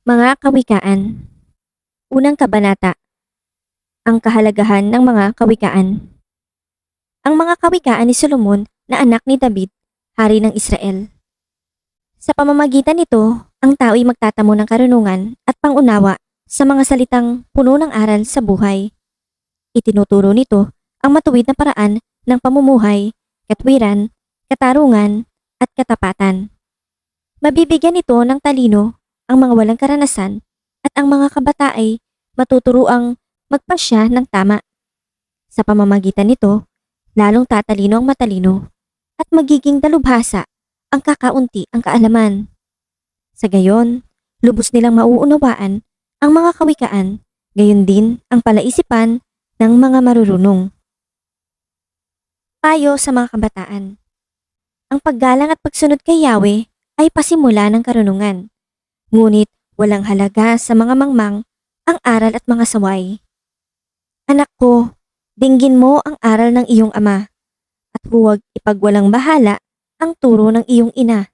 Mga kawikaan. Unang kabanata, ang kahalagahan ng mga kawikaan. Ang mga kawikaan ni Solomon na anak ni David, hari ng Israel. Sa pamamagitan nito, ang tao'y magtatamo ng karunungan at pangunawa sa mga salitang puno ng aral sa buhay. Itinuturo nito ang matuwid na paraan ng pamumuhay, katwiran, katarungan, at katapatan. Mabibigyan nito ng talino ang mga walang karanasan at ang mga kabata ay matuturuang magpasya ng tama. Sa pamamagitan nito, lalong tatalino ang matalino at magiging dalubhasa ang kakaunti ang kaalaman. Sa gayon, lubos nilang mauunawaan ang mga kawikaan, gayon din ang palaisipan ng mga marurunong. Payo sa mga kabataan. Ang paggalang at pagsunod kay Yahweh ay pasimula ng karunungan. Ngunit walang halaga sa mga mangmang ang aral at mga saway. Anak ko, dinggin mo ang aral ng iyong ama at huwag ipagwalang bahala ang turo ng iyong ina,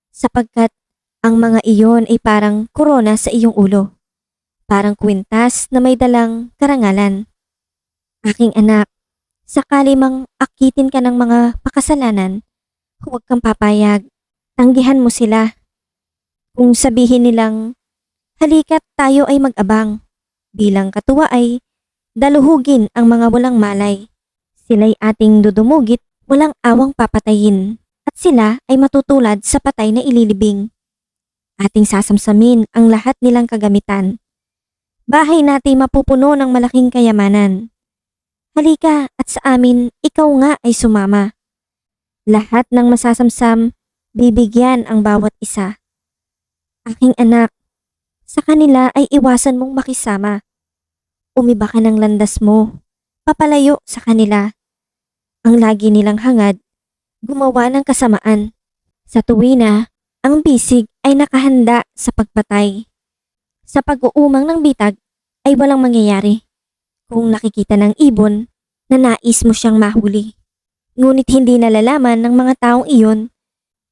sapagkat ang mga iyon ay parang korona sa iyong ulo, parang kwintas na may dalang karangalan. Aking anak, sakali mang akitin ka ng mga pakasalanan, huwag kang papayag, tanggihan mo sila. Kung sabihin nilang, halika't tayo ay mag-abang, bilang katuwa ay daluhugin ang mga walang malay. Sila'y ating dudumugit, walang awang papatayin, at sila ay matutulad sa patay na ililibing. Ating sasamsamin ang lahat nilang kagamitan. Bahay natin mapupuno ng malaking kayamanan. Halika at sa amin, ikaw nga ay sumama. Lahat ng masasamsam, bibigyan ang bawat isa. Aking anak, sa kanila ay iwasan mong makisama. Umiba ka ng landas mo, papalayo sa kanila. Ang lagi nilang hangad, gumawa ng kasamaan. Sa tuwina, ang bisig ay nakahanda sa pagpatay. Sa pag-uumang ng bitag ay walang mangyayari. Kung nakikita ng ibon na nais mo siyang mahuli. Ngunit hindi nalalaman ng mga taong iyon,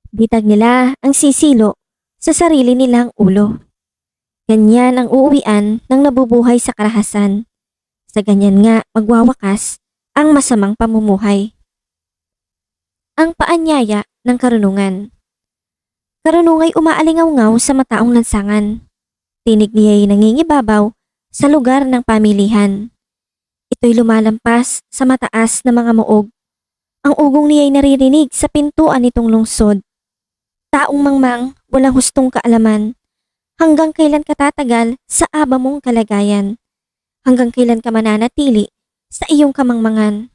bitag nila ang sisilo sa sarili nilang ulo. Ganyan ang uuwian ng nabubuhay sa karahasan. Sa ganyan nga magwawakas ang masamang pamumuhay. Ang paanyaya ng karunungan. Karunungay umaalingaw-ngaw sa mataong lansangan. Tinig niya'y nangingibabaw sa lugar ng pamilihan. Ito'y lumalampas sa mataas na mga muog. Ang ugong niya'y naririnig sa pintuan nitong lungsod. Taong mangmang, walang hustong kaalaman. Hanggang kailan ka tatagal sa aba mong kalagayan? Hanggang kailan ka mananatili sa iyong kamangmangan?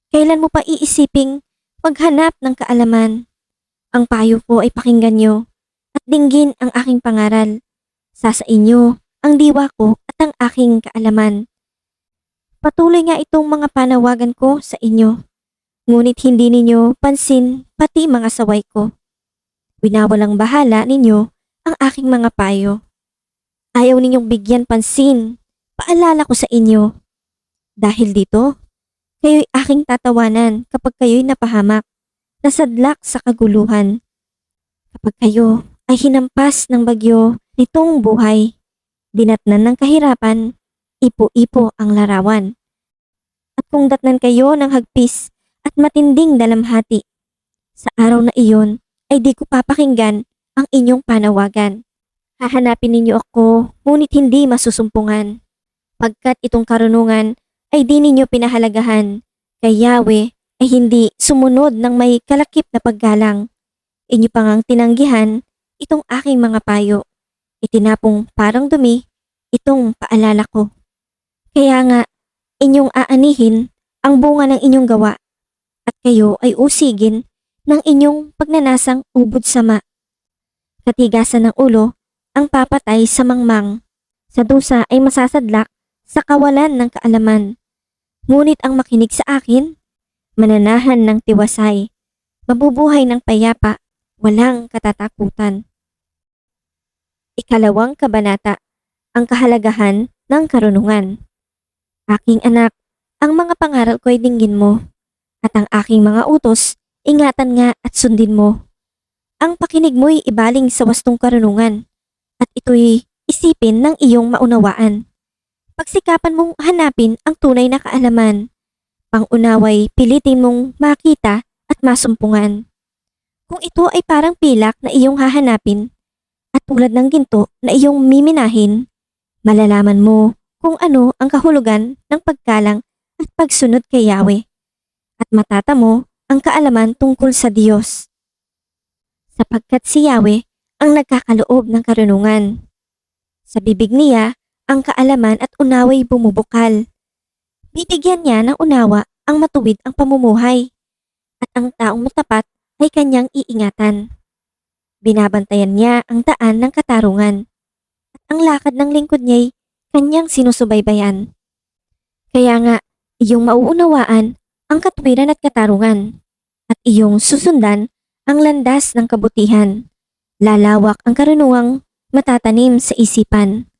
Kailan mo pa iisiping maghanap ng kaalaman? Ang payo ko ay pakinggan nyo at dinggin ang aking pangaral. Sa inyo ang diwa ko at ang aking kaalaman. Patuloy nga itong mga panawagan ko sa inyo. Ngunit hindi ninyo pansin pati mga saway ko. Winawalang bahala ninyo ang aking mga payo. Ayaw ninyong bigyan pansin, paalala ko sa inyo. Dahil dito, kayo'y aking tatawanan kapag kayo'y napahamak, nasadlak sa kaguluhan. Kapag kayo ay hinampas ng bagyo nitong buhay, dinatnan ng kahirapan, ipo-ipo ang larawan. At kung datnan kayo ng hagpis at matinding dalamhati, sa araw na iyon ay di ko papakinggan ang inyong panawagan. Hahanapin ninyo ako, ngunit hindi masusumpungan. Pagkat itong karunungan ay di ninyo pinahalagahan, kay Yahweh ay hindi sumunod ng may kalakip na paggalang. Inyo pa ngang tinanggihan itong aking mga payo. Itinapong parang dumi itong paalala ko. Kaya nga, inyong aanihin ang bunga ng inyong gawa at kayo ay usigin ng inyong pagnanasang ubod sama. Katigasan ng ulo ang papatay sa mangmang. Sa dusa ay masasadlak sa kawalan ng kaalaman. Ngunit ang makinig sa akin, mananahan ng tiwasay, mabubuhay ng payapa, walang katatakutan. Ikalawang kabanata, ang kahalagahan ng karunungan. Aking anak, ang mga pangaral ko ay dinggin mo, at ang aking mga utos, ingatan nga at sundin mo. Ang pakinig mo'y ibaling sa wastong karunungan, at ito'y isipin ng iyong maunawaan. Pagsikapan mong hanapin ang tunay na kaalaman. Pangunaway pilitin mong makita at masumpungan. Kung ito ay parang pilak na iyong hahanapin at tulad ng ginto na iyong miminahin, malalaman mo kung ano ang kahulugan ng paggalang at pagsunod kay Yahweh. At matatamo ang kaalaman tungkol sa Diyos. Sapagkat si Yahweh ang nagkakaloob ng karunungan. Sa bibig niya, ang kaalaman at unaway bumubukal. Bibigyan niya ng unawa ang matuwid ang pamumuhay. At ang taong matapat ay kanyang iingatan. Binabantayan niya ang daan ng katarungan. At ang lakad ng lingkod niya'y kanyang sinusubaybayan. Kaya nga, iyong mauunawaan ang katwiran at katarungan. At iyong susundan ang landas ng kabutihan. Lalawak ang karunungang matatanim sa isipan.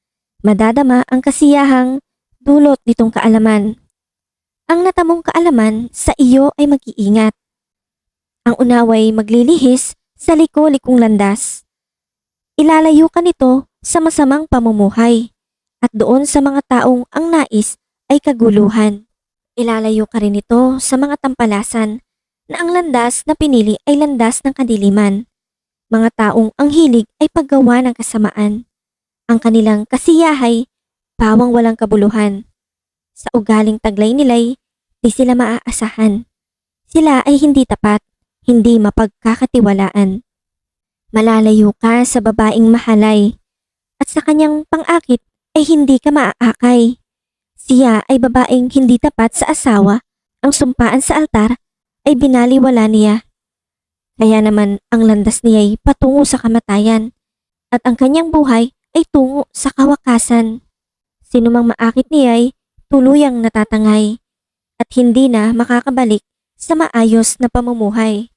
Madadama ang kasiyahang dulot nitong kaalaman. Ang natamong kaalaman sa iyo ay mag-iingat. Ang unaway maglilihis sa liko-likong landas. Ilalayo ka nito sa masamang pamumuhay at doon sa mga taong ang nais ay kaguluhan. Ilalayo ka rin ito sa mga tampalasan na ang landas na pinili ay landas ng kadiliman. Mga taong ang hilig ay paggawa ng kasamaan. Ang kanilang kasiyahay, pawang walang kabuluhan. Sa ugaling taglay nila'y di sila maaasahan. Sila ay hindi tapat, hindi mapagkakatiwalaan. Malalayo ka sa babaeng mahalay at sa kanyang pang-akit ay hindi ka maaakay. Siya ay babaeng hindi tapat sa asawa, ang sumpaan sa altar ay binaliwala niya. Kaya naman ang landas niya'y patungo sa kamatayan at ang kanyang buhay ay tungo sa kawakasan. Sinumang maakit niya'y tuluyang natatangay at hindi na makakabalik sa maayos na pamumuhay.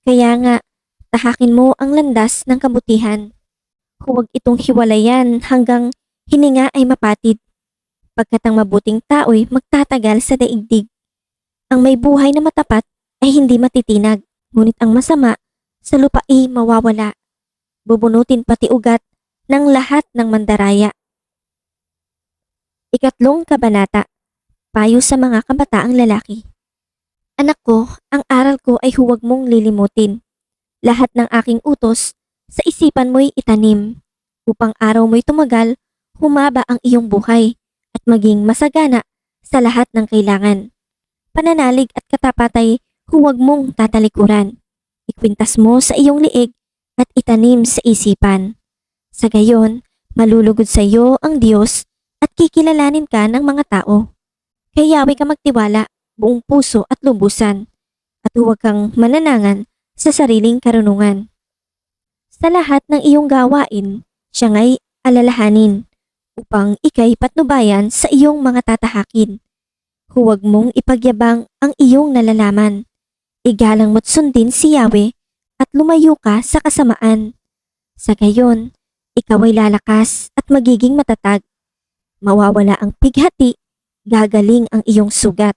Kaya nga, tahakin mo ang landas ng kabutihan. Huwag itong hiwalayan hanggang hininga ay mapatid. Pagkat ang mabuting tao'y magtatagal sa daigdig. Ang may buhay na matapat ay hindi matitinag, ngunit ang masama sa lupa ay mawawala. Bubunutin pati ugat ng lahat ng mandaraya. Ikatlong kabanata, payo sa mga kabataang lalaki. Anak ko, ang aral ko ay huwag mong lilimutin. Lahat ng aking utos, sa isipan mo'y itanim. Upang araw mo'y tumagal, humaba ang iyong buhay, at maging masagana sa lahat ng kailangan. Pananalig at katapatay, huwag mong tatalikuran. Ikwintas mo sa iyong liig at itanim sa isipan. Sa gayon, malulugod sa iyo ang Diyos at kikilalanin ka ng mga tao. Kay Yahweh ka magtiwala, buong puso at lubusan, at huwag kang mananangan sa sariling karunungan. Sa lahat ng iyong gawain, siya nga'y alalahanin, upang ika'y patnubayan sa iyong mga tatahakin. Huwag mong ipagyabang ang iyong nalalaman. Igalang mo't sundin si Yahweh at lumayo ka sa kasamaan. Sa gayon, ikaw ay lalakas at magiging matatag. Mawawala ang pighati, gagaling ang iyong sugat.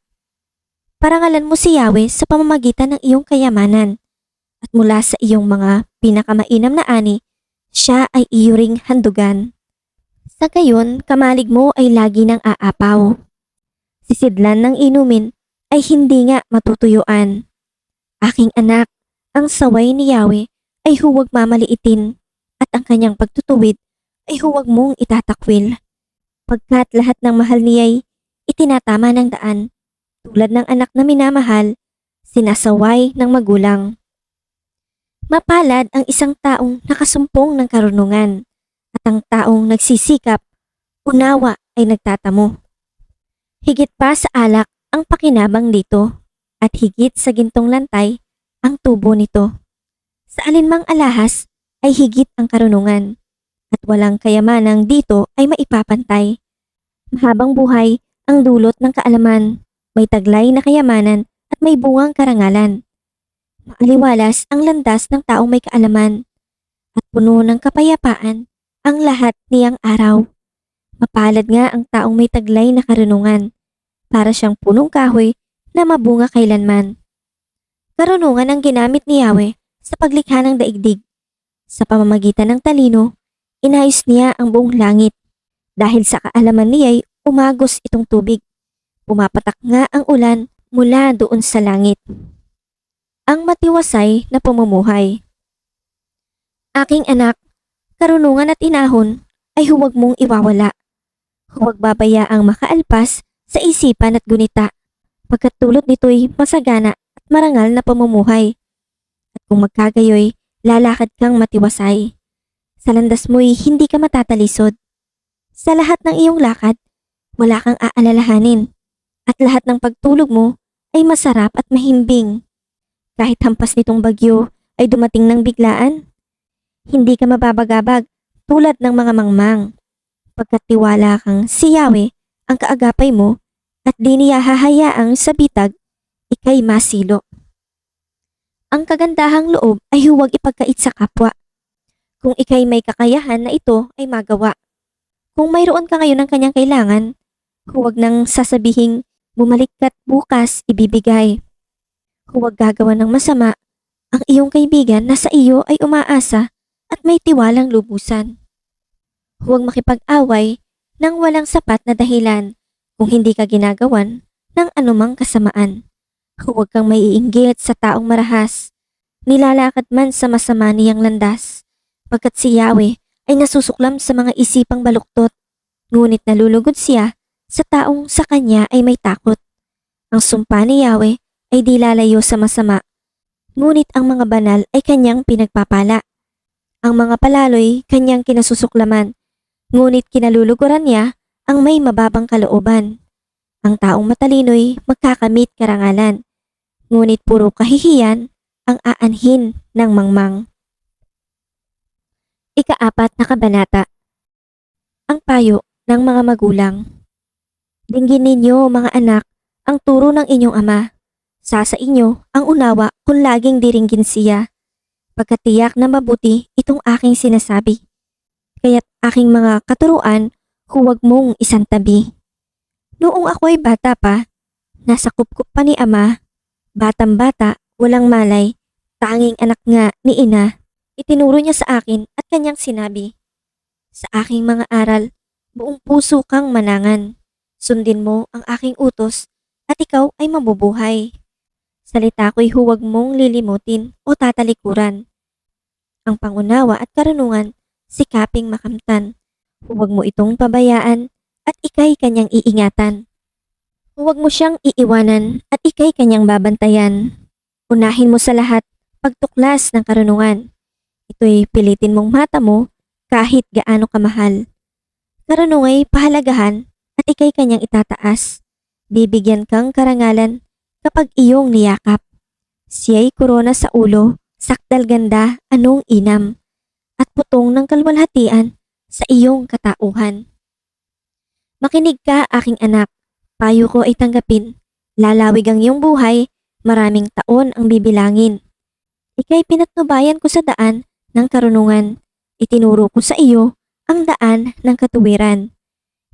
Parangalan mo si Yahweh sa pamamagitan ng iyong kayamanan at mula sa iyong mga pinakamainam na ani, siya ay iyo ring handugan. Sa gayon, kamalig mo ay lagi ng aapaw. Sisidlan ng inumin ay hindi nga matutuyuan. Aking anak, ang saway ni Yahweh ay huwag mamaliitin at ang kanyang pagtutuwid ay huwag mong itatakwil. Pagkat lahat ng mahal niya'y itinatama ng daan, tulad ng anak na minamahal, sinasaway ng magulang. Mapalad ang isang taong nakasumpong ng karunungan at ang taong nagsisikap, unawa ay nagtatamo. Higit pa sa alak ang pakinabang dito at higit sa gintong lantay ang tubo nito. Sa alinmang alahas ay higit ang karunungan at walang kayamanang dito ay maipapantay. Mahabang buhay ang dulot ng kaalaman, may taglay na kayamanan at may bungang karangalan. Maaliwalas ang landas ng taong may kaalaman at puno ng kapayapaan ang lahat niyang araw. Mapalad nga ang taong may taglay na karunungan, para siyang punong kahoy na mabunga kailanman. Karunungan ang ginamit ni Yahweh sa paglikha ng daigdig. Sa pamamagitan ng talino, inayos niya ang buong langit. Dahil sa kaalaman niya'y umagos itong tubig. Pumapatak nga ang ulan mula doon sa langit. Ang matiwasay na pamumuhay. Aking anak, karunungan at inahon ay huwag mong iwawala. Huwag babayaang makaalpas sa isipan at gunita, pagkat dulot nito'y masagana at marangal na pamumuhay. At kung magkagayoy, lalakad kang matiwasay. Sa landas mo'y hindi ka matatalisod. Sa lahat ng iyong lakad, wala kang aalalahanin. At lahat ng pagtulog mo ay masarap at mahimbing. Kahit hampas nitong bagyo ay dumating ng biglaan, hindi ka mababagabag tulad ng mga mangmang. Pagkat tiwala kang si Yahweh ang kaagapay mo at di niya hahayaang sa bitag, ikay masilo. Ang kagandahang loob ay huwag ipagkait sa kapwa. Kung ikay may kakayahan na ito ay magawa. Kung mayroon ka ngayon ng kanyang kailangan, huwag nang sasabihing bumalik ka't bukas ibibigay. Huwag gagawa ng masama. Ang iyong kaibigan na sa iyo ay umaasa at may tiwalang lubusan. Huwag makipag-away ng walang sapat na dahilan kung hindi ka ginagawan ng anumang kasamaan. Huwag kang maiinggit sa taong marahas. Nilalakad man sa masama niyang landas, pagkat si Yahweh ay nasusuklam sa mga isipang baluktot, ngunit nalulugod siya sa taong sa kanya ay may takot. Ang sumpa ni Yahweh ay di lalayo sa masama, ngunit ang mga banal ay kanyang pinagpapala. Ang mga palaloy kanyang kinasusuklaman, ngunit kinaluluguran niya ang may mababang kalooban. Ang taong matalino'y magkakamit karangalan, ngunit puro kahihiyan ang aanhin ng mangmang. Ika-4 na kabanata. Ang payo ng mga magulang. Dinggin ninyo mga anak ang turo ng inyong ama. Sa inyo ang unawa kung laging diringgin siya. Pagkatiyak na mabuti itong aking sinasabi. Kaya't aking mga katuruan, huwag mong isantabi. Noong ako ay bata pa, nasa kupkup pa ni ama, batang-bata, walang malay, tanging anak nga ni ina, itinuro niya sa akin at kanyang sinabi, sa aking mga aral, buong puso kang manangan. Sundin mo ang aking utos at ikaw ay mabubuhay. Salita ko'y huwag mong lilimutin o tatalikuran. Ang pangunawa at karunungan, sikaping makamtan. Huwag mo itong pabayaan at ikay kanyang iingatan. Huwag mo siyang iiwanan at ikay kanyang babantayan. Unahin mo sa lahat pagtuklas ng karunungan. Ito'y pilitin mong mata mo kahit gaano kamahal. Karunungay pahalagahan at ikay kanyang itataas. Bibigyan kang karangalan kapag iyong niyakap. Siya'y korona sa ulo, sakdal ganda, anong inam, at putong ng kalwalhatian sa iyong katauhan. Makinig ka aking anak, payo ko ay tanggapin. Lalawig ang iyong buhay, maraming taon ang bibilangin. Ika'y pinatnubayan ko sa daan ng karunungan. Itinuro ko sa iyo ang daan ng katuwiran.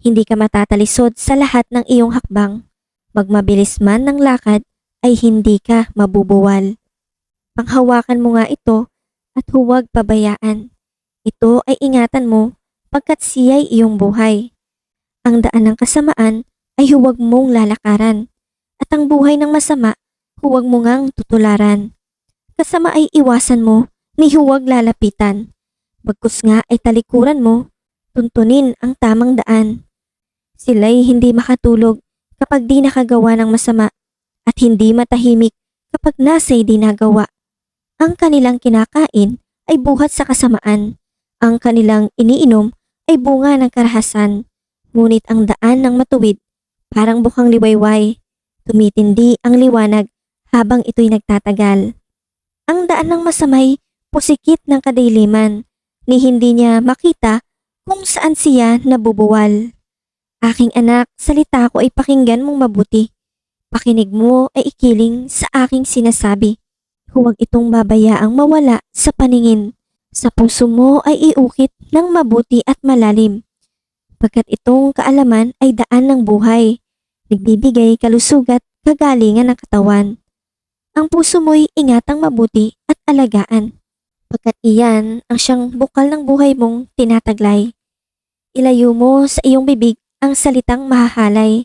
Hindi ka matatalisod sa lahat ng iyong hakbang. Magmabilis man ng lakad ay hindi ka mabubuwal. Panghawakan mo nga ito at huwag pabayaan. Ito ay ingatan mo pagkat siya'y iyong buhay. Ang daan ng kasamaan ay huwag mong lalakaran. At ang buhay ng masama, huwag mo ngang tutularan. Kasama ay iwasan mo, ni huwag lalapitan. Bagkus nga ay talikuran mo, tuntunin ang tamang daan. Sila'y hindi makatulog kapag di nakagawa ng masama at hindi matahimik kapag nasa'y dinagawa. Ang kanilang kinakain ay buhat sa kasamaan. Ang kanilang iniinom ay bunga ng karahasan. Ngunit ang daan ng matuwid parang bukang liwayway. Tumitindi ang liwanag habang ito'y nagtatagal. Ang daan ng masamay pusikit ng kadiliman ni hindi niya makita kung saan siya nabubuwal. Aking anak, salita ko ay pakinggan mong mabuti. Pakinig mo ay ikiling sa aking sinasabi. Huwag itong babayaang mawala sa paningin. Sa puso mo ay iukit ng mabuti at malalim. Pagkat itong kaalaman ay daan ng buhay. Nagbibigay kalusugat, kagalingan ng katawan. Ang puso mo'y ingatang mabuti at alagaan. Pagkat iyan ang siyang bukal ng buhay mong tinataglay. Ilayo mo sa iyong bibig ang salitang mahahalay.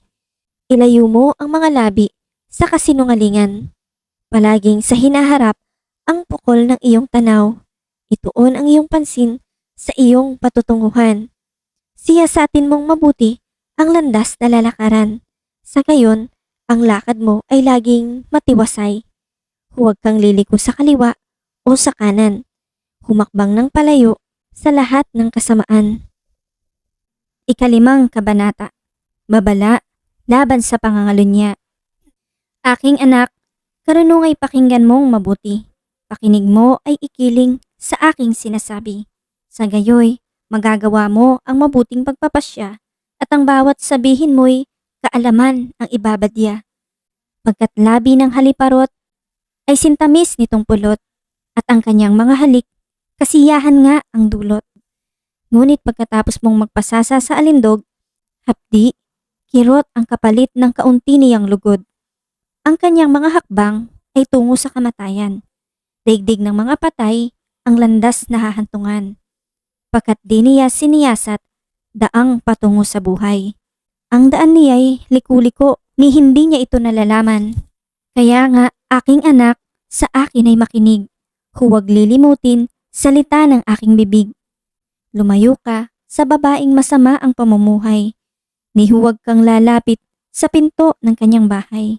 Ilayo mo ang mga labi sa kasinungalingan. Palaging sa hinaharap ang pukol ng iyong tanaw. Ituon ang iyong pansin sa iyong patutunguhan. Siyasatin mong mabuti ang landas na lalakaran. Sa gayon, ang lakad mo ay laging matiwasay. Huwag kang liliko sa kaliwa o sa kanan. Humakbang ng palayo sa lahat ng kasamaan. Ikalimang kabanata. Babala laban sa pangangalunya. Aking anak, karunungay pakinggan mong mabuti. Pakinig mo ay ikiling sa aking sinasabi. Sa gayoy, magagawa mo ang mabuting pagpapasya at ang bawat sabihin mo'y kaalaman ang ibabadya. Pagkat labi ng haliparot ay sintamis nitong pulot at ang kanyang mga halik, kasiyahan nga ang dulot. Ngunit pagkatapos mong magpasasa sa alindog, hapdi, kirot ang kapalit ng kaunti niyang lugod. Ang kanyang mga hakbang ay tungo sa kamatayan. Daigdig ng mga patay ang landas na hahantungan. Pagkat di niya siniyasat, daang patungo sa buhay. Ang daan niya'y liku-liko, ni hindi niya ito nalalaman. Kaya nga, aking anak, sa akin ay makinig. Huwag lilimutin salita ng aking bibig. Lumayo ka sa babaeng masama ang pamumuhay. Ni huwag kang lalapit sa pinto ng kanyang bahay.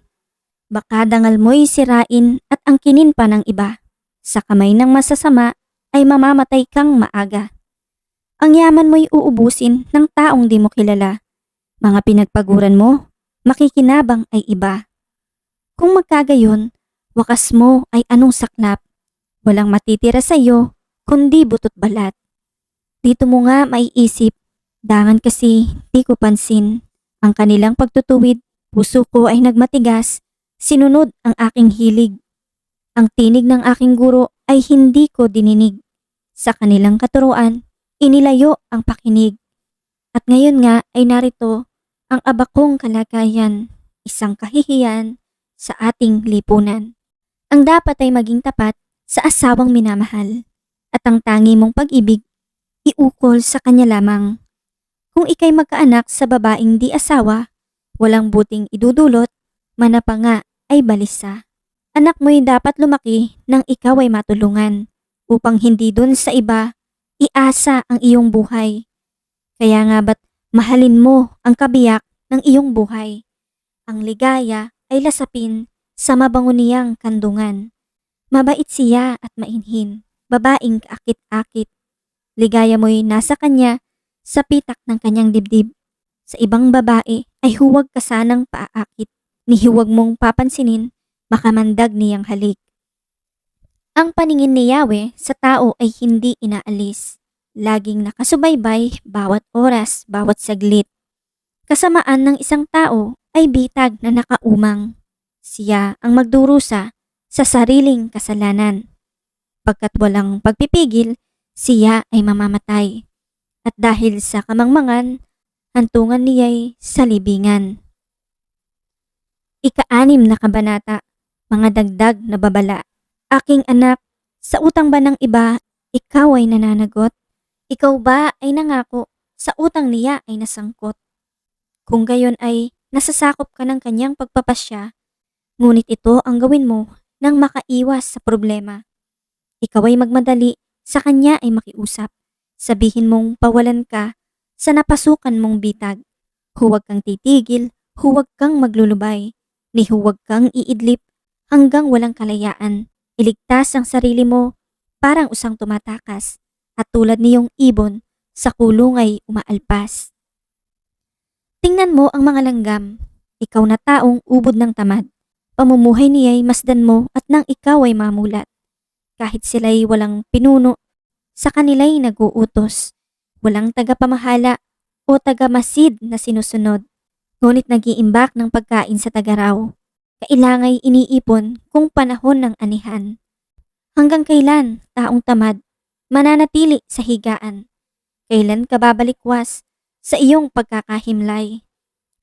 Baka dangal mo'y sirain at angkinin pa ng iba. Sa kamay ng masasama ay mamamatay kang maaga. Ang yaman mo'y uubusin ng taong di mo kilala. Mga pinagpaguran mo, makikinabang ay iba. Kung magkagayon, wakas mo ay anong saklap. Walang matitira sa iyo, kundi butot balat. Dito mo nga maiisip, dangan kasi di ko pansin. Ang kanilang pagtutuwid, puso ko ay nagmatigas, sinunod ang aking hilig. Ang tinig ng aking guro ay hindi ko dininig. Sa kanilang katuruan, inilayo ang pakinig. At ngayon nga ay narito ang abakong kalagayan, isang kahihiyan sa ating lipunan. Ang dapat ay maging tapat sa asawang minamahal at ang tangi mong pag-ibig iukol sa kanya lamang. Kung ikay magkaanak sa babaeng di asawa, walang buting idudulot, manapa nga ay balisa. Anak mo'y dapat lumaki nang ikaw ay matulungan upang hindi dun sa iba iasa ang iyong buhay. Kaya nga ba't mahalin mo ang kabiyak ng iyong buhay? Ang ligaya ay lasapin sa mabango niyang kandungan. Mabait siya at mainhin, babaeng kaakit-akit. Ligaya mo'y nasa kanya sa pitak ng kanyang dibdib. Sa ibang babae ay huwag ka sanang paaakit, ni huwag mong papansinin, makamandag niyang halik. Ang paningin ni Yahweh sa tao ay hindi inaalis. Laging nakasubaybay bawat oras, bawat saglit. Kasamaan ng isang tao ay bitag na nakaumang. Siya ang magdurusa sa sariling kasalanan. Pagkat walang pagpipigil, siya ay mamamatay. At dahil sa kamangmangan, hantungan niya'y sa libingan. Ika-6 na kabanata, mga dagdag na babala. Aking anak, sa utang ba ng iba, ikaw ay nananagot? Ikaw ba ay nangako, sa utang niya ay nasangkot? Kung gayon ay nasasakop ka ng kanyang pagpapasya, ngunit ito ang gawin mo nang makaiwas sa problema. Ikaw ay magmadali, sa kanya ay makiusap. Sabihin mong pawalan ka sa napasukan mong bitag. Huwag kang titigil, huwag kang maglulubay, ni huwag kang iidlip hanggang walang kalayaan. Iligtas ang sarili mo parang usang tumatakas at tulad niyong ibon sa kulong ay umaalpas. Tingnan mo ang mga langgam, ikaw na taong ubod ng tamad. Pamumuhay niya'y masdan mo at nang ikaw ay mamulat. Kahit sila'y walang pinuno, sa kanila'y naguutos. Walang tagapamahala o tagamasid na sinusunod. Ngunit nag-iimbak ng pagkain sa tagaraw. Kailangay iniipon kung panahon ng anihan. Hanggang kailan, taong tamad, mananatili sa higaan? Kailan ka babalikwas sa iyong pagkakahimlay?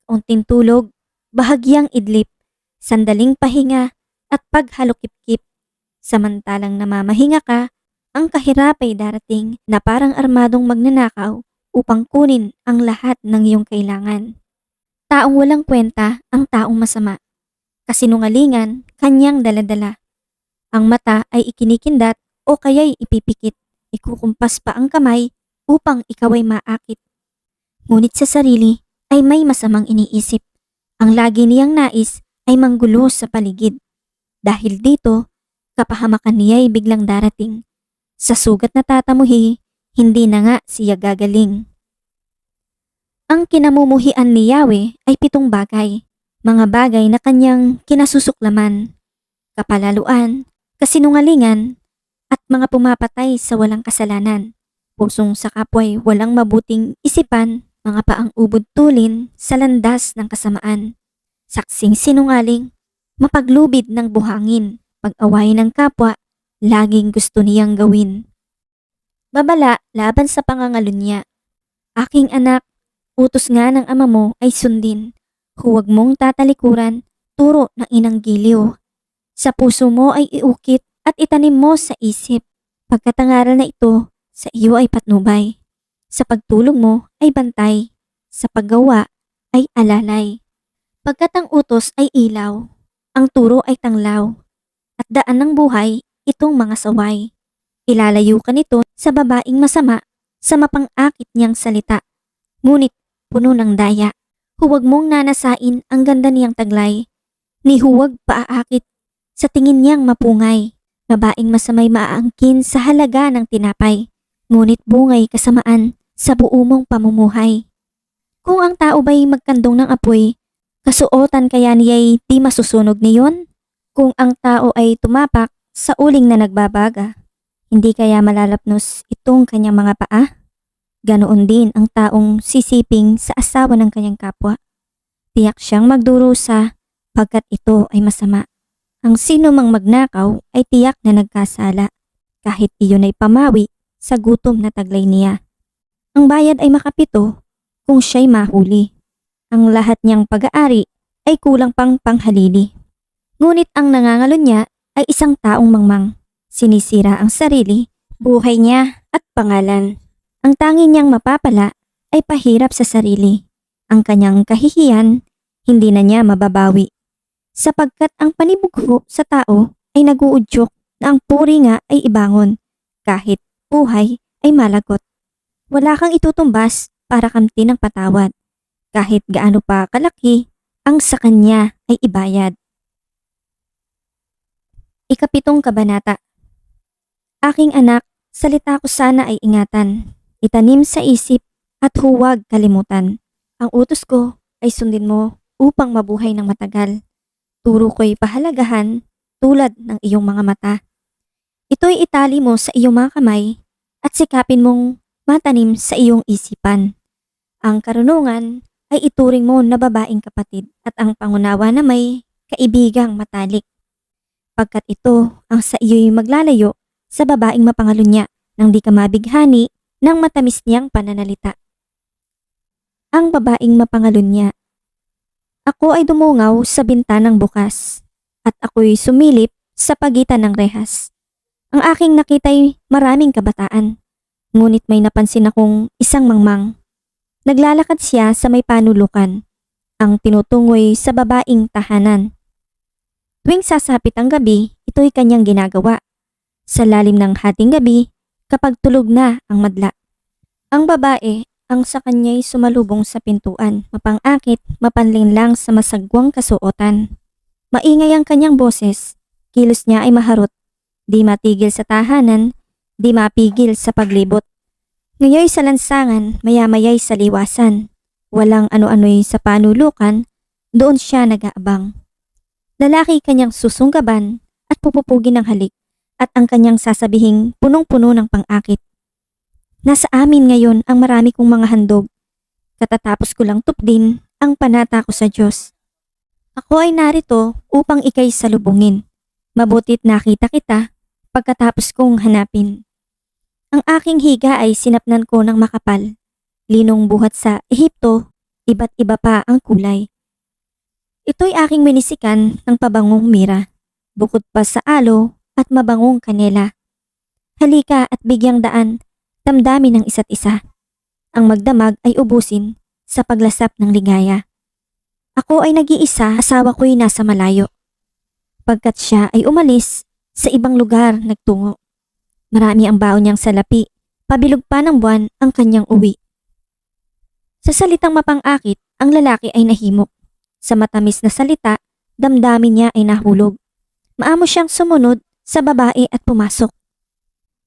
Unting tulog, bahagyang idlip, sandaling pahinga at paghalukip-kip. Samantalang namamahinga ka, Ang kahirap ay darating na parang armadong magnanakaw upang kunin ang lahat ng iyong kailangan. Taong walang kwenta ang taong masama. Kasinungalingan, kanyang daladala. Ang mata ay ikinikindat o kaya'y ipipikit. Ikukumpas pa ang kamay upang ikaw ay maakit. Ngunit sa sarili ay may masamang iniisip. Ang lagi niyang nais ay manggulo sa paligid. Dahil dito, kapahamakan niya ay biglang darating. Sa sugat na tatamuhi, hindi na nga siya gagaling. Ang kinamumuhian ni Yahweh ay 7 bagay. Mga bagay na kanyang kinasusuklaman, kapalaluan, kasinungalingan, at mga pumapatay sa walang kasalanan. Pusong sa kapwa'y walang mabuting isipan, mga paang ubod tulin sa landas ng kasamaan. Saksing sinungaling, mapaglubid ng buhangin, pag-away ng kapwa, laging gusto niyang gawin. Babala laban sa pangangalunya. Aking anak, utos nga ng ama mo ay sundin. Huwag mong tatalikuran, turo ng inang giliw. Sa puso mo ay iukit at itanim mo sa isip. Pagkatangaral na ito, sa iyo ay patnubay. Sa pagtulog mo ay bantay. Sa paggawa ay alalay. Pagkat ang utos ay ilaw, ang turo ay tanglaw. At daan ng buhay, itong mga saway. Ilalayo ka nito sa babaeng masama, sa mapang-akit niyang salita. Ngunit puno ng daya. Huwag mong nanasain ang ganda niyang taglay. Ni huwag paaakit sa tingin niyang mapungay. Babaeng masamay maaangkin sa halaga ng tinapay. Ngunit bungay kasamaan sa buo mong pamumuhay. Kung ang tao ba'y magkandong ng apoy, kasuotan kaya niya'y di masusunog niyon? Kung ang tao ay tumapak sa uling na nagbabaga, hindi kaya malalapnos itong kanyang mga paa? Ganoon din ang taong sisiping sa asawa ng kanyang kapwa. Tiyak siyang magdurusa pagkat ito ay masama. Ang sino mang magnakaw ay tiyak na nagkasala kahit iyon ay pamawi sa gutom na taglay niya. Ang bayad ay makapito kung siya'y mahuli. Ang lahat niyang pag-aari ay kulang pang panghalili. Ngunit ang nangangalon niya ay isang taong mangmang. Sinisira ang sarili, buhay niya at pangalan. Ang tanging niyang mapapala ay pahirap sa sarili. Ang kanyang kahihiyan, hindi na niya mababawi. Sapagkat ang panibugho sa tao ay naguudyok na ang puri nga ay ibangon, kahit buhay ay malagot. Wala kang itutumbas para kamti ng patawad, kahit gaano pa kalaki ang sa kanya ay ibayad. 7 kabanata. Aking anak, salita ko sana ay ingatan. Itanim sa isip at huwag kalimutan. Ang utos ko ay sundin mo upang mabuhay ng matagal. Turo ko'y pahalagahan tulad ng iyong mga mata. Ito'y itali mo sa iyong mga kamay at sikapin mong matanim sa iyong isipan. Ang karunungan ay ituring mo na babaeng kapatid at ang pangunawa na may kaibigang matalik. Pagkat ito ang sa iyo'y maglalayo sa babaeng mapangalunya nang di ka mabighani ng matamis niyang pananalita. Ang babaeng mapangalunya. Ako ay dumungaw sa bintanang bukas at ako'y sumilip sa pagitan ng rehas. Ang aking nakita'y maraming kabataan, ngunit may napansin akong isang mangmang. Naglalakad siya sa may panulukan. Ang tinutungoy sa babaeng tahanan. Tuwing sasapit ang gabi, ito'y kanyang ginagawa. Sa lalim ng hating gabi, kapag tulog na ang madla. Ang babae ang sa kanya'y sumalubong sa pintuan, mapang-akit, mapanlinlang sa masagwang kasuotan. Maingay ang kanyang boses, kilos niya ay maharot, di matigil sa tahanan, di mapigil sa paglibot. Ngayoy sa lansangan, maya-maya'y sa liwasan, walang ano-ano'y sa panulukan, doon siya nag-aabang. Lalaki kanyang susunggaban at pupupugin ng halik, at ang kanyang sasabihing punong-puno ng pang-akit. Nasa amin ngayon ang marami kong mga handog. Katatapos ko lang tupdin ang panata ko sa Diyos. Ako ay narito upang ikay salubungin. Mabutit nakita kita pagkatapos kong hanapin. Ang aking higa ay sinapnan ko ng makapal. Linong buhat sa Ehipto, iba't iba pa ang kulay. Ito'y aking minisikan ng pabangong mira, bukod pa sa alo at mabangong kanela. Halika at bigyang daan, damdamin ng isa't isa. Ang magdamag ay ubusin sa paglasap ng ligaya. Ako ay nag-iisa, asawa ko'y nasa malayo. Pagkat siya ay umalis sa ibang lugar nagtungo. Marami ang baon niyang salapi, pabilog pa ng buwan ang kanyang uwi. Sa salitang mapang-akit, ang lalaki ay nahimok. Sa matamis na salita, damdamin niya ay nahulog. Maamo siyang sumunod sa babae at pumasok.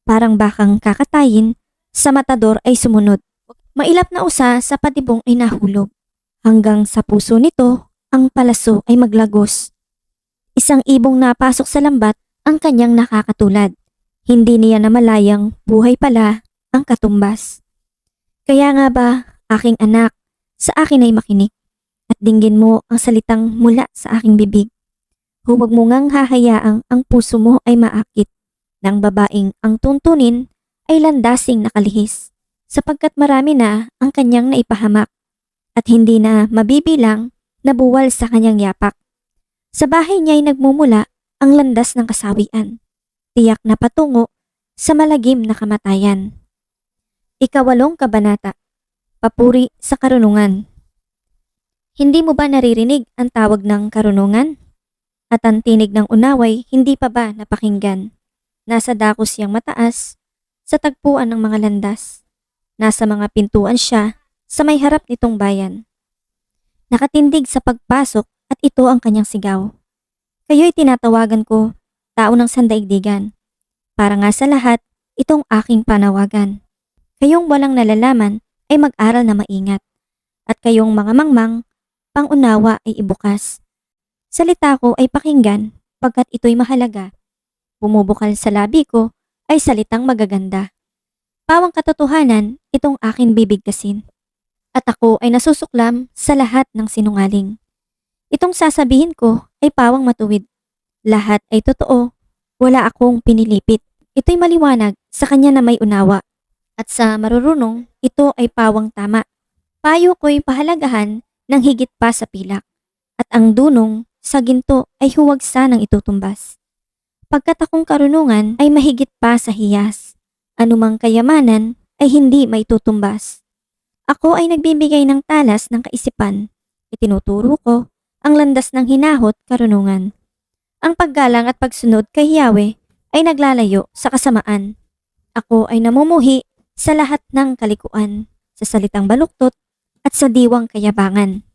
Parang bakang kakatayin, sa matador ay sumunod. Mailap na usa sa patibong ay nahulog. Hanggang sa puso nito, ang palaso ay maglagos. Isang ibong napasok sa lambat ang kanyang nakakatulad. Hindi niya namalayang buhay pala ang katumbas. Kaya nga ba, aking anak, sa akin ay makinig at dinggin mo ang salitang mula sa aking bibig. Huwag mo ngang hahayaang ang puso mo ay maakit ng babaeng ang tuntunin ay landasing nakalihis sapagkat marami na ang kanyang naipahamak at hindi na mabibilang na buwal sa kanyang yapak. Sa bahay niya ay nagmumula ang landas ng kasawian, tiyak na patungo sa malagim na kamatayan. Ikawalong kabanata, papuri sa karunungan. Hindi mo ba naririnig ang tawag ng karunungan? At ang tinig ng unaway hindi pa ba napakinggan? Nasa dakos siyang mataas, sa tagpuan ng mga landas. Nasa mga pintuan siya, sa may harap nitong bayan. Nakatindig sa pagpasok at ito ang kanyang sigaw. Kayo'y tinatawagan ko, tao ng sandaigdigan. Para nga sa lahat, itong aking panawagan. Kayong walang nalalaman ay mag-aral na maingat. At kayong mga mangmang, pangunawa ay ibukas. Salita ko ay pakinggan pagkat ito'y mahalaga. Bumubukal sa labi ko ay salitang magaganda. Pawang katotohanan, itong akin bibigkasin. At ako ay nasusuklam sa lahat ng sinungaling. Itong sasabihin ko ay pawang matuwid. Lahat ay totoo. Wala akong pinilipit. Ito'y maliwanag sa kanya na may unawa. At sa marurunong, ito ay pawang tama. Payo ko'y pahalagahan ng higit pa sa pilak. At ang dunong sa ginto ay huwag sanang itutumbas. Pagkat akong karunungan ay mahigit pa sa hiyas. Anumang kayamanan ay hindi maitutumbas. Ako ay nagbibigay ng talas ng kaisipan. Itinuturo ko ang landas ng hinahot karunungan. Ang paggalang at pagsunod kay Yahweh ay naglalayo sa kasamaan. Ako ay namumuhi sa lahat ng kalikuan, sa salitang baluktot at sa diwang kayabangan.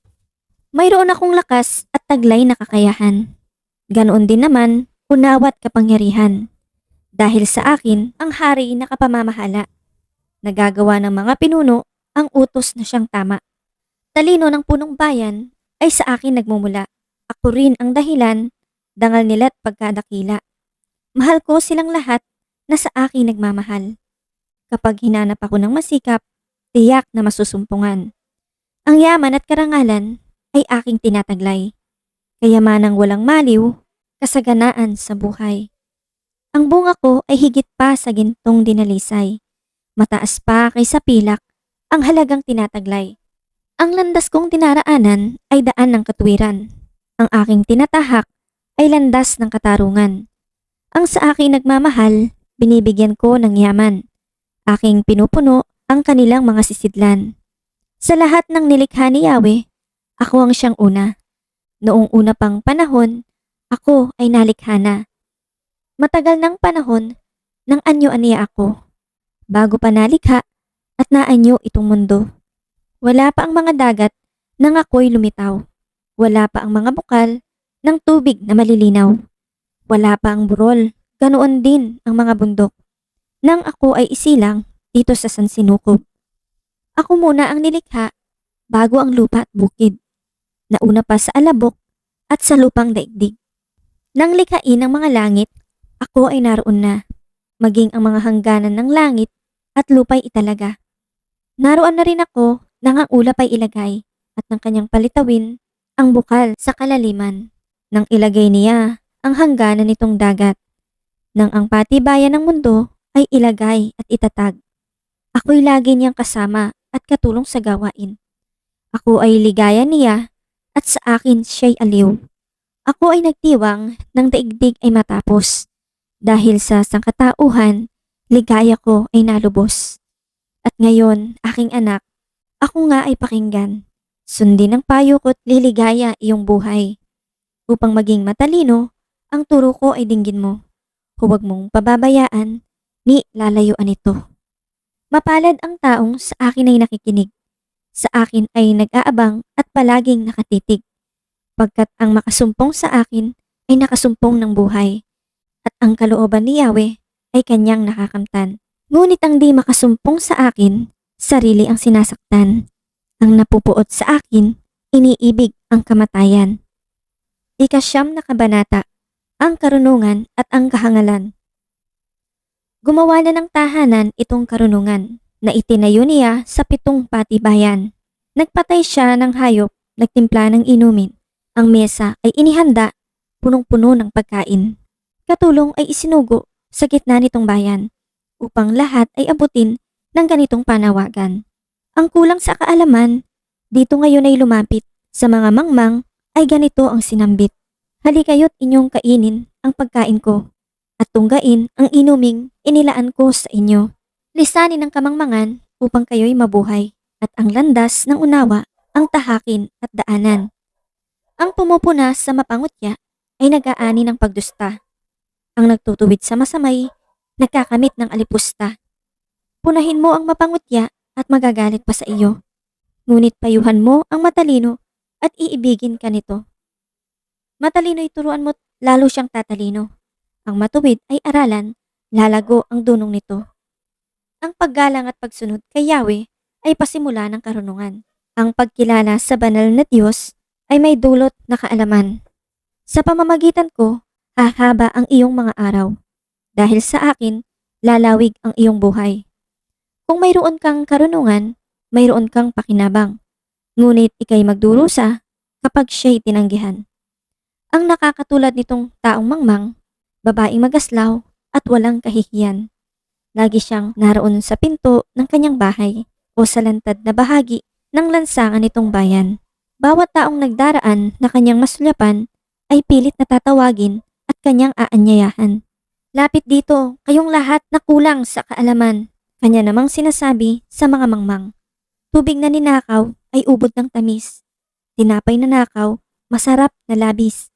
Mayroon akong lakas at taglay na kakayahan. Ganoon din naman, unawat kapangyarihan. Dahil sa akin, ang hari na kapamamahala. Nagagawa ng mga pinuno ang utos na siyang tama. Talino ng punong bayan ay sa akin nagmumula. Ako rin ang dahilan, dangal nila't pagkadakila. Mahal ko silang lahat na sa akin nagmamahal. Kapag hinanap ako ng masikap, tiyak na masusumpungan. Ang yaman at karangalan ay aking tinataglay. Kayamanang walang maliw, kasaganaan sa buhay. Ang bunga ko ay higit pa sa gintong dinalisay. Mataas pa kaysa pilak ang halagang tinataglay. Ang landas kong dinaraanan ay daan ng katuwiran. Ang aking tinatahak ay landas ng katarungan. Ang sa akin nagmamahal, binibigyan ko ng yaman. Aking pinupuno ang kanilang mga sisidlan. Sa lahat ng nilikha ni Yahweh, ako ang siyang una. Noong una pang panahon, ako ay nalikha na. Matagal ng panahon, nang anyo aniya ako. Bago pa nalikha at naanyo itong mundo. Wala pa ang mga dagat nang ako'y lumitaw. Wala pa ang mga bukal ng tubig na malilinaw. Wala pa ang burol, ganoon din ang mga bundok. Nang ako ay isilang dito sa sansinukob. Ako muna ang nilikha bago ang lupa at bukid. Nauna pa sa alabok at sa lupang daigdig. Nang likhain ang mga langit, ako ay naroon na. Maging ang mga hangganan ng langit at lupa'y italaga. Naroon na rin ako nang ang ulap ay ilagay at ng kanyang palitawin ang bukal sa kalaliman. Nang ilagay niya ang hangganan nitong dagat. Nang ang patibayan ng mundo ay ilagay at itatag. Ako'y lagi niyang kasama at katulong sa gawain. Ako ay ligaya niya at sa akin siya'y aliw. Ako ay nagtiwang ng daigdig ay matapos. Dahil sa sangkatauhan, Ligaya ko ay nalubos. At ngayon, aking anak, ako nga ay pakinggan. Sundin ang payo ko't liligaya iyong buhay. Upang maging matalino, ang turo ko ay dinggin mo. Huwag mong pababayaan, ni lalayuan ito. Mapalad ang taong sa akin ay nakikinig. Sa akin ay nag-aabang at palaging nakatitig. Pagkat ang makasumpong sa akin ay nakasumpong ng buhay. At ang kalooban ni Yahweh ay kanyang nakakamtan. Ngunit ang di makasumpong sa akin, sarili ang sinasaktan. Ang napupuot sa akin, iniibig ang kamatayan. Ika-9 na kabanata, ang karunungan at ang kahangalan. Gumawa na ng tahanan itong karunungan na itinayo niya sa 7 patibayan. Nagpatay siya ng hayop, nagtimpla ng inumin. Ang mesa ay inihanda, punong-puno ng pagkain. Katulong ay isinugo sa gitna nitong bayan upang lahat ay abutin ng ganitong panawagan. Ang kulang sa kaalaman, dito ngayon ay lumapit sa mga mangmang ay ganito ang sinambit. Halikayo't inyong kainin ang pagkain ko at tunggain ang inuming inilaan ko sa inyo. Lisanin ang kamangmangan upang kayo'y mabuhay at ang landas ng unawa ang tahakin at daanan. Ang pumupuna sa mapangutya ay nag-aani ng pagdusta. Ang nagtutuwid sa masamay, nagkakamit ng alipusta. Punahin mo ang mapangutya at magagalit pa sa iyo. Ngunit payuhan mo ang matalino at iibigin ka nito. Matalino'y turuan mo't lalo siyang tatalino. Ang matuwid ay aralan, lalago ang dunong nito. Ang paggalang at pagsunod kay Yahweh ay pasimula ng karunungan. Ang pagkilala sa banal na Diyos ay may dulot na kaalaman. Sa pamamagitan ko, hahaba ang iyong mga araw. Dahil sa akin, lalawig ang iyong buhay. Kung mayroon kang karunungan, mayroon kang pakinabang. Ngunit ikay magdurusa kapag siya'y tinanggihan. Ang nakakatulad nitong taong mangmang, babaeng magaslaw at walang kahihiyan. Lagi siyang naroon sa pinto ng kanyang bahay o sa lantad na bahagi ng lansangan nitong bayan. Bawat taong nagdaraan na kanyang masulyapan ay pilit na tatawagin at kanyang aanyayahan. Lapit dito, kayong lahat na kulang sa kaalaman. Kanya namang sinasabi sa mga mangmang. Tubig na ninakaw ay ubod ng tamis. Tinapay na nakaw, masarap na labis.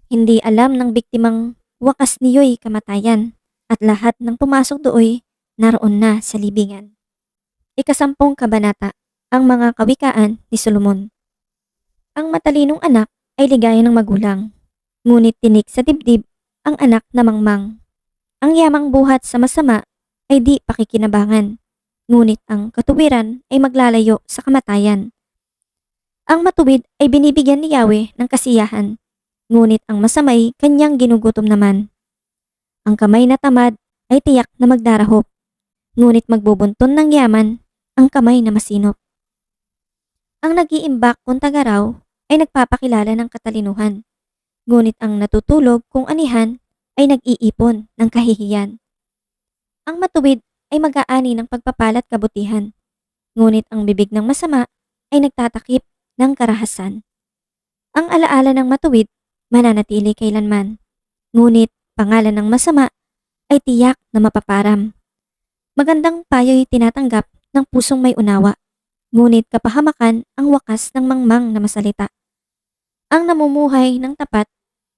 Hindi alam ng biktimang wakas niyo'y kamatayan at lahat ng pumasok dooy naroon na sa libingan. Ika-10 kabanata, ang mga kawikaan ni Solomon. Ang matalinong anak ay ligaya ng magulang, ngunit tinik sa dibdib ang anak na mangmang. Ang yamang buhat sa masama ay di pakikinabangan, ngunit ang katuwiran ay maglalayo sa kamatayan. Ang matuwid ay binibigyan ni Yahweh ng kasiyahan, ngunit ang masamay kanyang ginugutom naman. Ang kamay na tamad ay tiyak na magdarahop, ngunit magbubunton ng yaman ang kamay na masinop. Ang nag-iimbak kung tagaraw ay nagpapakilala ng katalinuhan, ngunit ang natutulog kung anihan ay nag-iipon ng kahihiyan. Ang matuwid ay mag-aani ng pagpapalat kabutihan, ngunit ang bibig ng masama ay nagtatakip ng karahasan. Ang alaala ng matuwid mananatili kailanman, ngunit pangalan ng masama ay tiyak na mapaparam. Magandang payo'y tinatanggap ng pusong may unawa, ngunit kapahamakan ang wakas ng mangmang na masalita. Ang namumuhay ng tapat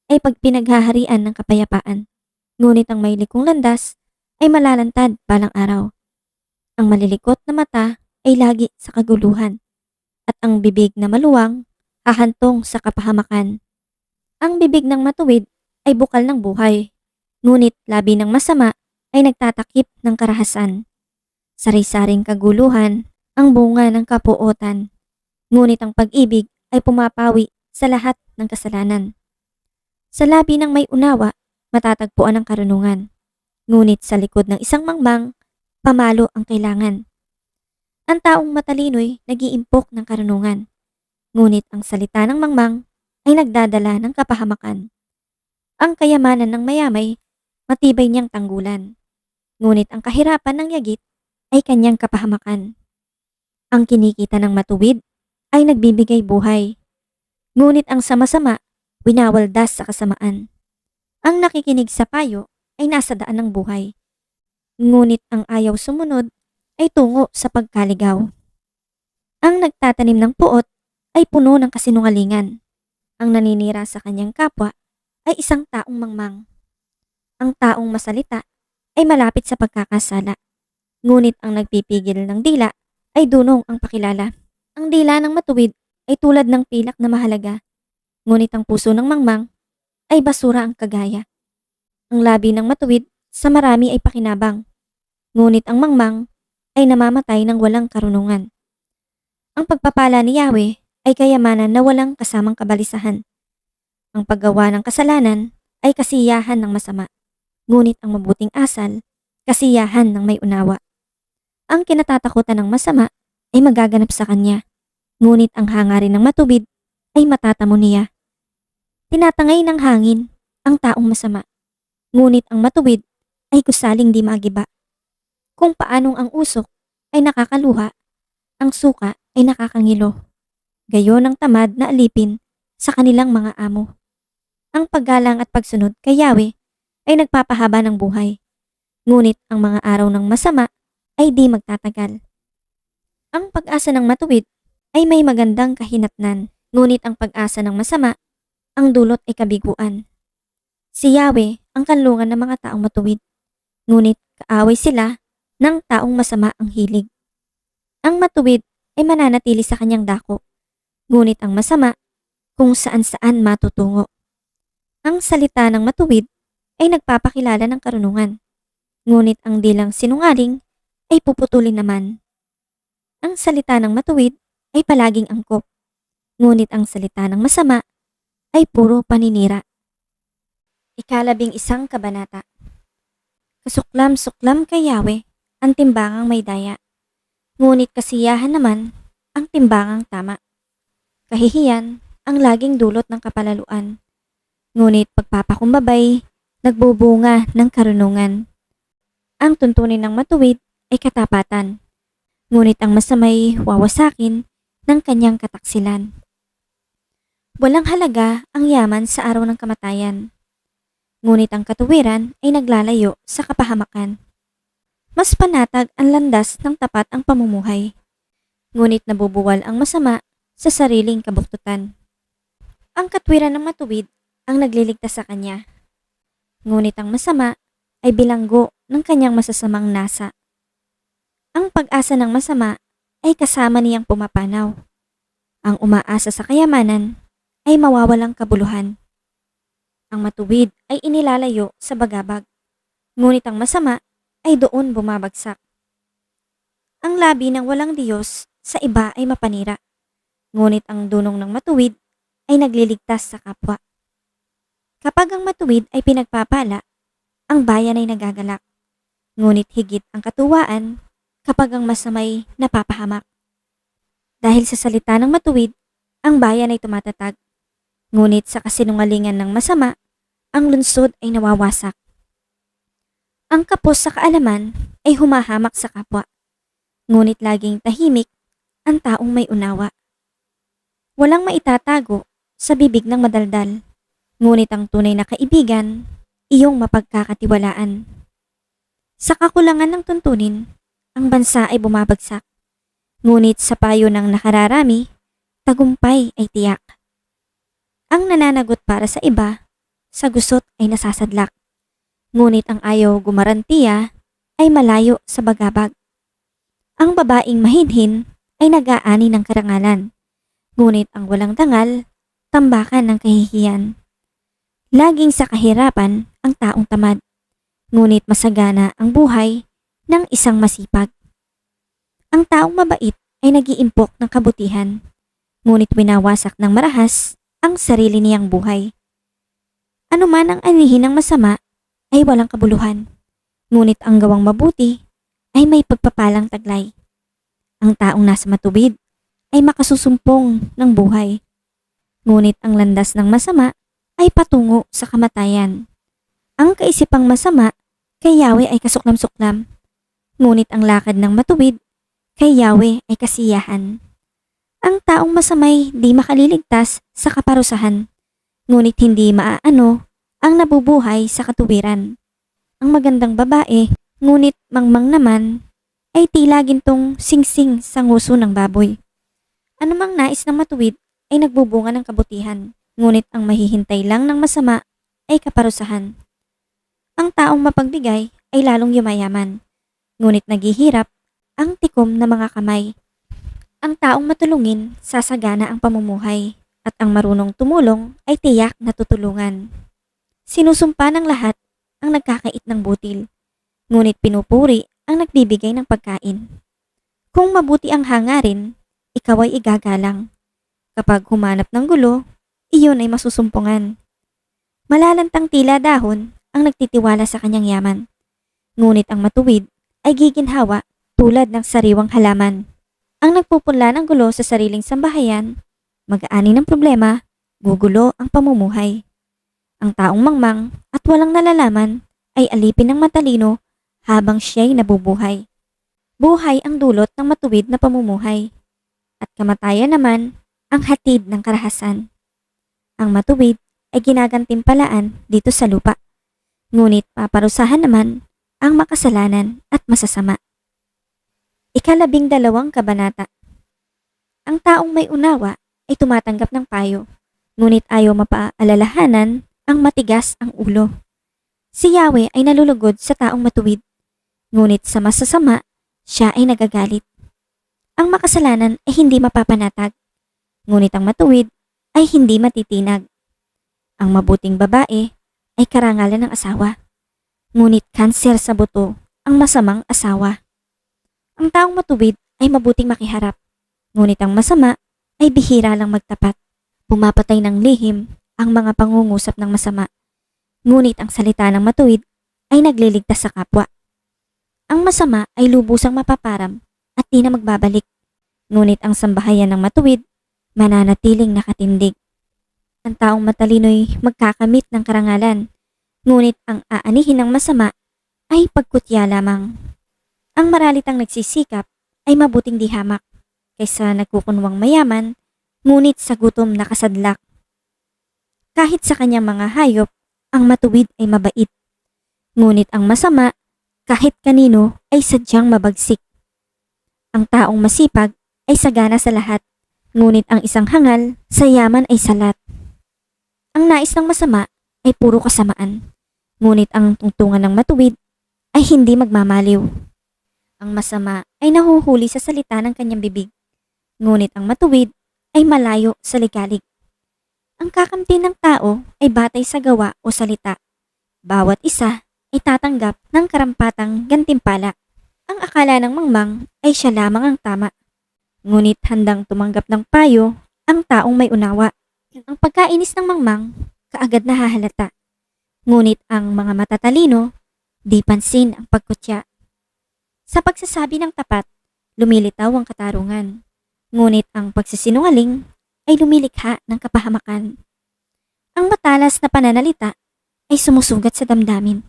ay pagpinaghaharian ng kapayapaan, ngunit ang may likong landas ay malalantad balang araw. Ang malilikot na mata ay lagi sa kaguluhan, at ang bibig na maluwang hahantong sa kapahamakan. Ang bibig ng matuwid ay bukal ng buhay, ngunit labi ng masama ay nagtatakip ng karahasan. Sari-saring kaguluhan ang bunga ng kapuotan, ngunit ang pag-ibig ay pumapawi sa lahat ng kasalanan. Sa labi ng may unawa, matatagpuan ang karunungan, ngunit sa likod ng isang mangmang, pamalo ang kailangan. Ang taong matalino'y nag-iimpok ng karunungan, ngunit ang salita ng mangmang ay nagdadala ng kapahamakan. Ang kayamanan ng mayamay, matibay niyang tanggulan, ngunit ang kahirapan ng yagit ay kanyang kapahamakan. Ang kinikita ng matuwid ay nagbibigay buhay, ngunit ang sama-sama winawaldas sa kasamaan. Ang nakikinig sa payo ay nasa daan ng buhay, Ngunit ang ayaw sumunod ay tungo sa pagkaligaw. Ang nagtatanim ng puot ay puno ng kasinungalingan. Ang naninira sa kanyang kapwa ay isang taong mangmang. Ang taong masalita ay malapit sa pagkakasala. Ngunit ang nagpipigil ng dila ay dunong ang pakilala. Ang dila ng matuwid ay tulad ng pilak na mahalaga. Ngunit ang puso ng mangmang ay basura ang kagaya. Ang labi ng matuwid sa marami ay pakinabang. Ngunit ang mangmang ay namamatay ng walang karunungan. Ang pagpapala ni Yahweh ay kayamanan na walang kasamang kabalisahan. Ang paggawa ng kasalanan ay kasiyahan ng masama. Ngunit ang mabuting asal, kasiyahan ng may unawa. Ang kinatatakutan ng masama ay magaganap sa kanya. Ngunit ang hangarin ng matubid ay matatamo niya. Tinatangay ng hangin ang taong masama. Ngunit ang matuwid ay gusaling di magiba. Kung paanong ang usok ay nakakaluha, ang suka ay nakakangilo. Gayon ang tamad na alipin sa kanilang mga amo. Ang paggalang at pagsunod kay Yahweh ay nagpapahaba ng buhay. Ngunit ang mga araw ng masama ay di magtatagal. Ang pag-asa ng matuwid ay may magandang kahinatnan. Ngunit ang pag-asa ng masama, ang dulot ay kabiguan. Si Yahweh ang kanlungan ng mga taong matuwid. Ngunit kaaway sila ng taong masama ang hilig. Ang matuwid ay mananatili sa kanyang dako. Ngunit ang masama, kung saan-saan matutungo. Ang salita ng matuwid ay nagpapakilala ng karunungan. Ngunit ang dilang sinungaling ay puputulin naman. Ang salita ng matuwid ay palaging angkop. Ngunit ang salita ng masama ay puro paninira. 11 kabanata. Kasuklam-suklam kay Yahweh ang timbangang may daya. Ngunit kasiyahan naman ang timbangang tama. Kahihiyan ang laging dulot ng kapalaluan. Ngunit pagpapakumbabay, nagbubunga ng karunungan. Ang tuntunin ng matuwid ay katapatan. Ngunit ang masamay wawasakin ng kanyang kataksilan. Walang halaga ang yaman sa araw ng kamatayan. Ngunit ang katuwiran ay naglalayo sa kapahamakan. Mas panatag ang landas ng tapat ang pamumuhay. Ngunit nabubuwal ang masama sa sariling kabuktutan. Ang katwiran ng matuwid ang nagliligtas sa kanya. Ngunit ang masama ay bilanggo ng kanyang masasamang nasa. Ang pag-asa ng masama ay kasama niyang pumapanaw. Ang umaasa sa kayamanan ay mawawalang kabuluhan. Ang matuwid ay inilalayo sa bagabag, ngunit ang masama ay doon bumabagsak. Ang labi ng walang Diyos sa iba ay mapanira, ngunit ang dunong ng matuwid ay nagliligtas sa kapwa. Kapag ang matuwid ay pinagpapala, ang bayan ay nagagalak, ngunit higit ang katuwaan kapag ang masamay napapahamak. Dahil sa salita ng matuwid, ang bayan ay tumatatag. Ngunit sa kasinungalingan ng masama, ang lungsod ay nawawasak. Ang kapos sa kaalaman ay humahamak sa kapwa. Ngunit laging tahimik ang taong may unawa. Walang maitatago sa bibig ng madaldal. Ngunit ang tunay na kaibigan, iyong mapagkakatiwalaan. Sa kakulangan ng tuntunin, ang bansa ay bumabagsak. Ngunit sa payo ng nakararami, tagumpay ay tiyak. Ang nananagot para sa iba, sa gusot ay nasasadlak. Ngunit ang ayaw gumarantiya ay malayo sa bagabag. Ang babaeng mahinhin ay nag-aani ng karangalan. Ngunit ang walang dangal, tambakan ng kahihiyan. Laging sa kahirapan ang taong tamad. Ngunit masagana ang buhay ng isang masipag. Ang taong mabait ay nag-iimpok ng kabutihan. Ngunit winawasak ng marahas ang sarili niyang buhay. Ano man ang anihin ng masama ay walang kabuluhan. Ngunit ang gawang mabuti ay may pagpapalang taglay. Ang taong nasa matuwid ay makasusumpong ng buhay. Ngunit ang landas ng masama ay patungo sa kamatayan. Ang kaisipang masama kay Yahweh ay kasuklam-suklam. Ngunit ang lakad ng matuwid kay Yahweh ay kasiyahan. Ang taong masamay di makaliligtas sa kaparusahan, ngunit hindi maaano ang nabubuhay sa katuwiran. Ang magandang babae Ngunit mangmang naman ay tila gintong singsing sa nguso ng baboy. Anumang nais ng matuwid ay nagbubunga ng kabutihan, ngunit ang mahihintay lang ng masama ay kaparusahan. Ang taong mapagbigay ay lalong yumayaman, ngunit naghihirap ang tikom na mga kamay. Ang taong matulungin sasagana ang pamumuhay, at ang marunong tumulong ay tiyak na tutulungan. Sinusumpa ng lahat ang nagkakait ng butil, ngunit pinupuri ang nagbibigay ng pagkain. Kung mabuti ang hangarin, ikaw ay igagalang. Kapag humanap ng gulo, iyon ay masusumpungan. Malalantang tila dahon ang nagtitiwala sa kanyang yaman, ngunit ang matuwid ay giginhawa tulad ng sariwang halaman. Ang nagpupunla ng gulo sa sariling sambahayan, mag-aani ng problema, gugulo ang pamumuhay. Ang taong mangmang at walang nalalaman ay alipin ng matalino habang siya'y nabubuhay. Buhay ang dulot ng matuwid na pamumuhay, at kamatayan naman ang hatid ng karahasan. Ang matuwid ay ginagantimpalaan dito sa lupa, ngunit paparusahan naman ang makasalanan at masasama. 12 kabanata. Ang taong may unawa ay tumatanggap ng payo, ngunit ayaw mapaalalahanan ang matigas ang ulo. Si Yahweh ay nalulugod sa taong matuwid, ngunit sa masasama, siya ay nagagalit. Ang makasalanan ay hindi mapapanatag, ngunit ang matuwid ay hindi matitinag. Ang mabuting babae ay karangalan ng asawa, ngunit kanser sa buto ang masamang asawa. Ang taong matuwid ay mabuting makiharap, ngunit ang masama ay bihira lang magtapat. Pumapatay ng lihim ang mga pangungusap ng masama, ngunit ang salita ng matuwid ay nagliligtas sa kapwa. Ang masama ay lubusang mapaparam at di na magbabalik, ngunit ang sambahayan ng matuwid mananatiling nakatindig. Ang taong matalino'y magkakamit ng karangalan, ngunit ang aanihin ng masama ay pagkutya lamang. Ang maralitang nagsisikap ay mabuting dihamak kaysa nagkukunwang mayaman, ngunit sa gutom nakasadlak. Kahit sa kanyang mga hayop, ang matuwid ay mabait, ngunit ang masama kahit kanino ay sadyang mabagsik. Ang taong masipag ay sagana sa lahat, ngunit ang isang hangal sa yaman ay salat. Ang nais ng masama ay puro kasamaan, ngunit ang tungtungan ng matuwid ay hindi magmamaliw. Ang masama ay nahuhuli sa salita ng kanyang bibig, ngunit ang matuwid ay malayo sa ligalig. Ang kakampi ng tao ay batay sa gawa o salita. Bawat isa ay tatanggap ng karampatang gantimpala. Ang akala ng mangmang ay siya lamang ang tama, ngunit handang tumanggap ng payo ang taong may unawa. Ang pagkainis ng mangmang kaagad nahahalata, ngunit ang mga matatalino di pansin ang pagkutya. Sa pagsasabi ng tapat, lumilitaw ang katarungan, ngunit ang pagsisinungaling ay lumilikha ng kapahamakan. Ang matalas na pananalita ay sumusugat sa damdamin,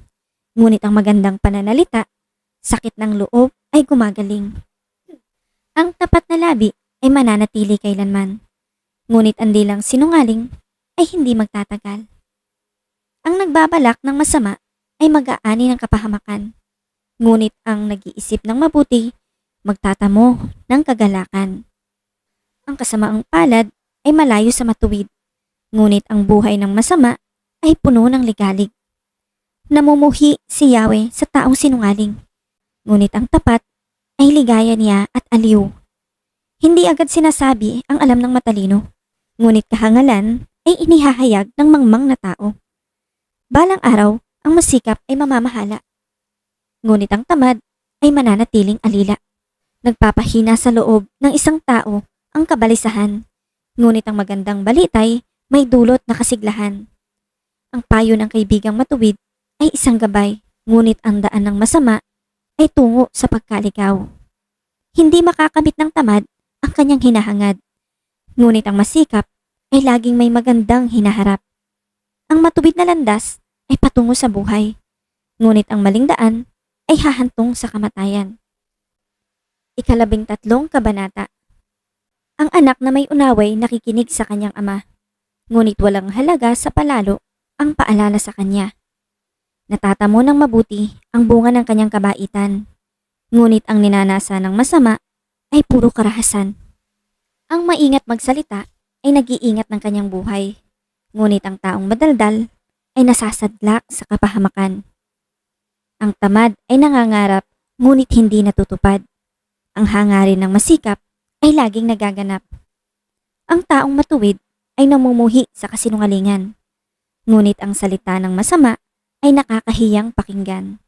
ngunit ang magandang pananalita, sakit ng loob ay gumagaling. Ang tapat na labi ay mananatili kailanman, ngunit ang dilang sinungaling ay hindi magtatagal. Ang nagbabalak ng masama ay mag-aani ng kapahamakan, ngunit ang nag-iisip ng mabuti, magtatamo ng kagalakan. Ang kasamaang palad ay malayo sa matuwid, ngunit ang buhay ng masama ay puno ng ligalig. Namumuhi si Yahweh sa taong sinungaling, ngunit ang tapat ay ligaya niya at aliw. Hindi agad sinasabi ang alam ng matalino, ngunit kahangalan ay inihahayag ng mangmang na tao. Balang araw, ang masikap ay mamamahala, ngunit ang tamad ay mananatiling alila. Nagpapahina sa loob ng isang tao ang kabalisahan, ngunit ang magandang balitay may dulot na kasiglahan. Ang payo ng kaibigang matuwid ay isang gabay, ngunit ang daan ng masama ay tungo sa pagkaligaw. Hindi makakamit ng tamad ang kanyang hinahangad, ngunit ang masikap ay laging may magandang hinaharap. Ang matuwid na landas ay patungo sa buhay, ngunit ang maling daan ay hahantong sa kamatayan. 13 kabanata. Ang anak na may unaway nakikinig sa kanyang ama, ngunit walang halaga sa palalo ang paalala sa kanya. Natatamo ng mabuti ang bunga ng kanyang kabaitan. Ngunit ang ninanasa ng masama ay puro karahasan. Ang maingat magsalita ay nag-iingat ng kanyang buhay. Ngunit ang taong madaldal ay nasasadlak sa kapahamakan. Ang tamad ay nangangarap ngunit hindi natutupad. Ang hangarin ng masikap ay laging nagaganap. Ang taong matuwid ay namumuhi sa kasinungalingan. Ngunit ang salita ng masama ay nakakahiyang pakinggan.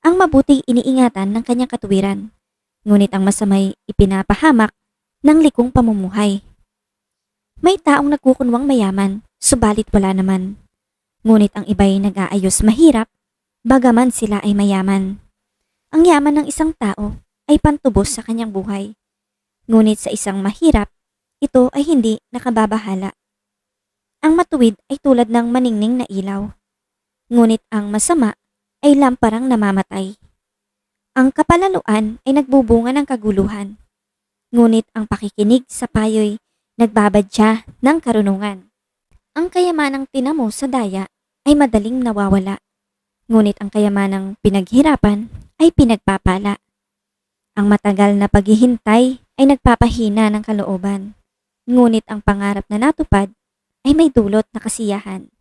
Ang mabuti iniingatan ng kanyang katuwiran. Ngunit ang masamay ipinapahamak ng likong pamumuhay. May taong nagkukunwang mayaman, subalit wala naman. Ngunit ang iba'y nag-aayos mahirap, bagaman sila ay mayaman. Ang yaman ng isang tao ay pantubos sa kanyang buhay. Ngunit sa isang mahirap, ito ay hindi nakababahala. Ang matuwid ay tulad ng maningning na ilaw. Ngunit ang masama ay lamparang namamatay. Ang kapalaluan ay nagbubunga ng kaguluhan. Ngunit ang pakikinig sa payo'y nagbabadya ng karunungan. Ang kayamanang tinamo sa daya ay madaling nawawala. Ngunit ang kayamanang pinaghirapan ay pinagpapala. Ang matagal na paghihintay ay nagpapahina ng kalooban. Ngunit ang pangarap na natupad ay may dulot na kasiyahan.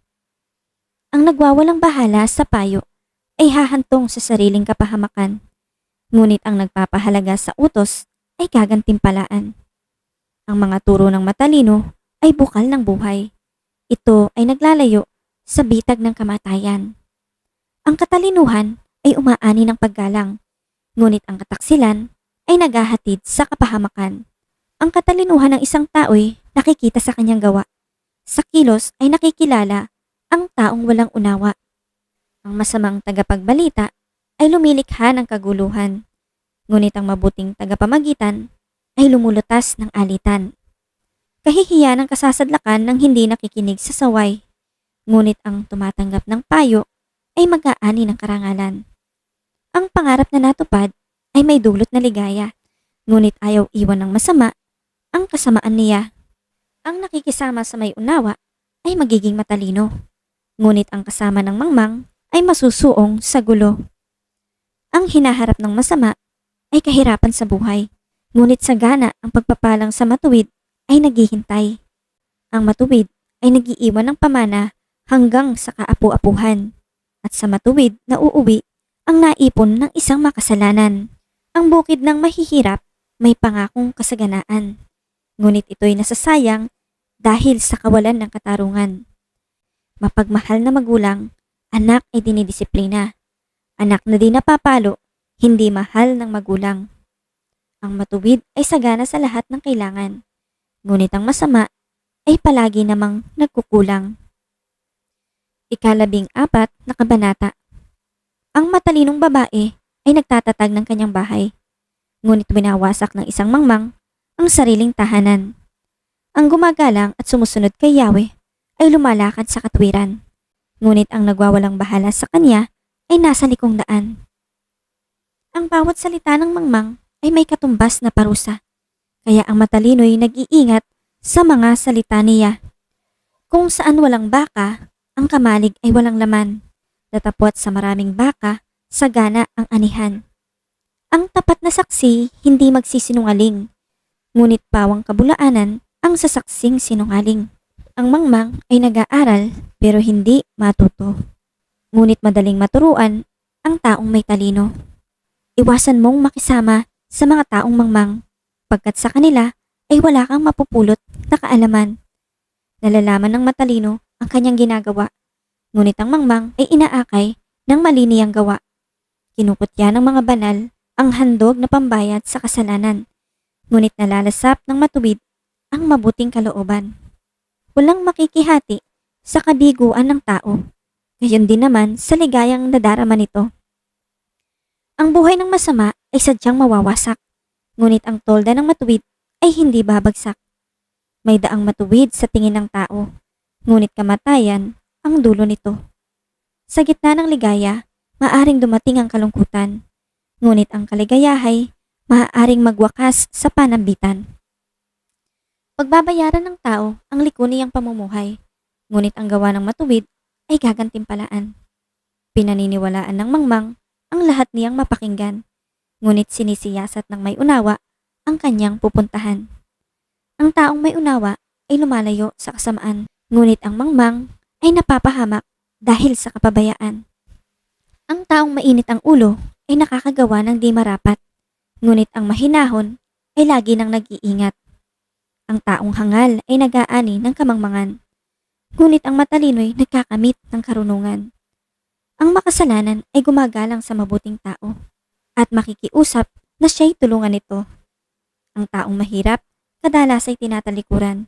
Ang nagwawalang bahala sa payo ay hahantong sa sariling kapahamakan. Ngunit ang nagpapahalaga sa utos ay gagantimpalaan. Ang mga turo ng matalino ay bukal ng buhay. Ito ay naglalayo sa bitag ng kamatayan. Ang katalinuhan ay umaani ng paggalang, ngunit ang kataksilan ay naghahatid sa kapahamakan. Ang katalinuhan ng isang tao'y nakikita sa kanyang gawa. Sa kilos ay nakikilala ang taong walang unawa. Ang masamang tagapagbalita ay lumilikha ng kaguluhan, ngunit ang mabuting tagapamagitan ay lumulutas ng alitan. Kahihiya ng kasasadlakan ng hindi nakikinig sa saway, ngunit ang tumatanggap ng payo ay mag-aani ng karangalan. Ang pangarap na natupad ay may dulot na ligaya, ngunit ayaw iwan ng masama ang kasamaan niya. Ang nakikisama sa may unawa ay magiging matalino, ngunit ang kasama ng mangmang ay masusuong sa gulo. Ang hinaharap ng masama ay kahirapan sa buhay, ngunit sagana ang pagpapalang sa matuwid ay naghihintay. Ang matuwid ay nagiiwan ng pamana hanggang sa kaapu-apuhan, at sa matuwid na uuwi ang naipon ng isang makasalanan. Ang bukid ng mahihirap may pangakong kasaganaan, ngunit ito'y nasasayang dahil sa kawalan ng katarungan. Mapagmahal na magulang, anak ay dinidisiplina. Anak na di napapalo, hindi mahal ng magulang. Ang matuwid ay sagana sa lahat ng kailangan, ngunit ang masama ay palagi namang nagkukulang. 14 na kabanata. Ang matalinong babae ay nagtatatag ng kanyang bahay, ngunit winawasak ng isang mangmang ang sariling tahanan. Ang gumagalang at sumusunod kay Yahweh ay lumalakad sa katwiran, ngunit ang nagwawalang bahala sa kanya ay nasa likong daan. Ang bawat salita ng mangmang ay may katumbas na parusa, kaya ang matalino'y nag-iingat sa mga salita niya. Kung saan walang baka, ang kamalig ay walang laman. Datapwat sa maraming baka, sagana ang anihan. Ang tapat na saksi hindi magsisinungaling, ngunit pawang kabulaanan ang sasaksing sinungaling. Ang mangmang ay nag-aaral pero hindi matuto, ngunit madaling maturuan ang taong may talino. Iwasan mong makisama sa mga taong mangmang, pagkat sa kanila ay wala kang mapupulot na kaalaman. Nalalaman ng matalino ang kanyang ginagawa, ngunit ang mangmang ay inaakay ng mali niyang gawa. Kinukutya ng mga banal ang handog na pambayad sa kasalanan, ngunit nalalasap ng matuwid ang mabuting kalooban. Walang makikihati sa kabiguan ng tao, gayon din naman sa ligayang nadarama nito. Ang buhay ng masama ay sadyang mawawasak, ngunit ang tolda ng matuwid ay hindi babagsak. May daang matuwid sa tingin ng tao, ngunit kamatayan ang dulo nito. Sa gitna ng ligaya, maaring dumating ang kalungkutan, ngunit ang kaligayahay maaaring magwakas sa panambitan. Pagbabayaran ng tao ang liko niyang pamumuhay, ngunit ang gawa ng matuwid ay gagantimpalaan. Pinaniniwalaan ng mangmang ang lahat niyang mapakinggan, ngunit sinisiyasat ng may unawa ang kanyang pupuntahan. Ang taong may unawa ay lumalayo sa kasamaan, ngunit ang mangmang ay napapahamak dahil sa kapabayaan. Ang taong mainit ang ulo ay nakakagawa ng di marapat, ngunit ang mahinahon ay lagi nang nag-iingat. Ang taong hangal ay nag-aani ng kamangmangan, ngunit ang matalino'y nagkakamit ng karunungan. Ang makasalanan ay gumagalang sa mabuting tao at makikiusap na siya'y tulungan nito. Ang taong mahirap kadalas ay tinatalikuran,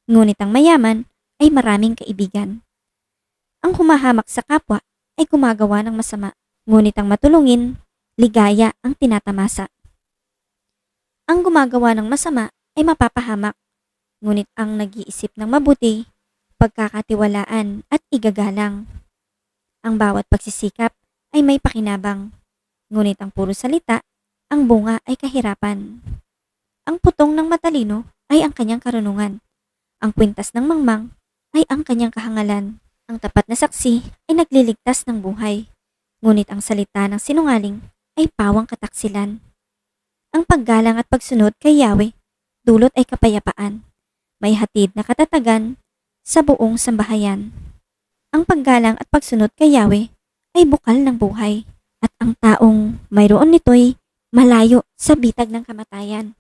ngunit ang mayaman ay maraming kaibigan. Ang humahamak sa kapwa ay gumagawa ng masama, ngunit ang matulungin, ligaya ang tinatamasa. Ang gumagawa ng masama ay mapapahamak, ngunit ang nag-iisip ng mabuti, pagkakatiwalaan at igagalang. Ang bawat pagsisikap ay may pakinabang, ngunit ang puro salita, ang bunga ay kahirapan. Ang putong ng matalino ay ang kanyang karunungan. Ang kwintas ng mangmang ay ang kanyang kahangalan. Ang tapat na saksi ay nagliligtas ng buhay, ngunit ang salita ng sinungaling ay pawang kataksilan. Ang paggalang at pagsunod kay Yahweh, dulot ay kapayapaan. May hatid na katatagan sa buong sambahayan. Ang paggalang at pagsunod kay Yahweh ay bukal ng buhay, at ang taong mayroon nito'y malayo sa bitag ng kamatayan.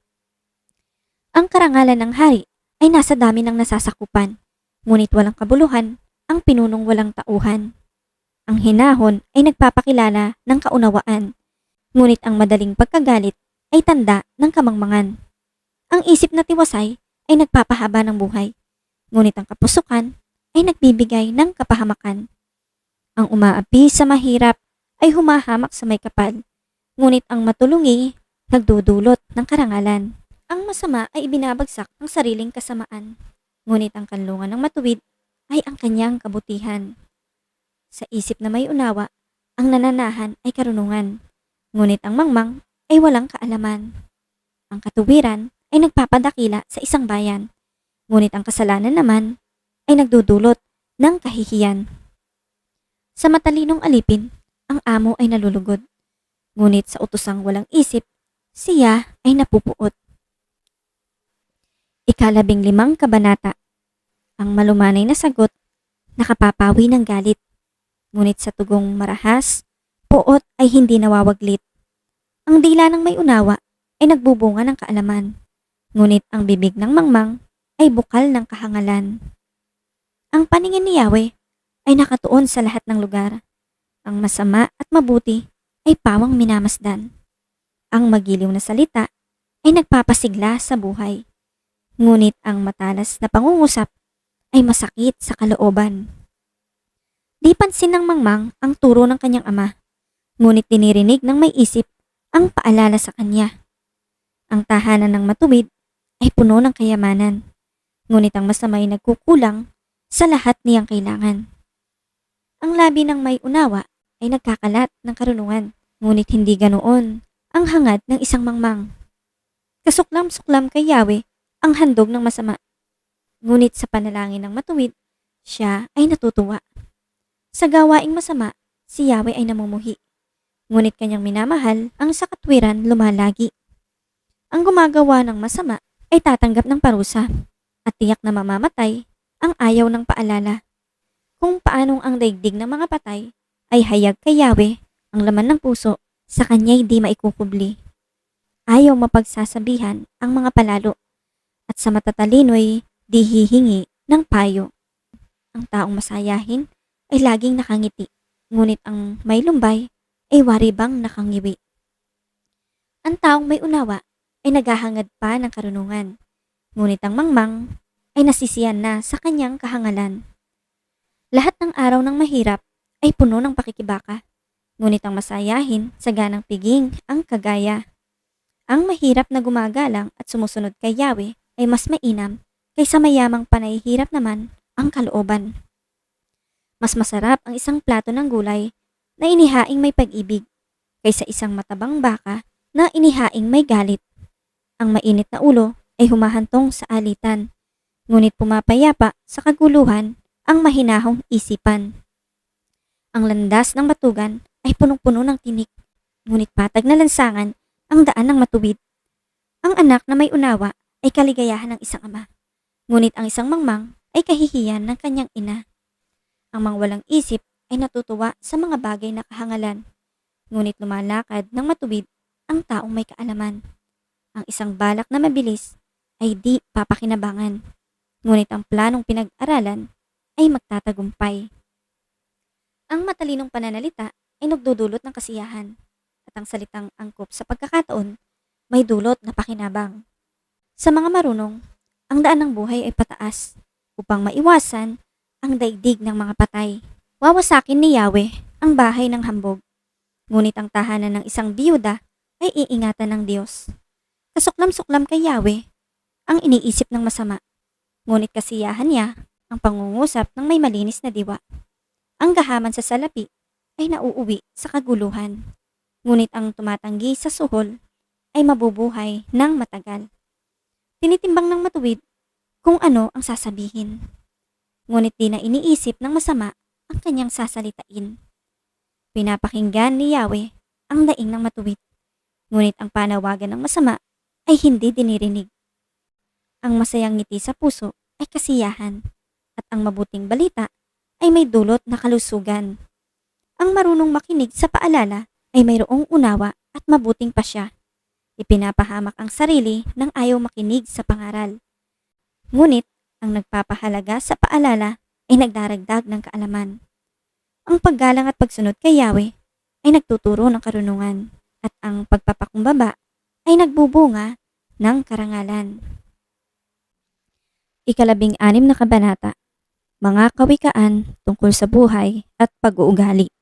Ang karangalan ng hari ay nasa dami ng nasasakupan, ngunit walang kabuluhan ang pinunong walang tauhan. Ang hinahon ay nagpapakilala ng kaunawaan, ngunit ang madaling pagkagalit ay tanda ng kamangmangan. Ang isip na tiwasay ay nagpapahaba ng buhay, ngunit ang kapusukan ay nagbibigay ng kapahamakan. Ang umaapi sa mahirap ay humahamak sa may kapal, ngunit ang matulungi nagdudulot ng karangalan. Ang masama ay ibinabagsak ng sariling kasamaan, ngunit ang kanlungan ng matuwid ay ang kanyang kabutihan. Sa isip na may unawa, ang nananahan ay karunungan, ngunit ang mangmang ay walang kaalaman. Ang katuwiran ay nagpapadakila sa isang bayan, ngunit ang kasalanan naman ay nagdudulot ng kahihiyan. Sa matalinong alipin, ang amo ay nalulugod, ngunit sa utosang walang isip, siya ay napupuot. 15 kabanata. Ang malumanay na sagot, nakapapawi ng galit, ngunit sa tugong marahas, puot ay hindi nawawaglit. Ang dila ng may unawa ay nagbubunga ng kaalaman, ngunit ang bibig ng mangmang ay bukal ng kahangalan. Ang paningin ni Yahweh ay nakatuon sa lahat ng lugar. Ang masama at mabuti ay pawang minamasdan. Ang magiliw na salita ay nagpapasigla sa buhay, ngunit ang matalas na pangungusap ay masakit sa kalooban. Di pansin ng mangmang ang turo ng kanyang ama, ngunit dinirinig ng may isip ang paalala sa kanya. Ang tahanan ng matuwid ay puno ng kayamanan, ngunit ang masama ay nagkukulang sa lahat niyang kailangan. Ang labi ng may unawa ay nagkakalat ng karunungan, ngunit hindi ganoon ang hangad ng isang mangmang. Kasuklam-suklam kay Yahweh ang handog ng masama, ngunit sa panalangin ng matuwid, siya ay natutuwa. Sa gawaing masama, si Yahweh ay namumuhi, ngunit kanyang minamahal ang sa katwiran lumalagi. Ang gumagawa ng masama ay tatanggap ng parusa, at tiyak na mamamatay ang ayaw ng paalala. Kung paanong ang daigdig ng mga patay ay hayag kay Yahweh, ang laman ng puso sa kanya'y di maikukubli. Ayaw mapagsasabihan ang mga palalo, at sa matatalino'y di hihingi ng payo. Ang taong masayahin ay laging nakangiti, ngunit ang may lumbay ay wari bang nakangiwi. Ang taong may unawa ay naghahangad pa ng karunungan, ngunit ang mangmang ay nasisiyan na sa kanyang kahangalan. Lahat ng araw ng mahirap ay puno ng pakikibaka, ngunit ang masayahin saganang piging ang kagaya. Ang mahirap na gumagalang at sumusunod kay Yahweh ay mas mainam kaysa mayamang panahihirap naman ang kalooban. Mas masarap ang isang plato ng gulay na inihaing may pag-ibig kaysa isang matabang baka na inihaing may galit. Ang mainit na ulo ay humahantong sa alitan, ngunit pumapayapa sa kaguluhan ang mahinahong isipan. Ang landas ng matugan ay punong-puno ng tinik, ngunit patag na lansangan ang daan ng matuwid. Ang anak na may unawa ay kaligayahan ng isang ama, ngunit ang isang mangmang ay kahihiyan ng kanyang ina. Ang mangwalang isip ay natutuwa sa mga bagay na kahangalan, ngunit lumalakad ng matuwid ang taong may kaalaman. Ang isang balak na mabilis ay di papakinabangan, ngunit ang planong pinag-aralan ay magtatagumpay. Ang matalinong pananalita ay nagdudulot ng kasiyahan, at ang salitang angkop sa pagkakataon may dulot na pakinabang. Sa mga marunong, ang daan ng buhay ay pataas upang maiwasan ang daigdig ng mga patay. Wawasakin ni Yahweh ang bahay ng hambog, ngunit ang tahanan ng isang biyuda ay iingatan ng Diyos. Kasuklam-suklam kay Yahweh ang iniisip ng masama, ngunit kasiyahan niya ang pangungusap ng may malinis na diwa. Ang gahaman sa salapi ay nauuwi sa kaguluhan, ngunit ang tumatanggi sa suhol ay mabubuhay ng matagal. Tinitimbang ng matuwid kung ano ang sasabihin, ngunit di na iniisip ng masama ang kanyang sasalitain. Pinapakinggan ni Yahweh ang daing ng matuwid, ngunit ang panawagan ng masama ay hindi dinirinig. Ang masayang ngiti sa puso ay kasiyahan, at ang mabuting balita ay may dulot na kalusugan. Ang marunong makinig sa paalala ay mayroong unawa at mabuting pasya. Ipinapahamak ang sarili ng ayaw makinig sa pangaral. Ngunit ang nagpapahalaga sa paalala ay nagdaragdag ng kaalaman. Ang paggalang at pagsunod kay Yahweh ay nagtuturo ng karunungan, at ang pagpapakumbaba ay nagbubunga ng karangalan. Ikalabing-anim na kabanata, mga kawikaan tungkol sa buhay at pag-uugali.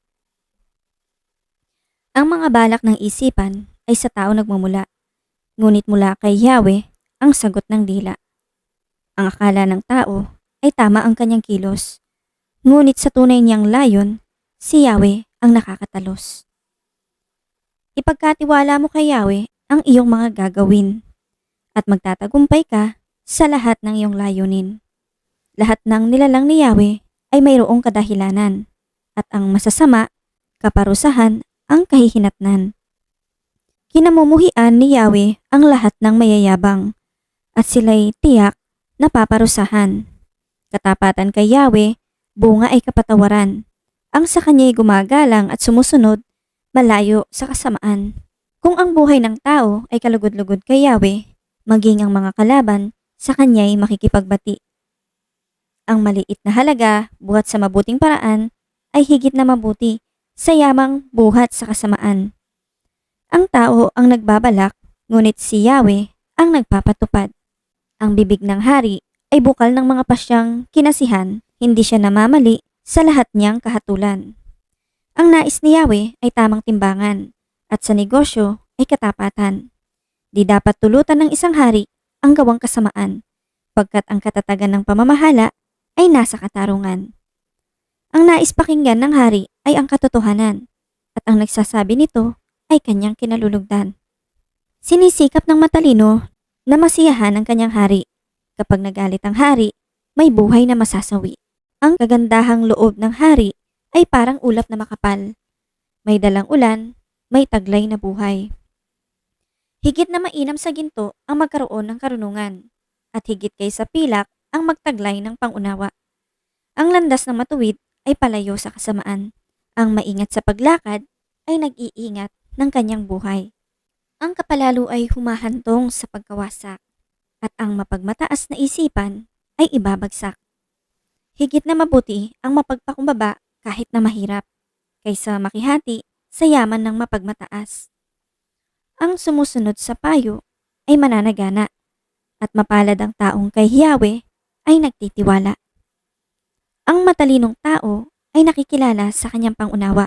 Ang mga balak ng isipan ay sa tao nagmumula, ngunit mula kay Yahweh ang sagot ng dila. Ang akala ng tao ay tama ang kanyang kilos, ngunit sa tunay niyang layon, si Yahweh ang nakakatalos. Ipagkatiwala mo kay Yahweh ang iyong mga gagawin, at magtatagumpay ka sa lahat ng iyong layunin. Lahat ng nilalang ni Yahweh ay mayroong kadahilanan, at ang masasama, kaparusahan ang kahihinatnan. Kinamumuhian ni Yahweh ang lahat ng mayayabang, at sila'y tiyak na paparusahan. Katapatan kay Yahweh, bunga ay kapatawaran. Ang sa kanya'y gumagalang at sumusunod, malayo sa kasamaan. Kung ang buhay ng tao ay kalugod-lugod kay Yahweh, maging ang mga kalaban sa kanya'y makikipagbati. Ang maliit na halaga buhat sa mabuting paraan ay higit na mabuti sa yamang buhat sa kasamaan. Ang tao ang nagbabalak, ngunit si Yahweh ang nagpapatupad. Ang bibig ng hari ay bukal ng mga pasyang kinasihan, hindi siya namamali sa lahat niyang kahatulan. Ang nais ni Yahweh ay tamang timbangan, at sa negosyo ay katapatan. Di dapat tulutan ng isang hari ang gawang kasamaan, pagkat ang katatagan ng pamamahala ay nasa katarungan. Ang nais pakinggan ng hari ay ang katotohanan, at ang nagsasabi nito ay kanyang kinalulugdan. Sinisikap ng matalino na masiyahan ang kanyang hari. Kapag nagalit ang hari, may buhay na masasawi. Ang kagandahang loob ng hari ay parang ulap na makapal. May dalang ulan, may taglay na buhay. Higit na mainam sa ginto ang magkaroon ng karunungan, at higit kaysa pilak ang magtaglay ng pangunawa. Ang landas ng matuwid ay palayo sa kasamaan. Ang maingat sa paglakad ay nag-iingat ng kanyang buhay. Ang kapalalo ay humahantong sa pagkawasak, at ang mapagmataas na isipan ay ibabagsak. Higit na mabuti ang mapagpakumbaba kahit na mahirap, kaysa makihati sa yaman ng mapagmataas. Ang sumusunod sa payo ay mananagana, at mapalad ang taong kay Yahweh ay nagtitiwala. Ang matalinong tao ay nakikilala sa kanyang pangunawa.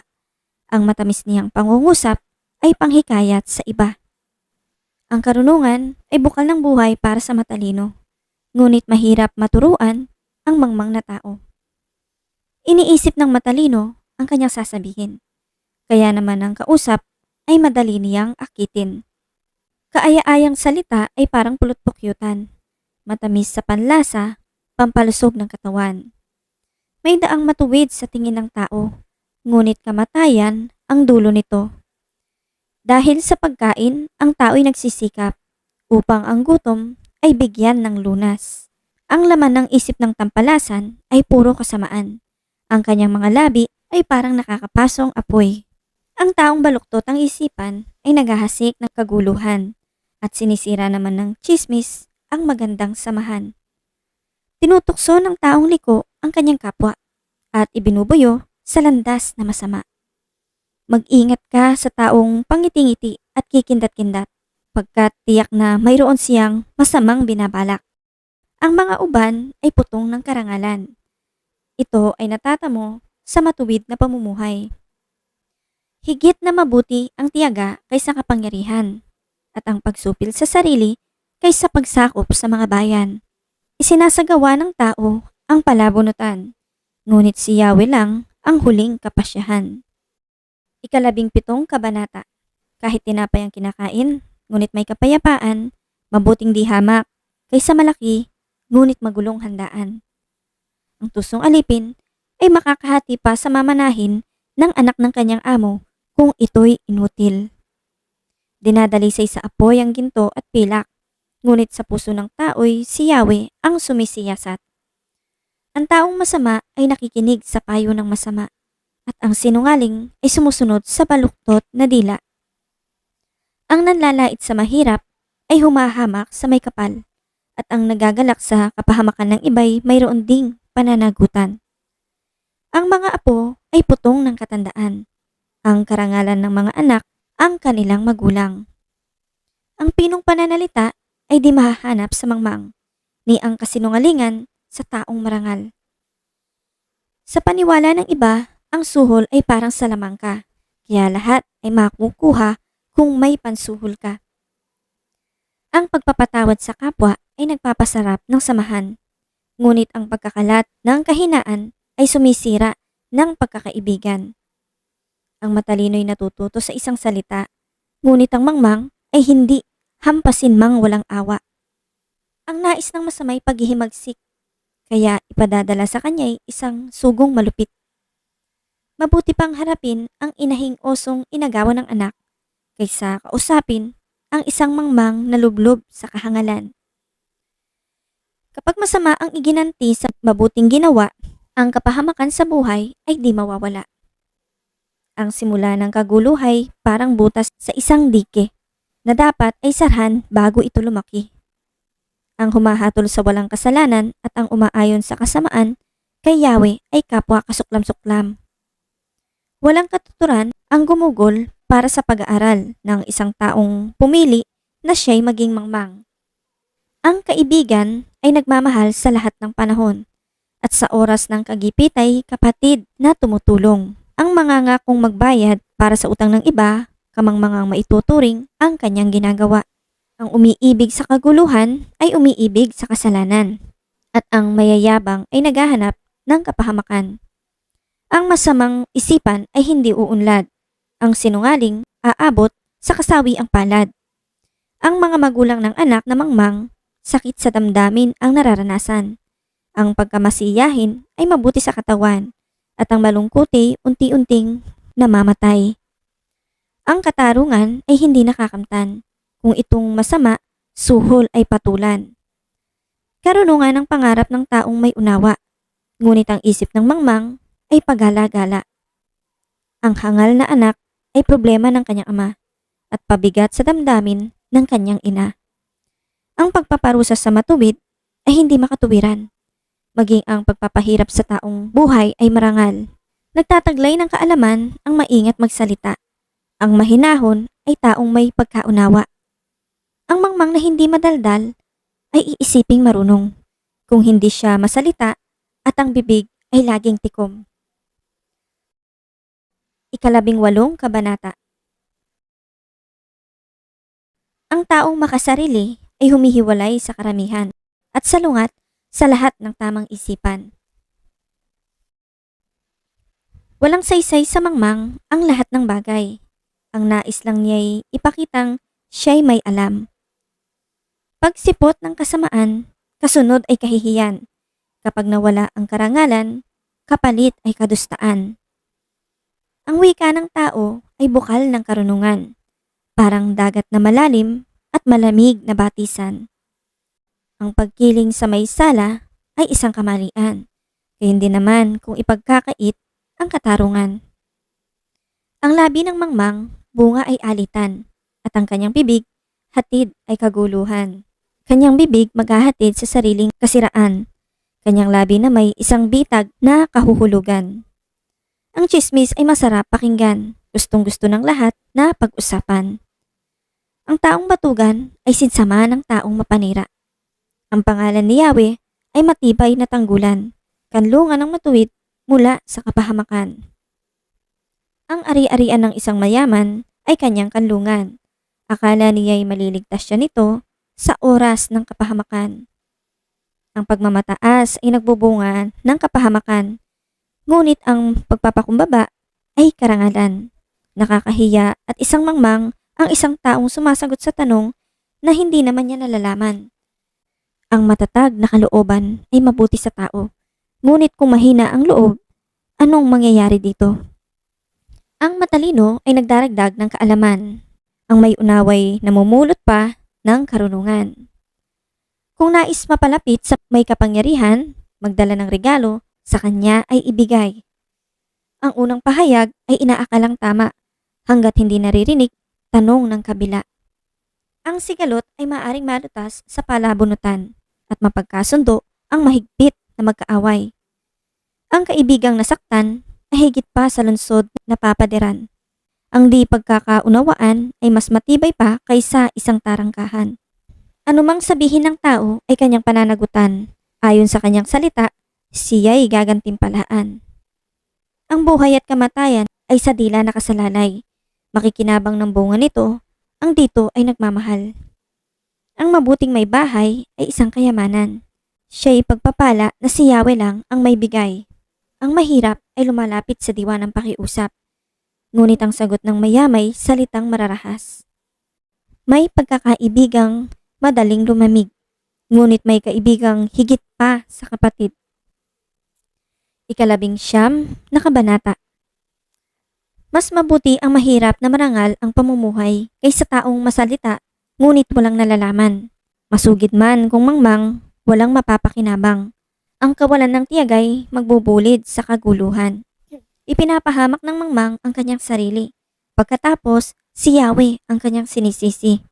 Ang matamis niyang pangungusap ay panghikayat sa iba. Ang karunungan ay bukal ng buhay para sa matalino, ngunit mahirap maturuan ang mangmang na tao. Iniisip ng matalino ang kanyang sasabihin, kaya naman ang kausap ay madali niyang akitin. Kaaya-ayang salita ay parang pulot-pukyutan, matamis sa panlasa, pampalusog ng katawan. May daang matuwid sa tingin ng tao, ngunit kamatayan ang dulo nito. Dahil sa pagkain, ang tao'y nagsisikap upang ang gutom ay bigyan ng lunas. Ang laman ng isip ng tampalasan ay puro kasamaan. Ang kanyang mga labi ay parang nakakapasong apoy. Ang taong baluktot ang isipan ay naghahasik ng kaguluhan at sinisira naman ng tsismis ang magandang samahan. Tinutukso ng taong liko ang kanyang kapwa at ibinubuyo sa landas na masama. Mag-ingat ka sa taong pangiti-ngiti at kikindat-kindat pagkat tiyak na mayroon siyang masamang binabalak. Ang mga uban ay putong ng karangalan. Ito ay natatamo sa matuwid na pamumuhay. Higit na mabuti ang tiyaga kaysa kapangyarihan at ang pagsupil sa sarili kaysa pagsakop sa mga bayan. Isinasagawa ng tao ang palabunutan, ngunit si Yahweh lang ang huling kapasyahan. 17 kabanata. Kahit tinapay ang kinakain, ngunit may kapayapaan, mabuting di hamak, kaysa malaki, ngunit magulong handaan. Ang tusong alipin ay makakahati pa sa mamanahin ng anak ng kanyang amo kung ito'y inutil. Dinadalisay sa apoy ang ginto at pilak, ngunit sa puso ng tao'y si Yahweh ang sumisiyasat. Ang taong masama ay nakikinig sa payo ng masama, at ang sinungaling ay sumusunod sa baluktot na dila. Ang nanlalait sa mahirap ay humahamak sa may kapal, at ang nagagalak sa kapahamakan ng iba'y mayroon ding pananagutan. Ang mga apo ay putong ng katandaan. Ang karangalan ng mga anak ang kanilang magulang. Ang pinong pananalita ay di mahahanap sa mangmang, ni ang kasinungalingan sa taong marangal. Sa paniwala ng iba, ang suhol ay parang salamangka, kaya lahat ay makukuha kung may pansuhol ka. Ang pagpapatawad sa kapwa ay nagpapasarap ng samahan, ngunit ang pagkakalat ng kahinaan ay sumisira ng pagkakaibigan. Ang matalino'y natututo sa isang salita, ngunit ang mangmang ay hindi hampasin mang walang awa. Ang nais ng masamay paghihimagsik, kaya ipadadala sa kanya'y isang sugong malupit. Mabuti pang harapin ang inahing osong inagawa ng anak, kaysa kausapin ang isang mangmang na lublob sa kahangalan. Kapag masama ang iginanti sa mabuting ginawa, ang kapahamakan sa buhay ay di mawawala. Ang simula ng kaguluhay parang butas sa isang dike na dapat ay sarhan bago ito lumaki. Ang humahatol sa walang kasalanan at ang umaayon sa kasamaan kay Yahweh ay kapwa kasuklam-suklam. Walang katuturan ang gumugol para sa pag-aaral ng isang taong pumili na siya'y maging mangmang. Ang kaibigan ay nagmamahal sa lahat ng panahon at sa oras ng kagipit ay kapatid na tumutulong. Ang mangangakong magbayad para sa utang ng iba, kamangmangang maituturing ang kanyang ginagawa. Ang umiibig sa kaguluhan ay umiibig sa kasalanan at ang mayayabang ay naghahanap ng kapahamakan. Ang masamang isipan ay hindi uunlad. Ang sinungaling aabot sa kasawi ang palad. Ang mga magulang ng anak na mangmang, sakit sa damdamin ang nararanasan. Ang pagkamasiyahin ay mabuti sa katawan at ang malungkuti unti-unting namamatay. Ang katarungan ay hindi nakakamtan. Kung itong masama, suhol ay patulan. Karunungan ang pangarap ng taong may unawa, ngunit ang isip ng mangmang ay pagala-gala. Ang hangal na anak ay problema ng kanyang ama at pabigat sa damdamin ng kanyang ina. Ang pagpaparusa sa matuwid ay hindi makatuwiran. Maging ang pagpapahirap sa taong buhay ay marangal. Nagtataglay ng kaalaman ang maingat magsalita. Ang mahinahon ay taong may pagkaunawa. Ang mangmang na hindi madaldal ay iisiping marunong kung hindi siya masalita at ang bibig ay laging tikom. 18 kabanata. Ang taong makasarili ay humihiwalay sa karamihan at salungat sa lahat ng tamang isipan. Walang saysay sa mangmang ang lahat ng bagay. Ang nais lang niya'y ipakitang siya'y may alam. Pagsipot ng kasamaan, kasunod ay kahihiyan. Kapag nawala ang karangalan, kapalit ay kadustaan. Ang wika ng tao ay bukal ng karunungan, parang dagat na malalim at malamig na batisan. Ang pagkiling sa may sala ay isang kamalian, kaya hindi naman kung ipagkakait ang katarungan. Ang labi ng mangmang, bunga ay alitan, at ang kanyang bibig, hatid ay kaguluhan. Kanyang bibig maghahatid sa sariling kasiraan. Kanyang labi na may isang bitag na kahuhulugan. Ang tsismis ay masarap pakinggan, gustong-gusto ng lahat na pag-usapan. Ang taong batugan ay sinsama ng taong mapanira. Ang pangalan ni Yahweh ay matibay na tanggulan, kanlungan ng matuwid mula sa kapahamakan. Ang ari-arian ng isang mayaman ay kanyang kanlungan. Akala niya'y maliligtas siya nito sa oras ng kapahamakan. Ang pagmamataas ay nagbubunga ng kapahamakan, ngunit ang pagpapakumbaba ay karangalan. Nakakahiya at isang mangmang ang isang taong sumasagot sa tanong na hindi naman niya nalalaman. Ang matatag na kalooban ay mabuti sa tao, ngunit kung mahina ang loob, anong mangyayari dito? Ang matalino ay nagdaragdag ng kaalaman. Ang may unaway namumulot pa ng karunungan. Kung nais mapalapit sa may kapangyarihan, magdala ng regalo, sa kanya ay ibigay. Ang unang pahayag ay inaakalang tama, hanggat hindi naririnig, tanong ng kabila. Ang sigalot ay maaring malutas sa palabunutan at mapagkasundo ang mahigpit na magkaaway. Ang kaibigang nasaktan ay higit pa sa lungsod na papadiran. Ang di pagkakaunawaan ay mas matibay pa kaysa isang tarangkahan. Anumang sabihin ng tao ay kanyang pananagutan. Ayon sa kanyang salita, siya'y gagantimpalaan. Ang buhay at kamatayan ay sa dila nakasalalay. Makikinabang ng bunga nito, ang dito ay nagmamahal. Ang mabuting may bahay ay isang kayamanan. Siya'y pagpapala na si Yahweh lang ang may bigay. Ang mahirap ay lumalapit sa diwa ng pakiusap. Ngunit ang sagot ng mayamay salitang mararahas. May pagkakaibigang madaling lumamig, ngunit may kaibigang higit pa sa kapatid. 19 na kabanata. Mas mabuti ang mahirap na marangal ang pamumuhay kaysa taong masalita ngunit walang nalalaman. Masugid man kung mangmang, walang mapapakinabang. Ang kawalan ng tiyagay magbubulid sa kaguluhan. Ipinapahamak ng mangmang ang kanyang sarili. Pagkatapos, si Yahweh ang kanyang sinisisi.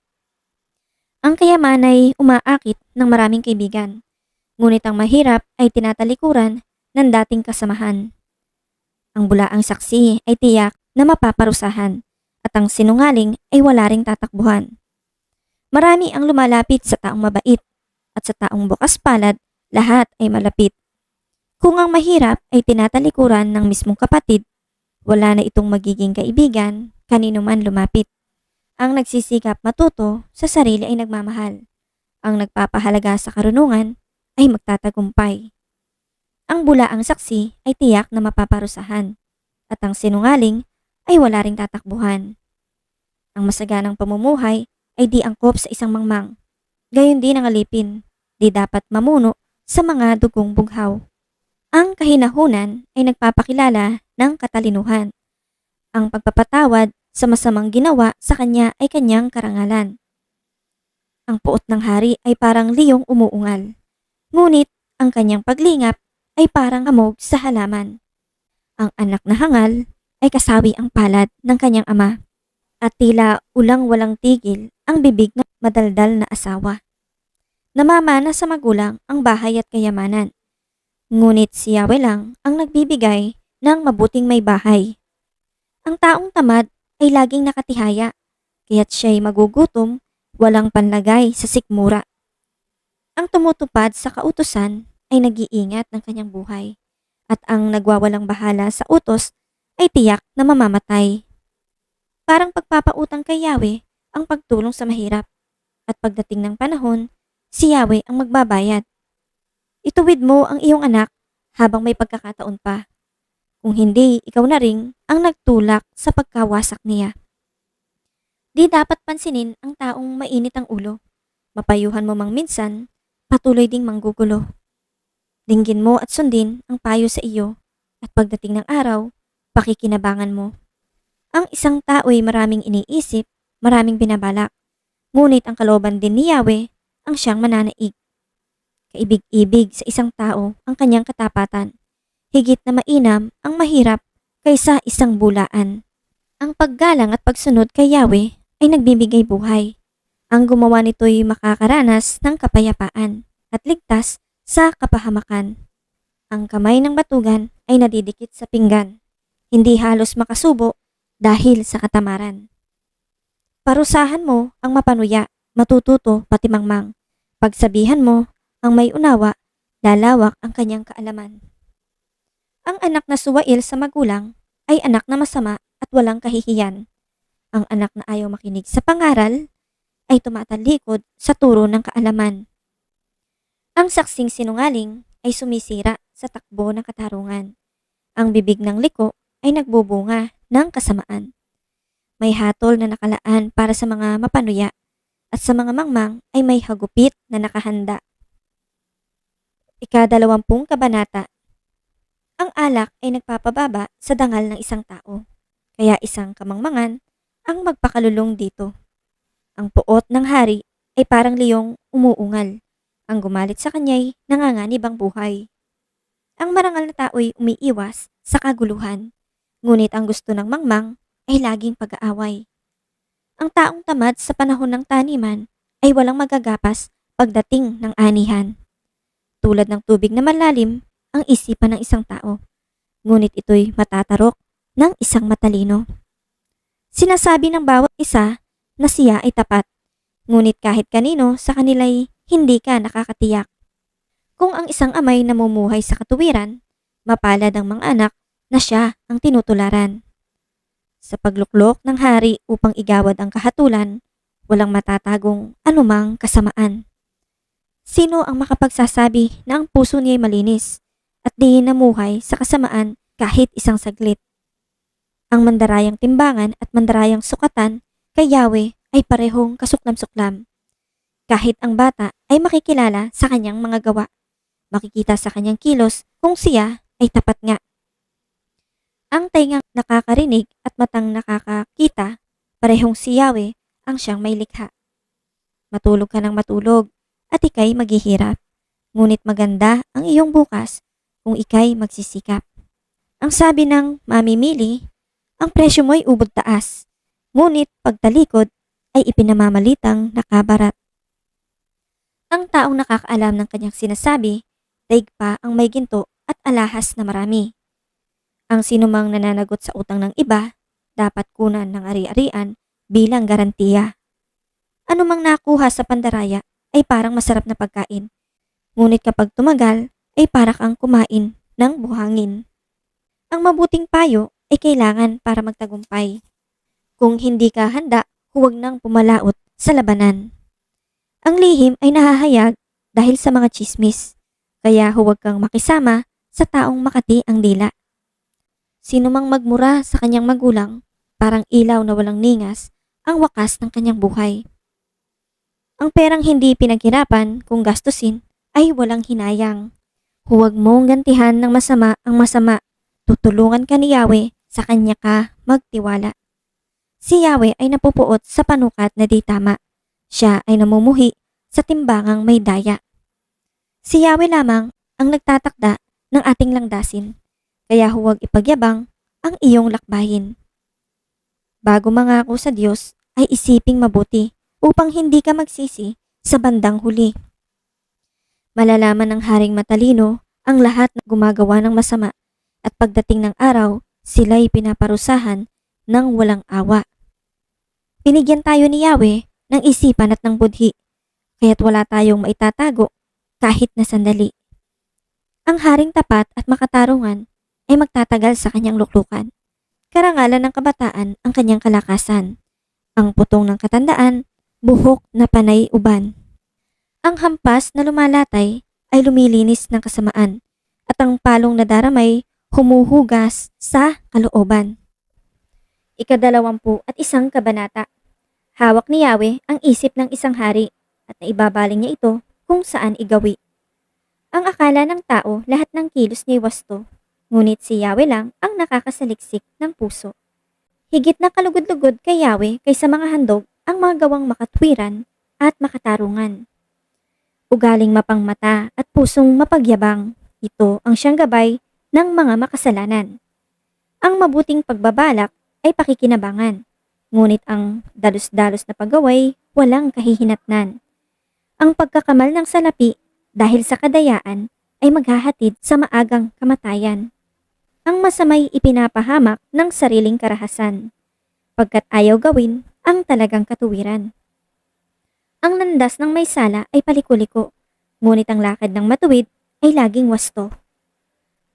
Ang kayaman ay umaakit ng maraming kaibigan, ngunit ang mahirap ay tinatalikuran ng dating kasamahan. Ang bulaang saksi ay tiyak na mapaparusahan at ang sinungaling ay wala ring tatakbuhan. Marami ang lumalapit sa taong mabait at sa taong bukas palad, lahat ay malapit. Kung ang mahirap ay tinatalikuran ng mismong kapatid, wala na itong magiging kaibigan kanino man lumapit. Ang nagsisikap matuto sa sarili ay nagmamahal. Ang nagpapahalaga sa karunungan ay magtatagumpay. Ang bulaang saksi ay tiyak na mapaparusahan at ang sinungaling ay wala ring tatakbuhan. Ang masaganang pamumuhay ay di angkop sa isang mangmang. Gayon din ang alipin, di dapat mamuno sa mga dugong bughaw. Ang kahinahunan ay nagpapakilala ng katalinuhan. Ang pagpapatawad sa masamang ginawa sa kanya ay kanyang karangalan. Ang puot ng hari ay parang liyong umuungal. Ngunit ang kanyang paglingap ay parang amog sa halaman. Ang anak na hangal ay kasawi ang palad ng kanyang ama. At tila ulang walang tigil ang bibig ng madaldal na asawa. Namamana sa magulang ang bahay at kayamanan. Ngunit si Yahweh lang ang nagbibigay ng mabuting may bahay. Ang taong tamad ay laging nakatihaya, kaya't siya'y magugutom, walang panlagay sa sikmura. Ang tumutupad sa kautusan ay nag-iingat ng kanyang buhay, at ang nagwawalang bahala sa utos ay tiyak na mamamatay. Parang pagpapautang kay Yahweh ang pagtulong sa mahirap, at pagdating ng panahon, si Yahweh ang magbabayad. Ituwid mo ang iyong anak habang may pagkakataon pa. Kung hindi, ikaw na ring ang nagtulak sa pagkawasak niya. Di dapat pansinin ang taong mainit ang ulo. Mapayuhan mo mang minsan, patuloy ding manggugulo. Dinggin mo at sundin ang payo sa iyo, at pagdating ng araw, pakikinabangan mo. Ang isang tao'y maraming iniisip, maraming binabalak. Ngunit ang kalooban din ni Yahweh ang siyang mananaig. Kaibig-ibig sa isang tao ang kanyang katapatan. Higit na mainam ang mahirap kaysa isang bulaan. Ang paggalang at pagsunod kay Yahweh ay nagbibigay buhay. Ang gumawa nito'y makakaranas ng kapayapaan at ligtas sa kapahamakan. Ang kamay ng batugan ay nadidikit sa pinggan. Hindi halos makasubo dahil sa katamaran. Parusahan mo ang mapanuya, matututo pati mangmang. Pagsabihan mo ang may unawa, lalawak ang kanyang kaalaman. Ang anak na suwail sa magulang ay anak na masama at walang kahihiyan. Ang anak na ayaw makinig sa pangaral ay tumatalikod sa turo ng kaalaman. Ang saksing sinungaling ay sumisira sa takbo ng katarungan. Ang bibig ng liko ay nagbubunga ng kasamaan. May hatol na nakalaan para sa mga mapanuya at sa mga mangmang ay may hagupit na nakahanda. Ika-20 kabanata. Ang alak ay nagpapababa sa dangal ng isang tao, kaya isang kamangmangan ang magpakalulong dito. Ang puot ng hari ay parang liyong umuungal. Ang gumalit sa kanya'y nanganganib ang buhay. Ang marangal na tao'y umiiwas sa kaguluhan, ngunit ang gusto ng mangmang ay laging pag-aaway. Ang taong tamad sa panahon ng taniman ay walang magagapas pagdating ng anihan. Tulad ng tubig na malalim ang isipan ng isang tao, ngunit ito'y matatarok ng isang matalino. Sinasabi ng bawat isa na siya ay tapat, ngunit kahit kanino sa kanila'y hindi ka nakakatiyak. Kung ang isang amay namumuhay sa katuwiran, mapalad ang mga anak na siya ang tinutularan. Sa pagluklok ng hari upang igawad ang kahatulan, walang matatagong anumang kasamaan. Sino ang makapagsasabi na ang puso niya'y malinis at di namuhay sa kasamaan kahit isang saglit? Ang mandarayang timbangan at mandarayang sukatan kay Yahweh ay parehong kasuklam-suklam. Kahit ang bata ay makikilala sa kanyang mga gawa, makikita sa kanyang kilos kung siya ay tapat nga. Ang taingang nakakarinig at matang nakakakita, parehong si Yahweh ang siyang may likha. Matulog ka ng matulog at ikay maghihirap, ngunit maganda ang iyong bukas kung ikay magsisikap. Ang sabi ng mamimili, ang presyo mo'y ubod taas, ngunit pagtalikod ay ipinamamalitang nakabarat. Ang taong nakakaalam ng kanyang sinasabi, daig pa ang may ginto at alahas na marami. Ang sinumang nananagot sa utang ng iba, dapat kunan ng ari-arian bilang garantiya. Anumang nakuha sa pandaraya ay parang masarap na pagkain, ngunit kapag tumagal ay parang kang kumain ng buhangin. Ang mabuting payo ay kailangan para magtagumpay. Kung hindi ka handa, huwag nang pumalaot sa labanan. Ang lihim ay nahahayag dahil sa mga chismis, kaya huwag kang makisama sa taong makati ang dila. Sino mang magmura sa kanyang magulang, parang ilaw na walang ningas ang wakas ng kanyang buhay. Ang perang hindi pinaghirapan kung gastusin ay walang hinayang. Huwag mong gantihan ng masama ang masama. Tutulungan ka ni Yahweh, sa kanya ka magtiwala. Si Yahweh ay napupuot sa panukat na di tama. Siya ay namumuhi sa timbangang may daya. Si Yahweh lamang ang nagtatakda ng ating langdasin, kaya huwag ipagyabang ang iyong lakbayin. Bago mangako sa Diyos ay isiping mabuti upang hindi ka magsisi sa bandang huli. Malalaman ng haring matalino ang lahat na gumagawa ng masama at pagdating ng araw, sila'y pinaparusahan ng walang awa. Binigyan tayo ni Yahweh ng isipan at ng budhi, kaya't wala tayong maitatago kahit na sandali. Ang haring tapat at makatarungan ay magtatagal sa kanyang luklukan. Karangalan ng kabataan ang kanyang kalakasan. Ang putong ng katandaan, buhok na panay uban. Ang hampas na lumalatay ay lumilinis ng kasamaan at ang palong nadaramay humuhugas sa kalooban. Ika-21 kabanata. Hawak ni Yahweh ang isip ng isang hari at naibabaling niya ito kung saan igawi. Ang akala ng tao lahat ng kilos niya'y wasto, ngunit si Yahweh lang ang nakakasaliksik ng puso. Higit na kalugod-lugod kay Yahweh kaysa mga handog ang mga gawang makatwiran at makatarungan. Ugaling mapangmata at pusong mapagyabang, ito ang siyang gabay ng mga makasalanan. Ang mabuting pagbabalak ay pakikinabangan, ngunit ang dalos-dalos na paggaway walang kahihinatnan. Ang pagkakamal ng salapi dahil sa kadayaan ay maghahatid sa maagang kamatayan. Ang masamay ipinapahamak ng sariling karahasan, pagkat ayaw gawin ang talagang katuwiran. Ang landas ng may sala ay paliko-liko, ngunit ang lakad ng matuwid ay laging wasto.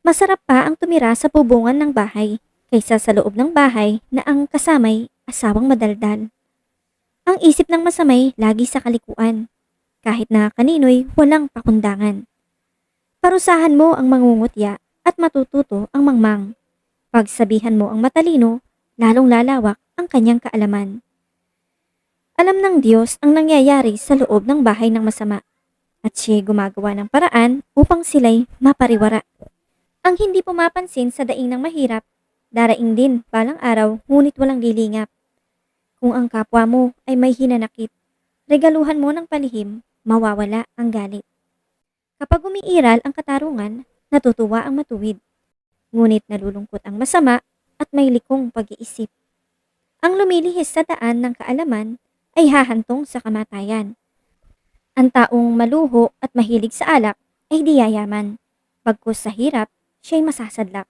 Masarap pa ang tumira sa bubungan ng bahay kaysa sa loob ng bahay na ang kasamay asawang madaldal. Ang isip ng masamay lagi sa kalikuan, kahit na kanino'y walang pakundangan. Parusahan mo ang mangungutya at matututo ang mangmang. Pagsabihan mo ang matalino, lalong lalawak ang kanyang kaalaman. Alam ng Diyos ang nangyayari sa loob ng bahay ng masama, at siya'y gumagawa ng paraan upang sila'y mapariwara. Ang hindi pumapansin sa daing ng mahirap, daraing din balang araw ngunit walang lilingap. Kung ang kapwa mo ay may hinanakit, regaluhan mo ng palihim, mawawala ang galit. Kapag umiiral ang katarungan, natutuwa ang matuwid. Ngunit nalulungkot ang masama at may likong pag-iisip. Ang lumilihis sa daan ng kaalaman ay hahantong sa kamatayan. Ang taong maluho at mahilig sa alak ay di yayaman. Pagkus sa hirap, siya'y masasadlak.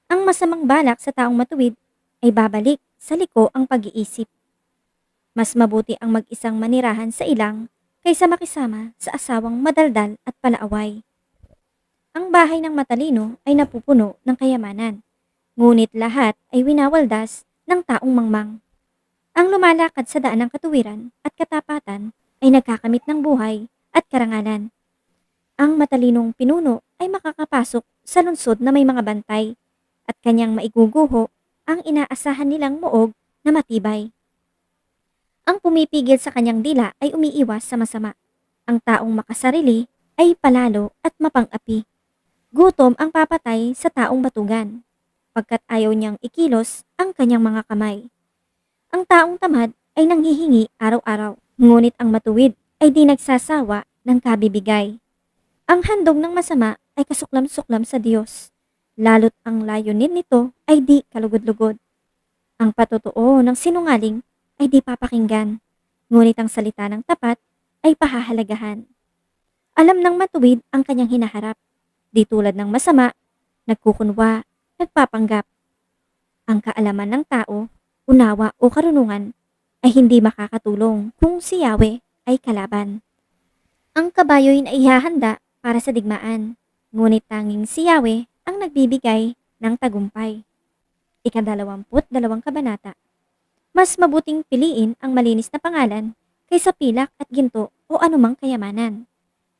Ang masamang balak sa taong matuwid ay babalik sa liko ang pag-iisip. Mas mabuti ang mag-isang manirahan sa ilang kaysa makisama sa asawang madaldal at palaaway. Ang bahay ng matalino ay napupuno ng kayamanan, ngunit lahat ay winawaldas ng taong mangmang. Ang lumalakad sa daan ng katuwiran at katapatan ay nagkakamit ng buhay at karangalan. Ang matalinong pinuno ay makakapasok sa lungsod na may mga bantay at kanyang maiguguho ang inaasahan nilang muog na matibay. Ang pumipigil sa kanyang dila ay umiiwas sa masama. Ang taong makasarili ay palalo at mapang-api. Gutom ang papatay sa taong batugan, pagkat ayaw niyang ikilos ang kanyang mga kamay. Ang taong tamad ay nanghihingi araw-araw, ngunit ang matuwid ay di nagsasawa ng kabibigay. Ang handog ng masama ay kasuklam-suklam sa Diyos, lalo't ang layunin nito ay di kalugod-lugod. Ang patotoo ng sinungaling ay di papakinggan, ngunit ang salita ng tapat ay pahahalagahan. Alam ng matuwid ang kanyang hinaharap, di tulad ng masama, nagkukunwa, nagpapanggap. Ang kaalaman ng tao, unawa o karunungan ay hindi makakatulong kung si Yahweh ay kalaban. Ang kabayo'y naihahanda para sa digmaan, ngunit tanging si Yahweh ang nagbibigay ng tagumpay. Ika-22 kabanata. Mas mabuting piliin ang malinis na pangalan kaysa pilak at ginto o anumang kayamanan.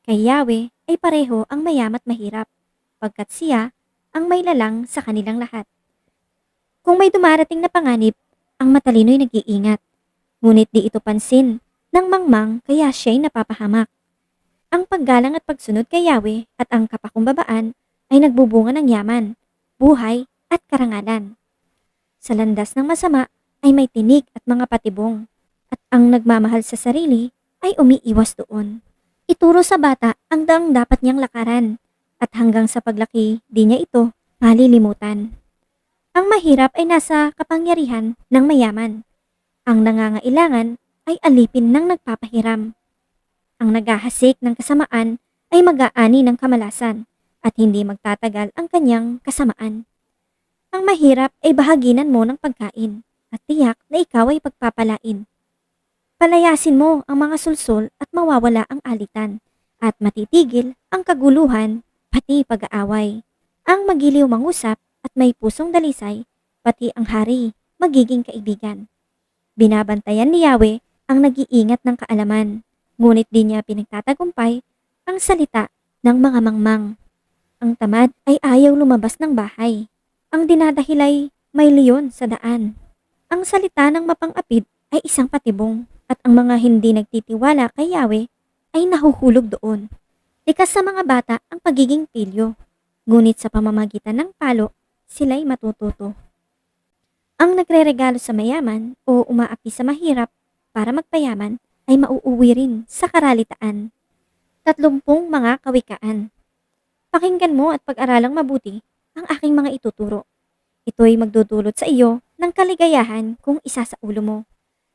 Kay Yahweh ay pareho ang mayam at mahirap, pagkat siya ang may lalang sa kanilang lahat. Kung may dumarating na panganib, ang matalino'y nag-iingat, ngunit di ito pansin ng mangmang kaya siya'y napapahamak. Ang paggalang at pagsunod kay Yahweh at ang kapakumbabaan ay nagbubunga ng yaman, buhay at karangalan. Sa landas ng masama ay may tinik at mga patibong, at ang nagmamahal sa sarili ay umiiwas doon. Ituro sa bata ang daang dapat niyang lakaran, at hanggang sa paglaki di niya ito malilimutan. Ang mahirap ay nasa kapangyarihan ng mayaman. Ang nangangailangan ay alipin ng nagpapahiram. Ang naghahasik ng kasamaan ay mag-aani ng kamalasan at hindi magtatagal ang kanyang kasamaan. Ang mahirap ay bahaginan mo ng pagkain at tiyak na ikaw ay pagpapalain. Palayasin mo ang mga sulsol at mawawala ang alitan at matitigil ang kaguluhan pati pag-aaway. Ang magiliw mangusap at may pusong dalisay, pati ang hari magiging kaibigan. Binabantayan ni Yahweh ang nag-iingat ng kaalaman, ngunit di niya pinagtatagumpay ang salita ng mga mangmang. Ang tamad ay ayaw lumabas ng bahay. Ang dinadahilay may leon sa daan. Ang salita ng mapang-apid ay isang patibong, at ang mga hindi nagtitiwala kay Yahweh ay nahuhulog doon. Likas sa mga bata ang pagiging pilyo, ngunit sa pamamagitan ng palo, sila'y matututo. Ang nagreregalo sa mayaman o umaapi sa mahirap para magpayaman ay mauuwi rin sa karalitaan. 30 mga kawikaan. Pakinggan mo at pag-aralang mabuti ang aking mga ituturo. Ito'y magdudulot sa iyo ng kaligayahan kung isa sa ulo mo.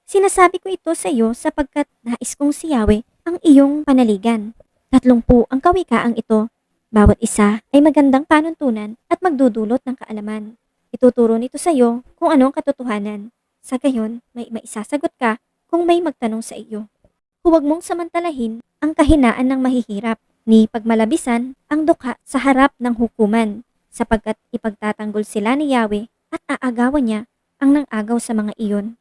Sinasabi ko ito sa iyo sapagkat nais kong siyawi ang iyong panaligan. 30 ang kawikaang ito. Bawat isa ay magandang panuntunan at magdudulot ng kaalaman. Ituturo nito sa iyo kung ano ang katotohanan. Sa gayon, may maisasagot ka kung may magtanong sa iyo. Huwag mong samantalahin ang kahinaan ng mahihirap, ni pagmalabisan ang dukha sa harap ng hukuman, sapagkat ipagtatanggol sila ni Yahweh at aagawan niya ang nang-agaw sa mga iyon.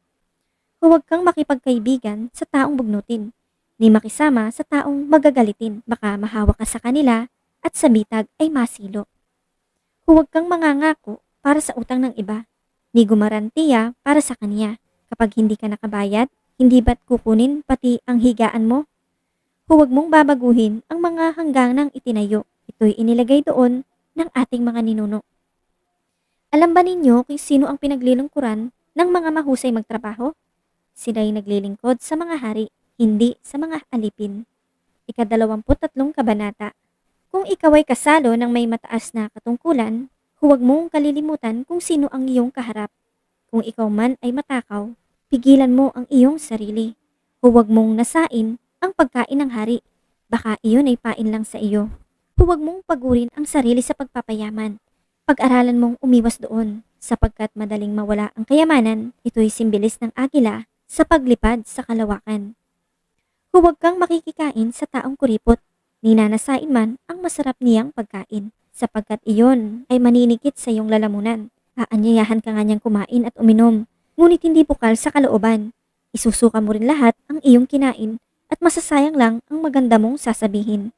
Huwag kang makipagkaibigan sa taong bugnutin, ni makisama sa taong magagalitin, baka mahawa ka sa kanila at sa bitag ay masilo. Huwag kang mangangako para sa utang ng iba, ni gumarantiya para sa kanya. Kapag hindi ka nakabayad, hindi ba't kukunin pati ang higaan mo? Huwag mong babaguhin ang mga hangganang itinayo. Ito'y inilagay doon ng ating mga ninuno. Alam ba ninyo kung sino ang pinaglilingkuran ng mga mahusay magtrabaho? Sila'y naglilingkod sa mga hari, hindi sa mga alipin. 23 kabanata. Kung ikaw ay kasalo ng may mataas na katungkulan, huwag mong kalilimutan kung sino ang iyong kaharap. Kung ikaw man ay matakaw, pigilan mo ang iyong sarili. Huwag mong nasain ang pagkain ng hari. Baka iyon ay pain lang sa iyo. Huwag mong pagurin ang sarili sa pagpapayaman. Pag-aralan mong umiwas doon, sapagkat madaling mawala ang kayamanan. Ito'y simbilis ng agila sa paglipad sa kalawakan. Huwag kang makikikain sa taong kuripot, ninanasain man ang masarap niyang pagkain, sapagkat iyon ay maninikit sa iyong lalamunan. Aanyayahan ka nga niyang kumain at uminom, ngunit hindi bukal sa kalooban. Isusuka mo rin lahat ang iyong kinain at masasayang lang ang maganda mong sasabihin.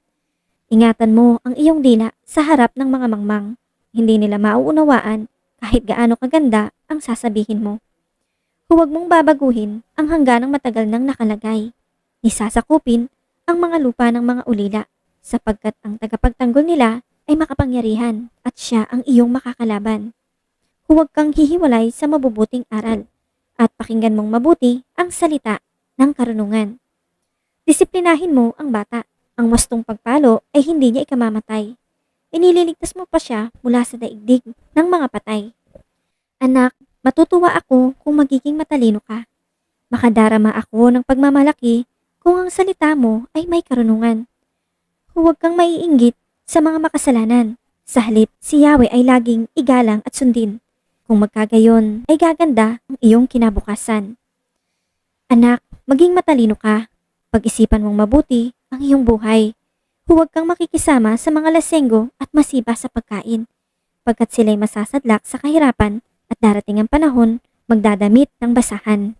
Ingatan mo ang iyong dila sa harap ng mga mangmang. Hindi nila mauunawaan kahit gaano kaganda ang sasabihin mo. Huwag mong babaguhin ang hangganang matagal nang nakalagay. Nisasakupin ang mga lupa ng mga ulila, sapagkat ang tagapagtanggol nila ay makapangyarihan at siya ang iyong makakalaban. Huwag kang hihiwalay sa mabubuting aral at pakinggan mong mabuti ang salita ng karunungan. Disiplinahin mo ang bata. Ang wastong pagpalo ay hindi niya ikamamatay. Inililigtas mo pa siya mula sa daigdig ng mga patay. Anak, matutuwa ako kung magiging matalino ka. Makadarama ako ng pagmamalaki kung ang salita mo ay may karunungan. Huwag kang maiinggit sa mga makasalanan. Sa halip, si Yahweh ay laging igalang at sundin. Kung magkagayon, ay gaganda ang iyong kinabukasan. Anak, maging matalino ka. Pag-isipan mong mabuti ang iyong buhay. Huwag kang makikisama sa mga lasenggo at masiba sa pagkain, pagkat sila'y masasadlak sa kahirapan at darating ang panahon magdadamit ng basahan.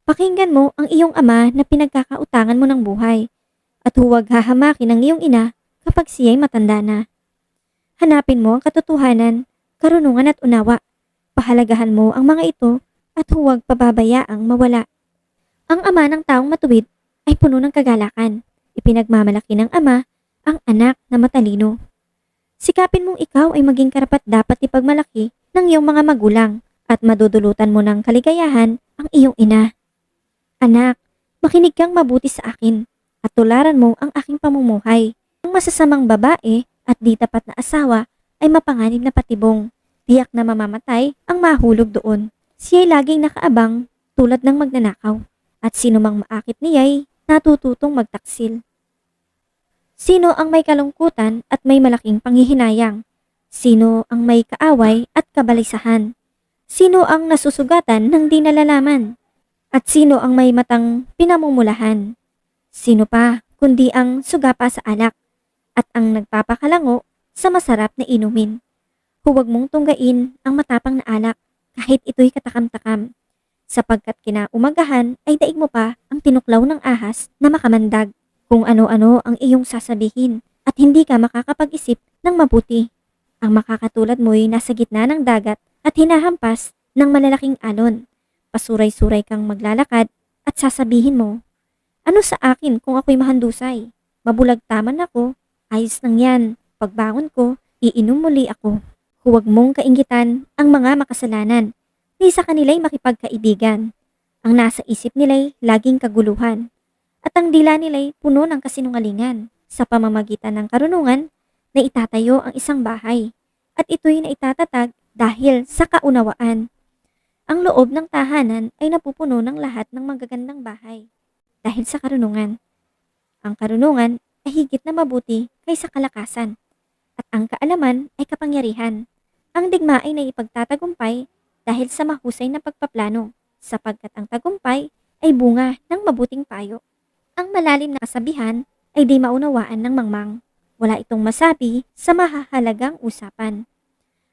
Pakinggan mo ang iyong ama na pinagkakautangan mo ng buhay, at huwag hahamakin ang iyong ina kapag siya'y matanda na. Hanapin mo ang katotohanan, karunungan at unawa. Pahalagahan mo ang mga ito at huwag pababayaang mawala. Ang ama ng taong matuwid ay puno ng kagalakan. Ipinagmamalaki ng ama ang anak na matalino. Sikapin mong ikaw ay maging karapat-dapat ipagmalaki ng iyong mga magulang at madudulutan mo ng kaligayahan ang iyong ina. Anak, makinig kang mabuti sa akin at tularan mo ang aking pamumuhay. Ang masasamang babae at di tapat na asawa ay mapanganib na patibong. Tiyak na mamamatay ang mahulog doon. Siya'y laging nakaabang tulad ng magnanakaw at sinumang maakit niya'y natututong magtaksil. Sino ang may kalungkutan at may malaking panghihinayang? Sino ang may kaaway at kabalisahan? Sino ang nasusugatan ng di nalalaman? At sino ang may matang pinamumulahan? Sino pa kundi ang sugapa sa alak at ang nagpapakalango sa masarap na inumin? Huwag mong tunggain ang matapang na alak kahit ito'y katakam-takam, sapagkat kinaumagahan ay daig mo pa ang tinuklaw ng ahas na makamandag. Kung ano-ano ang iyong sasabihin at hindi ka makakapag-isip ng mabuti. Ang makakatulad mo'y nasa gitna ng dagat at hinahampas ng malalaking alon. Pasuray-suray kang maglalakad at sasabihin mo, ano sa akin kung ako'y mahandusay? Mabulag-taman ako, ayos lang yan. Pagbangon ko, iinom muli ako. Huwag mong kainggitan ang mga makasalanan di sa kanila'y makipagkaibigan. Ang nasa isip nila'y laging kaguluhan. At ang dila nila'y puno ng kasinungalingan sa pamamagitan ng karunungan na itatayo ang isang bahay. At ito'y naitatatag dahil sa kaunawaan. Ang loob ng tahanan ay napupuno ng lahat ng magagandang bahay dahil sa karunungan. Ang karunungan ay higit na mabuti kaysa kalakasan at ang kaalaman ay kapangyarihan. Ang digma ay naipagtatagumpay dahil sa mahusay na pagpaplano sapagkat ang tagumpay ay bunga ng mabuting payo. Ang malalim na kasabihan ay di maunawaan ng mangmang. Wala itong masabi sa mahahalagang usapan.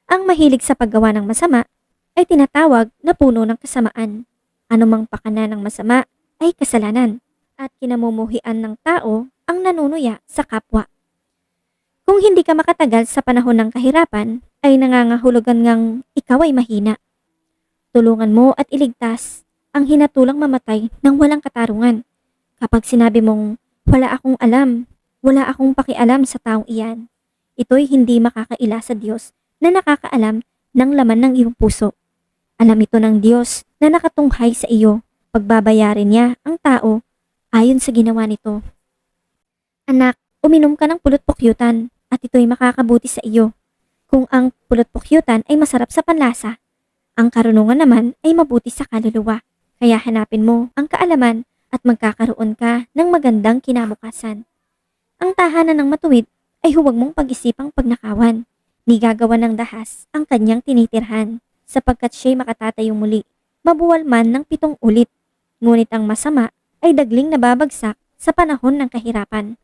Ang mahilig sa paggawa ng masama ay tinatawag na puno ng kasamaan. Anumang pakana ng masama ay kasalanan at kinamumuhian ng tao ang nanunuya sa kapwa. Kung hindi ka makatagal sa panahon ng kahirapan, ay nangangahulugan ngang ikaw ay mahina. Tulungan mo at iligtas ang hinatulang mamatay ng walang katarungan. Kapag sinabi mong, wala akong alam, wala akong pakialam sa taong iyan, ito'y hindi makakaila sa Diyos na nakakaalam ng laman ng iyong puso. Alam ito ng Diyos na nakatunghay sa iyo. Pagbabayarin niya ang tao ayon sa ginawa nito. Anak, uminom ka ng pulot-pukyutan at ito'y makakabuti sa iyo. Kung ang pulot-pukyutan ay masarap sa panlasa, ang karunungan naman ay mabuti sa kaluluwa. Kaya hanapin mo ang kaalaman at magkakaroon ka ng magandang kinabukasan. Ang tahanan ng matuwid ay huwag mong pag-isipang pagnakawan. Ni gagawa ng dahas ang kanyang tinitirhan sapagkat siya'y makatatayo muli. Mabuwal man ng 7 ulit. Ngunit ang masama ay dagling nababagsak sa panahon ng kahirapan.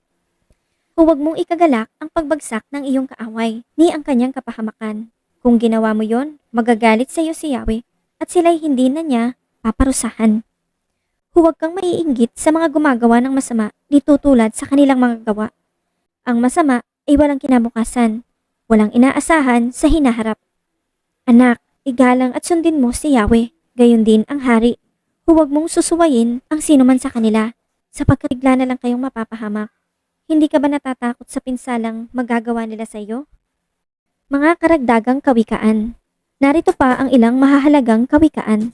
Huwag mong ikagalak ang pagbagsak ng iyong kaaway ni ang kanyang kapahamakan. Kung ginawa mo yon, magagalit sa iyo si Yahweh at sila'y hindi na niya paparusahan. Huwag kang maiinggit sa mga gumagawa ng masama dito tulad sa kanilang mga gawa. Ang masama ay walang kinabukasan, walang inaasahan sa hinaharap. Anak, igalang at sundin mo si Yahweh, gayon din ang hari. Huwag mong susuwayin ang sinuman sa kanila, sapagkat bigla na lang kayong mapapahamak. Hindi ka ba natatakot sa pinsalang magagawa nila sa iyo? Mga karagdagang kawikaan. Narito pa ang ilang mahahalagang kawikaan.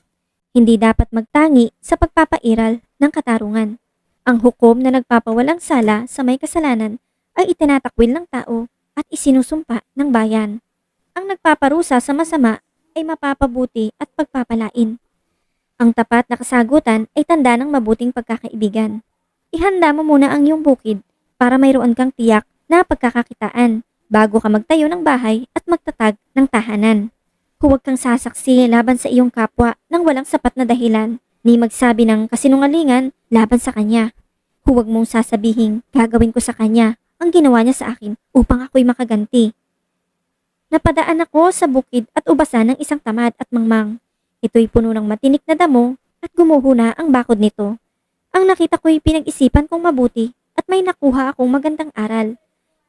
Hindi dapat magtangi sa pagpapairal ng katarungan. Ang hukom na nagpapawalang sala sa may kasalanan ay itinatakwil ng tao at isinusumpa ng bayan. Ang nagpaparusa sa masama ay mapapabuti at pagpapalain. Ang tapat na kasagutan ay tanda ng mabuting pagkakaibigan. Ihanda mo muna ang iyong bukid para mayroon kang tiyak na pagkakakitaan bago ka magtayo ng bahay at magtatag ng tahanan. Huwag kang sasaksi laban sa iyong kapwa nang walang sapat na dahilan, ni magsabi ng kasinungalingan laban sa kanya. Huwag mong sasabihing gagawin ko sa kanya ang ginawa niya sa akin upang ako'y makaganti. Napadaan ako sa bukid at ubasan ng isang tamad at mangmang. Ito'y puno ng matinik na damo at gumuho na ang bakod nito. Ang nakita ko'y pinag-isipan kong mabuti at may nakuha akong magandang aral.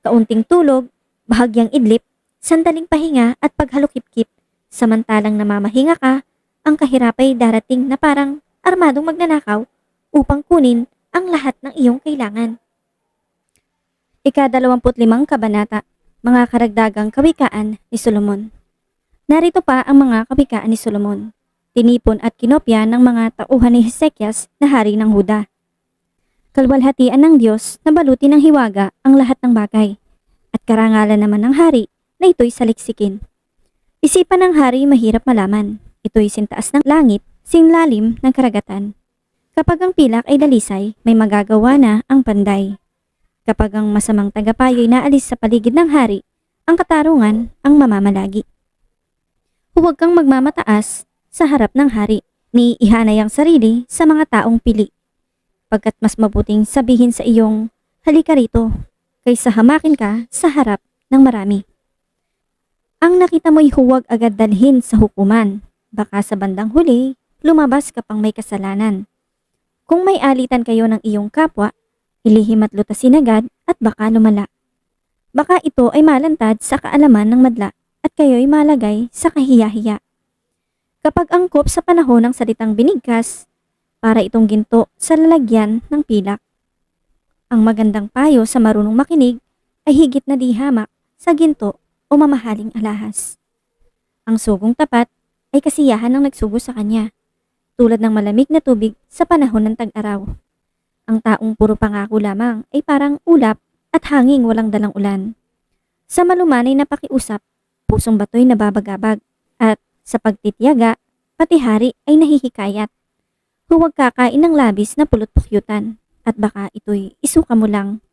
Kaunting tulog, bahagyang idlip, sandaling pahinga at paghalukip-kip. Samantalang namamahinga ka, ang kahirap ay darating na parang armadong magnanakaw upang kunin ang lahat ng iyong kailangan. Ika-25 kabanata, mga karagdagang kawikaan ni Solomon. Narito pa ang mga kawikaan ni Solomon. Tinipon at kinopya ng mga tauhan ni Hezekias na hari ng Huda. Kalwalhatian ng Diyos na baluti ng hiwaga ang lahat ng bagay, at karangalan naman ng hari na ito'y saliksikin. Isipan ng hari mahirap malaman. Ito'y sintaas ng langit, singlalim ng karagatan. Kapag ang pilak ay dalisay, may magagawa na ang panday. Kapag ang masamang tagapayo'y naalis sa paligid ng hari, ang katarungan ang mamamalagi. Huwag kang magmamataas sa harap ng hari, ni ihanay ang sarili sa mga taong pili. Pagkat mas mabuting sabihin sa iyong, halika rito, kaysa hamakin ka sa harap ng marami. Ang nakita mo'y huwag agad dalhin sa hukuman. Baka sa bandang huli, lumabas ka pang may kasalanan. Kung may alitan kayo ng iyong kapwa, ilihim at lutasin agad at baka lumala. Baka ito ay malantad sa kaalaman ng madla at kayo'y malagay sa kahiya-hiya. Kapag angkop sa panahon ng salitang binigkas, para itong ginto sa lalagyan ng pilak. Ang magandang payo sa marunong makinig ay higit na di hamak sa ginto o mamahaling alahas. Ang sugong tapat ay kasiyahan ang nagsugo sa kanya, tulad ng malamig na tubig sa panahon ng tag-araw. Ang taong puro pangako lamang ay parang ulap at hanging walang dalang ulan. Sa malumanay na pakiusap, pusong bato'y nababagabag at sa pagtitiyaga, pati hari ay nahihikayat. Huwag kakain ng labis na pulot-pukyutan at baka ito'y isuka mo lang.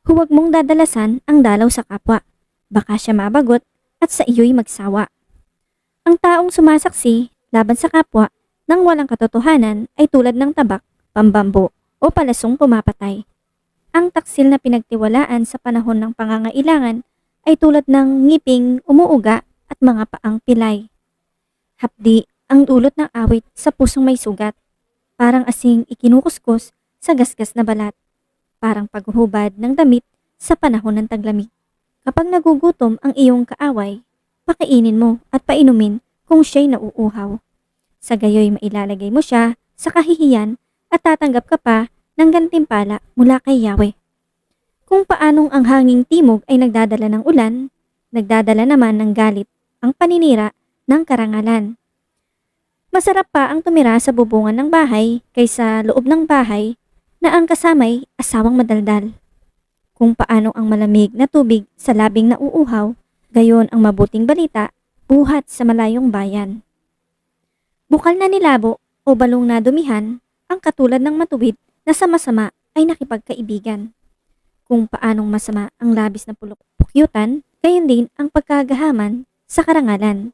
Huwag mong dadalasan ang dalaw sa kapwa, baka siya mabagot at sa iyo'y magsawa. Ang taong sumasaksi laban sa kapwa nang walang katotohanan ay tulad ng tabak, pambambo o palasong pumapatay. Ang taksil na pinagtiwalaan sa panahon ng pangangailangan ay tulad ng ngiping umuuga at mga paang pilay. Hapdi ang dulot ng awit sa pusong may sugat, parang asing ikinukuskus sa gasgas na balat, parang paghuhubad ng damit sa panahon ng taglamig. Kapag nagugutom ang iyong kaaway, pakainin mo at painumin kung siya'y nauuhaw. Sa gayoy mailalagay mo siya sa kahihiyan at tatanggap ka pa ng gantimpala mula kay Yahweh. Kung paanong ang hanging timog ay nagdadala ng ulan, nagdadala naman ng galit ang paninira ng karangalan. Masarap pa ang tumira sa bubungan ng bahay kaysa loob ng bahay na ang kasamay asawang madaldal. Kung paano ang malamig na tubig sa labing nauuhaw, gayon ang mabuting balita buhat sa malayong bayan. Bukal na nilabo o balong na dumihan ang katulad ng matuwid na sama-sama ay nakipagkaibigan. Kung paanong masama ang labis na pukyutan, gayon din ang pagkagahaman sa karangalan.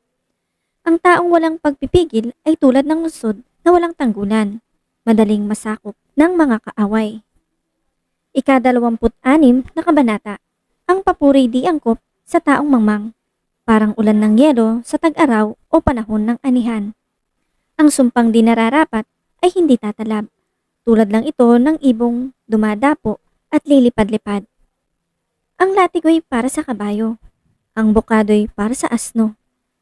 Ang taong walang pagpipigil ay tulad ng lusod na walang tanggulan, madaling masakop ng mga kaaway. Ika-26 na kabanata, ang papuri di angkop sa taong mangmang, parang ulan ng yelo sa tag-araw o panahon ng anihan. Ang sumpang di nararapat ay hindi tatalab, tulad lang ito ng ibong dumadapo at lilipad-lipad. Ang latigo'y para sa kabayo, ang bokado'y para sa asno,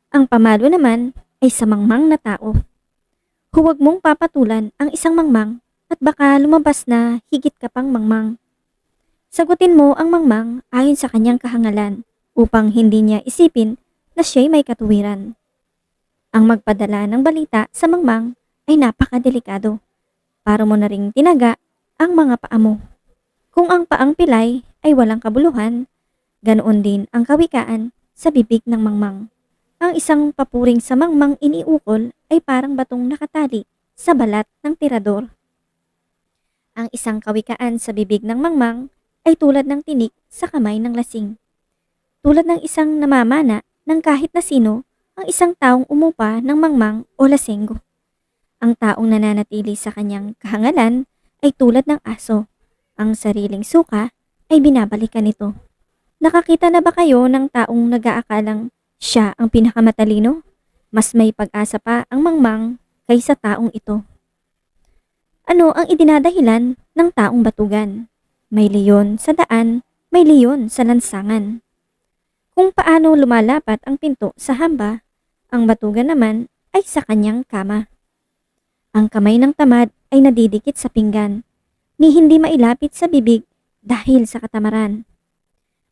ang pamalo naman ay sa mangmang na tao. Huwag mong papatulan ang isang mangmang at baka lumabas na higit ka pang mangmang. Sagutin mo ang mangmang ayon sa kanyang kahangalan upang hindi niya isipin na siya'y may katuwiran. Ang magpadala ng balita sa mangmang ay napakadelikado. Para mo na ring tinaga ang mga paa mo. Kung ang paang pilay ay walang kabuluhan, ganoon din ang kawikaan sa bibig ng mangmang. Ang isang papuring sa mangmang iniukol ay parang batong nakatali sa balat ng tirador. Ang isang kawikaan sa bibig ng mangmang ay tulad ng tinik sa kamay ng lasing. Tulad ng isang namamana ng kahit na sino, ang isang taong umupa ng mangmang o lasenggo. Ang taong nananatili sa kanyang kahangalan ay tulad ng aso. Ang sariling suka ay binabalikan nito. Nakakita na ba kayo ng taong nag-aakalang siya ang pinakamatalino? Mas may pag-asa pa ang mangmang kaysa taong ito. Ano ang idinadahilan ng taong batugan? May leyon sa daan, may leyon sa lansangan. Kung paano lumalapat ang pinto sa hamba, ang batugan naman ay sa kanyang kama. Ang kamay ng tamad ay nadidikit sa pinggan, ni hindi mailapit sa bibig dahil sa katamaran.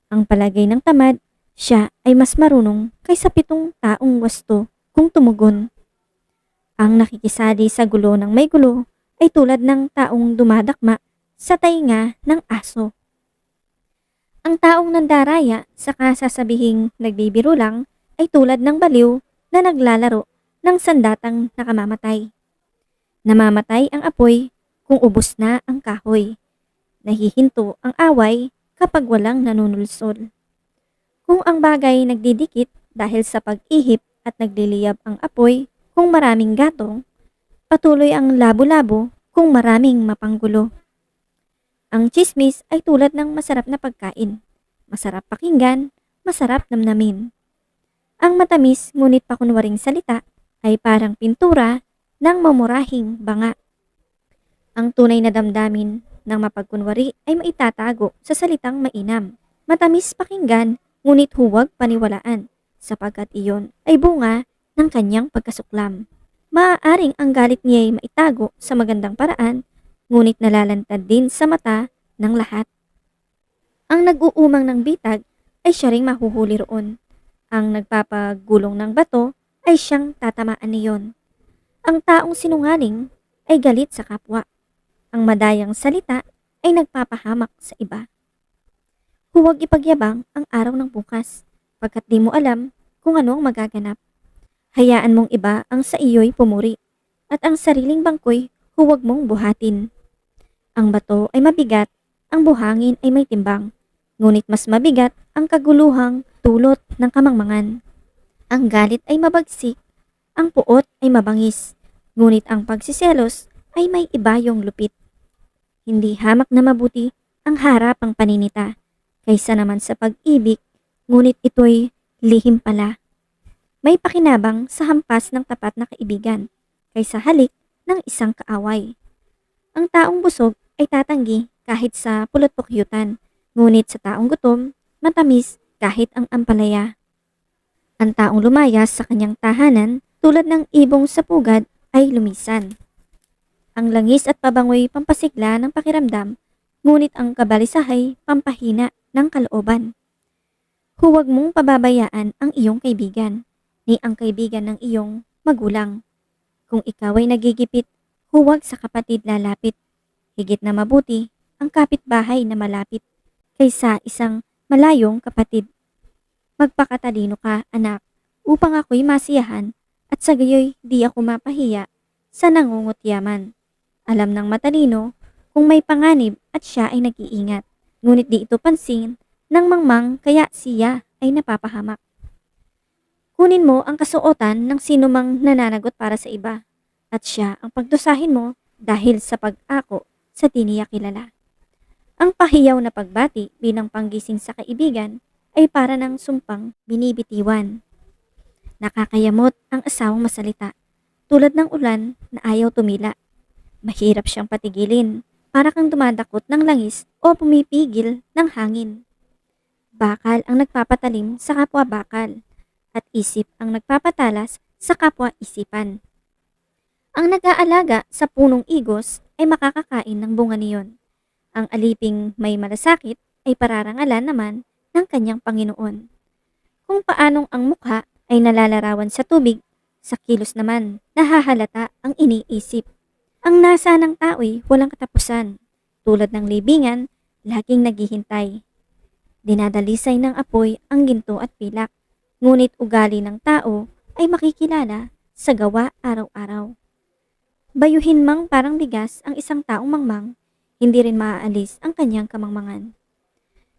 Ang palagay ng tamad, siya ay mas marunong kaysa 7 taong wasto kung tumugon. Ang nakikisali sa gulo ng may gulo ay tulad ng taong dumadakma sa tainga ng aso. Ang taong nandaraya sa kasasabihing nagbibiro lang ay tulad ng baliw na naglalaro ng sandatang nakamamatay. Namamatay ang apoy kung ubos na ang kahoy. Nahihinto ang away kapag walang nanunulsol. Kung ang bagay nagdidikit dahil sa pag-ihip at nagliliyab ang apoy kung maraming gatong, patuloy ang labo-labo kung maraming mapanggulo. Ang tsismis ay tulad ng masarap na pagkain. Masarap pakinggan, masarap namnamin. Ang matamis ngunit pakunwaring salita ay parang pintura ng mamurahing banga. Ang tunay na damdamin ng mapagkunwari ay maitatago sa salitang mainam. Matamis pakinggan, ngunit huwag paniwalaan, sapagkat iyon ay bunga ng kanyang pagkasuklam. Maaaring ang galit niya ay maitago sa magandang paraan, ngunit nalalantad din sa mata ng lahat. Ang nag-uumang ng bitag ay siya ring mahuhuli roon. Ang nagpapagulong ng bato ay siyang tatamaan niyon. Ang taong sinungaling ay galit sa kapwa. Ang madayang salita ay nagpapahamak sa iba. Huwag ipagyabang ang araw ng bukas, pagkat di mo alam kung ano ang magaganap. Hayaan mong iba ang sa iyo'y pumuri, at ang sariling bangko'y huwag mong buhatin. Ang bato ay mabigat, ang buhangin ay may timbang, ngunit mas mabigat ang kaguluhang dulot ng kamangmangan. Ang galit ay mabagsik, ang puot ay mabangis, ngunit ang pagsiselos ay may ibayong lupit. Hindi hamak na mabuti ang harapang paninita, kaysa naman sa pag-ibig, ngunit ito'y lihim pala. May pakinabang sa hampas ng tapat na kaibigan, kaysa halik ng isang kaaway. Ang taong busog ay tatanggi kahit sa pulot-pukyutan, ngunit sa taong gutom, matamis kahit ang ampalaya. Ang taong lumayas sa kanyang tahanan tulad ng ibong sa pugad ay lumisan. Ang langis at pabangoy pampasigla ng pakiramdam, ngunit ang kabalisahay pampahina ng kalooban. Huwag mong pababayaan ang iyong kaibigan, ni ang kaibigan ng iyong magulang. Kung ikaw ay nagigipit, huwag sa kapatid lalapit. Higit na mabuti ang kapitbahay na malapit, kaysa isang malayong kapatid. Magpakatalino ka, anak, upang ako'y masiyahan at sa gayoy di ako mapahiya sa nangungutyaman. Alam ng matalino kung may panganib at siya ay nag-iingat, ngunit di ito pansin ng mangmang kaya siya ay napapahamak. Kunin mo ang kasuotan ng sinumang nananagot para sa iba, at siya ang pagdusahin mo dahil sa pag-ako sa di niya kilala. Ang pahiyaw na pagbati bilang panggising sa kaibigan ay para ng sumpang binibitiwan. Nakakayamot ang asawang masalita, tulad ng ulan na ayaw tumila. Mahirap siyang patigilin, para kang dumadakot ng langis o pumipigil ng hangin. Bakal ang nagpapatalim sa kapwa bakal, at isip ang nagpapatalas sa kapwa isipan. Ang nag-aalaga sa punong igos ay makakakain ng bunga niyon. Ang aliping may malasakit ay pararangalan naman ng kanyang Panginoon. Kung paanong ang mukha ay nalalarawan sa tubig, sa kilos naman nahahalata ang iniisip. Ang nasa ng tao'y walang katapusan, tulad ng libingan, laging naghihintay. Dinadalisay ng apoy ang ginto at pilak, ngunit ugali ng tao ay makikilala sa gawa araw-araw. Bayuhin mang parang bigas ang isang taong mangmang, hindi rin maaalis ang kanyang kamangmangan.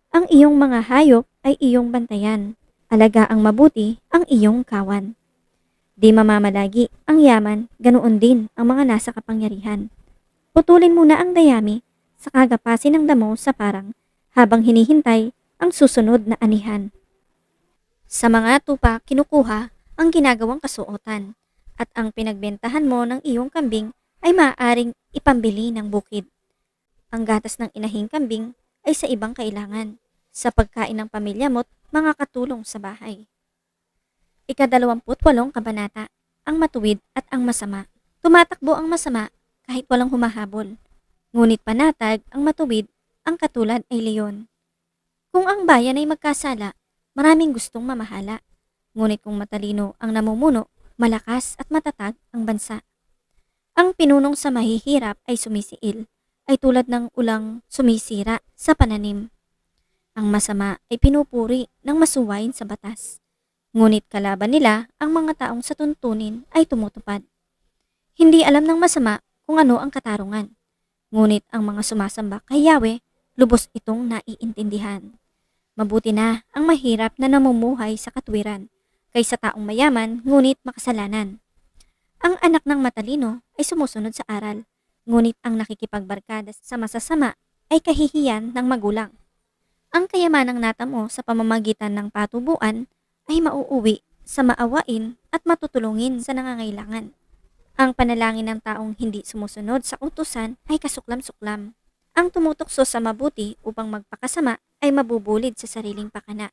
Ang iyong mga hayop ay iyong bantayan, alagaang mabuti ang iyong kawan. Di mamamalagi ang yaman, ganoon din ang mga nasa kapangyarihan. Putulin muna ang dayami sa kagapasin ng damo sa parang, habang hinihintay ang susunod na anihan. Sa mga tupa kinukuha ang ginagawang kasuotan, at ang pinagbentahan mo ng iyong kambing ay maaaring ipambili ng bukid. Ang gatas ng inahing kambing ay sa ibang kailangan, sa pagkain ng pamilya mo't mga katulong sa bahay. Ika-28 kabanata, ang matuwid at ang masama. Tumatakbo ang masama kahit walang humahabol, ngunit panatag ang matuwid, ang katulad ay leon. Kung ang bayan ay magkasala, maraming gustong mamahala, ngunit kung matalino ang namumuno, malakas at matatag ang bansa. Ang pinunong sa mahihirap ay sumisiil, ay tulad ng ulang sumisira sa pananim. Ang masama ay pinupuri ng masuwayin sa batas, ngunit kalaban nila ang mga taong sa tuntunin ay tumutupad. Hindi alam ng masama kung ano ang katarungan, ngunit ang mga sumasamba kay Yahweh, lubos itong naiintindihan. Mabuti na ang mahirap na namumuhay sa katwiran, kaysa taong mayaman ngunit makasalanan. Ang anak ng matalino ay sumusunod sa aral, ngunit ang nakikipagbarkada sa masasama ay kahihiyan ng magulang. Ang kayamanang natamo sa pamamagitan ng patubuan ay mauuwi sa maawain at matutulungin sa nangangailangan. Ang panalangin ng taong hindi sumusunod sa utusan ay kasuklam-suklam. Ang tumutokso sa mabuti upang magpakasama ay mabubulid sa sariling pakana.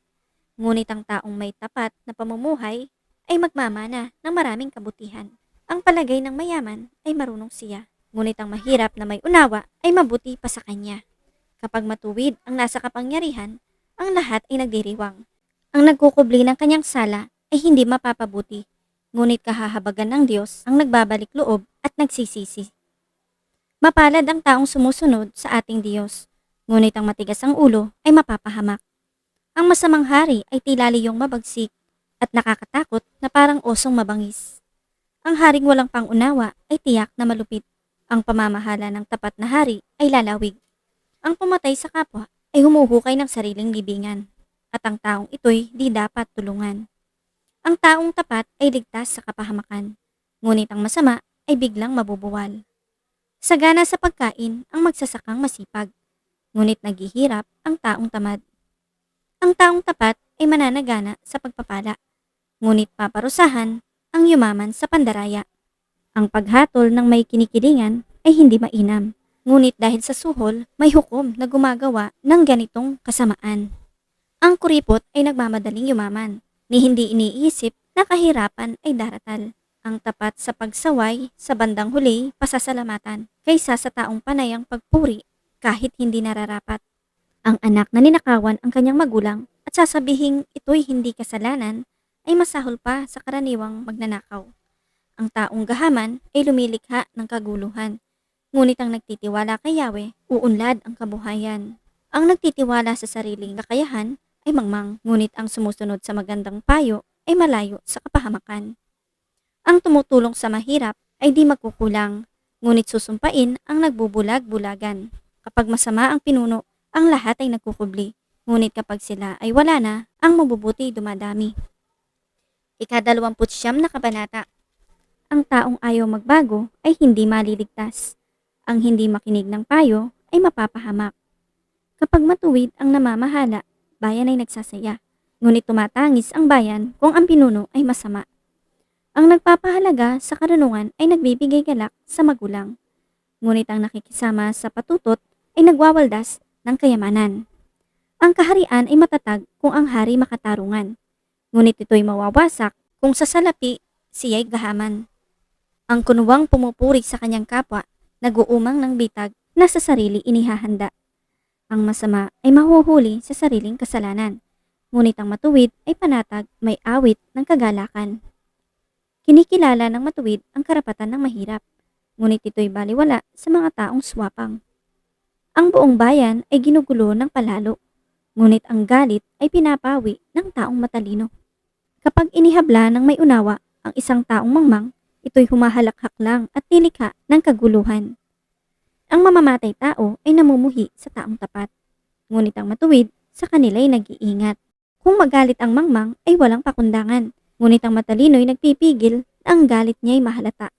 Ngunit ang taong may tapat na pamumuhay ay magmamana ng maraming kabutihan. Ang palagay ng mayaman ay marunong siya, ngunit ang mahirap na may unawa ay mabuti pa sa kanya. Kapag matuwid ang nasa kapangyarihan, ang lahat ay nagdiriwang. Ang nagkukubli ng kanyang sala ay hindi mapapabuti, ngunit kahahabagan ng Diyos ang nagbabalik loob at nagsisisi. Mapalad ang taong sumusunod sa ating Diyos, ngunit ang matigas ang ulo ay mapapahamak. Ang masamang hari ay tila liyong mabagsik at nakakatakot na parang osong mabangis. Ang haring walang pangunawa ay tiyak na malupit. Ang pamamahala ng tapat na hari ay lalawig. Ang pumatay sa kapwa ay humuhukay ng sariling libingan, at ang taong ito'y di dapat tulungan. Ang taong tapat ay ligtas sa kapahamakan, ngunit ang masama ay biglang mabubuwal. Sagana sa pagkain ang magsasakang masipag, ngunit naghihirap ang taong tamad. Ang taong tapat ay mananagana sa pagpapala, ngunit paparusahan ang yumaman sa pandaraya. Ang paghatol ng may kinikilingan ay hindi mainam, ngunit dahil sa suhol, may hukom na gumagawa ng ganitong kasamaan. Ang kuripot ay nagmamadaling yumaman, ni hindi iniisip na kahirapan ay daratal. Ang tapat sa pagsaway, sa bandang huli, pasasalamatan, kaysa sa taong panayang pagpuri kahit hindi nararapat. Ang anak na ninakawan ang kanyang magulang at sasabihing ito'y hindi kasalanan ay masahol pa sa karaniwang magnanakaw. Ang taong gahaman ay lumilikha ng kaguluhan, ngunit ang nagtitiwala kay Yahweh, uunlad ang kabuhayan. Ang nagtitiwala sa sariling kakayahan ay mangmang, ngunit ang sumusunod sa magandang payo ay malayo sa kapahamakan. Ang tumutulong sa mahirap ay di magkukulang, ngunit susumpain ang nagbubulag-bulagan. Kapag masama ang pinuno, ang lahat ay nagkukubli, ngunit kapag sila ay wala na, ang mabubuti dumadami. Ika-29 na kabanata. Ang taong ayaw magbago ay hindi maliligtas. Ang hindi makinig ng payo ay mapapahamak. Kapag matuwid ang namamahala, bayan ay nagsasaya, ngunit tumatangis ang bayan kung ang pinuno ay masama. Ang nagpapahalaga sa karunungan ay nagbibigay galak sa magulang, ngunit ang nakikisama sa patutot ay nagwawaldas ng kayamanan. Ang kaharian ay matatag kung ang hari makatarungan, ngunit ito'y mawawasak kung sa salapi siya'y gahaman. Ang kunuwang pumupuri sa kanyang kapwa, naguumang ng bitag na sa sarili inihahanda. Ang masama ay mahuhuli sa sariling kasalanan, ngunit ang matuwid ay panatag may awit ng kagalakan. Kinikilala ng matuwid ang karapatan ng mahirap, ngunit ito'y baliwala sa mga taong swapang. Ang buong bayan ay ginugulo ng palalo, ngunit ang galit ay pinapawi ng taong matalino. Kapag inihabla ng may unawa ang isang taong mangmang, ito'y humahalakhak lang at nilikha ng kaguluhan. Ang mamamatay tao ay namumuhi sa taong tapat, ngunit ang matuwid sa kanila'y nag-iingat. Kung magalit ang mangmang ay walang pakundangan, ngunit ang matalino'y nagpipigil na ang galit niya'y mahalata.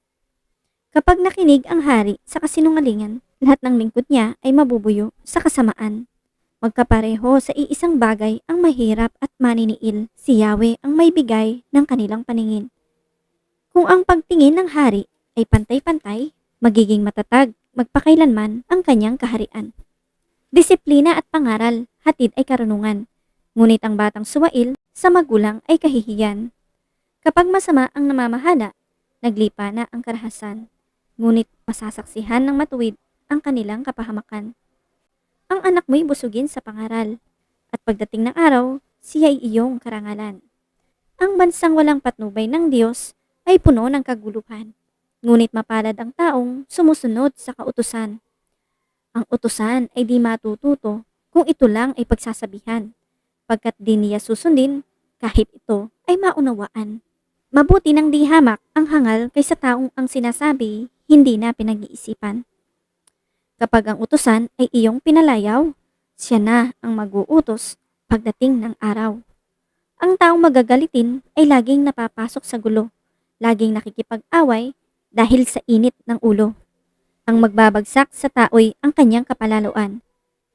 Kapag nakinig ang hari sa kasinungalingan, lahat ng lingkod niya ay mabubuyo sa kasamaan. Magkapareho sa iisang bagay ang mahirap at maniniil, si Yahweh ang may bigay ng kanilang paningin. Kung ang pagtingin ng hari ay pantay-pantay, magiging matatag magpakailanman ang kanyang kaharian. Disiplina at pangaral, hatid ay karunungan, ngunit ang batang suwail sa magulang ay kahihiyan. Kapag masama ang namamahala, naglipa na ang karahasan, ngunit masasaksihan ng matuwid ang kanilang kapahamakan. Ang anak mo'y busugin sa pangaral, at pagdating ng araw, siya'y iyong karangalan. Ang bansang walang patnubay ng Diyos ay puno ng kaguluhan, ngunit mapalad ang taong sumusunod sa kautusan. Ang utusan ay di matututo kung ito lang ay pagsasabihan, pagkat di niya susundin kahit ito ay maunawaan. Mabuti nang di hamak ang hangal kaysa taong ang sinasabi hindi na pinag-iisipan. Kapag ang utusan ay iyong pinalayaw, siya na ang mag-uutos pagdating ng araw. Ang taong magagalitin ay laging napapasok sa gulo, laging nakikipag-away dahil sa init ng ulo. Ang magbabagsak sa tao'y ang kanyang kapalaluan,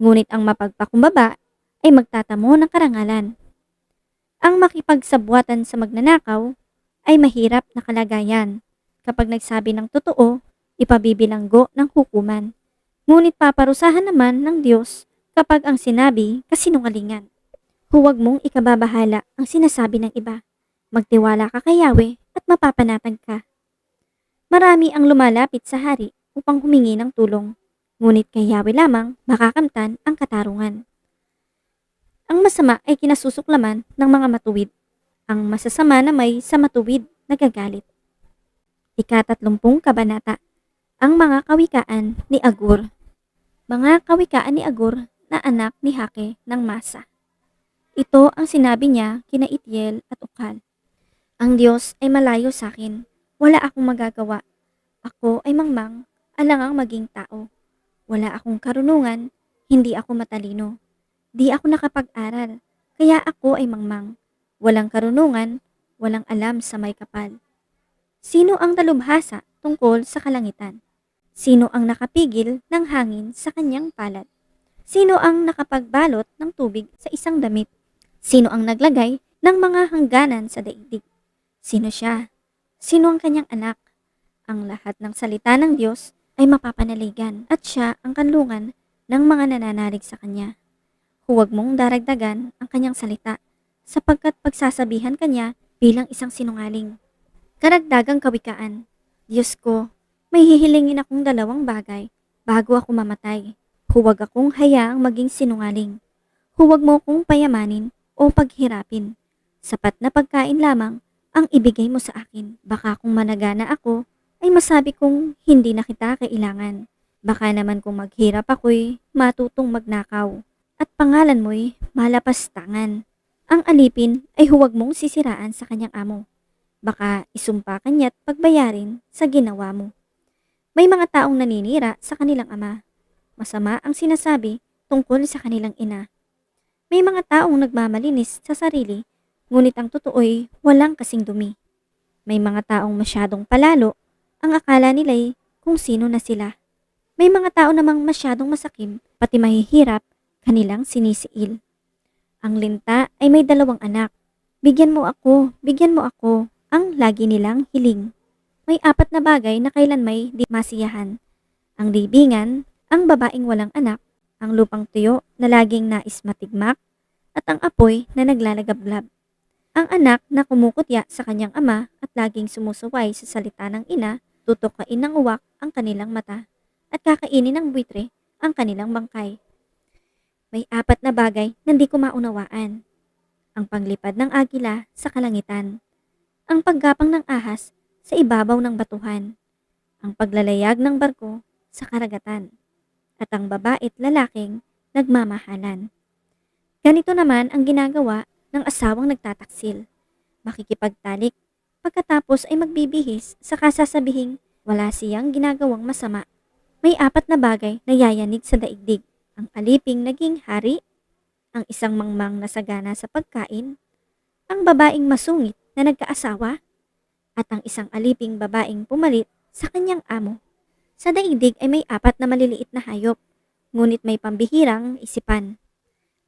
ngunit ang mapagpakumbaba ay magtatamo ng karangalan. Ang makipagsabwatan sa magnanakaw ay mahirap na kalagayan. Kapag nagsabi ng totoo, ipabibilanggo ng hukuman. Ngunit paparusahan naman ng Diyos kapag ang sinabi kasinungalingan. Huwag mong ikababahala ang sinasabi ng iba. Magtiwala ka kay Yahweh at mapapanatag ka. Marami ang lumalapit sa hari upang humingi ng tulong, ngunit kay Yahweh lamang makakamtan ang katarungan. Ang masama ay kinasusuklaman ng mga matuwid. Ang masasama na may sa matuwid nagagalit. Ika-30 kabanata, ang mga kawikaan ni Agur. Mga kawikaan ni Agur na anak ni Hake ng Masa. Ito ang sinabi niya kina Itiel at Ukal. Ang Diyos ay malayo sa akin. Wala akong magagawa. Ako ay mangmang, alangang maging tao. Wala akong karunungan, hindi ako matalino. Di ako nakapag-aral, kaya ako ay mangmang. Walang karunungan, walang alam sa may kapal. Sino ang dalubhasa tungkol sa kalangitan? Sino ang nakapigil ng hangin sa kanyang palad? Sino ang nakapagbalot ng tubig sa isang damit? Sino ang naglagay ng mga hangganan sa daigdig? Sino siya? Sino ang kanyang anak? Ang lahat ng salita ng Diyos ay mapapanaligan at siya ang kanlungan ng mga nananalig sa kanya. Huwag mong daragdagan ang kanyang salita sapagkat pagsasabihan kanya bilang isang sinungaling. Karagdagang kawikaan, Diyos ko, may hihilingin akong 2 bagay bago ako mamatay. Huwag akong hayaang maging sinungaling. Huwag mo akong payamanin o paghirapin. Sapat na pagkain lamang ang ibigay mo sa akin. Baka kung managana ako, ay masabi kong hindi na kita kailangan. Baka naman kung maghirap ako'y matutong magnakaw. At pangalan mo'y malapastangan. Ang alipin ay huwag mong sisiraan sa kanyang amo. Baka isumpa kanya't pagbayarin sa ginawa mo. May mga taong naninira sa kanilang ama. Masama ang sinasabi tungkol sa kanilang ina. May mga taong nagmamalinis sa sarili, ngunit ang totoo'y walang kasing dumi. May mga taong masyadong palalo, ang akala nila'y kung sino na sila. May mga tao namang masyadong masakim, pati mahihirap, kanilang sinisiil. Ang linta ay may 2 anak. Bigyan mo ako, ang lagi nilang hiling. May 4 na bagay na kailan may di masiyahan. Ang libingan, ang babaeng walang anak, ang lupang tuyo na laging nais matigmak, at ang apoy na naglalagablab. Ang anak na kumukutya sa kanyang ama at laging sumusuway sa salita ng ina, tutukain ng uwak ang kanilang mata, at kakainin ng buitre ang kanilang bangkay. May 4 na bagay na hindi ko maunawaan. Ang paglipad ng agila sa kalangitan, ang paggapang ng ahas sa ibabaw ng batuhan, ang paglalayag ng barko sa karagatan, at ang babait lalaking nagmamahalan. Ganito naman ang ginagawa ng asawang nagtataksil. Makikipagtalik, pagkatapos ay magbibihis sa kasasabihing wala siyang ginagawang masama. May 4 na bagay na yayanig sa daigdig. Ang aliping naging hari, ang isang mangmang na sagana sa pagkain, ang babaeng masungit na nagkaasawa, at ang isang aliping babaeng pumalit sa kanyang amo. Sa daigdig ay may 4 na maliliit na hayop, ngunit may pambihirang isipan.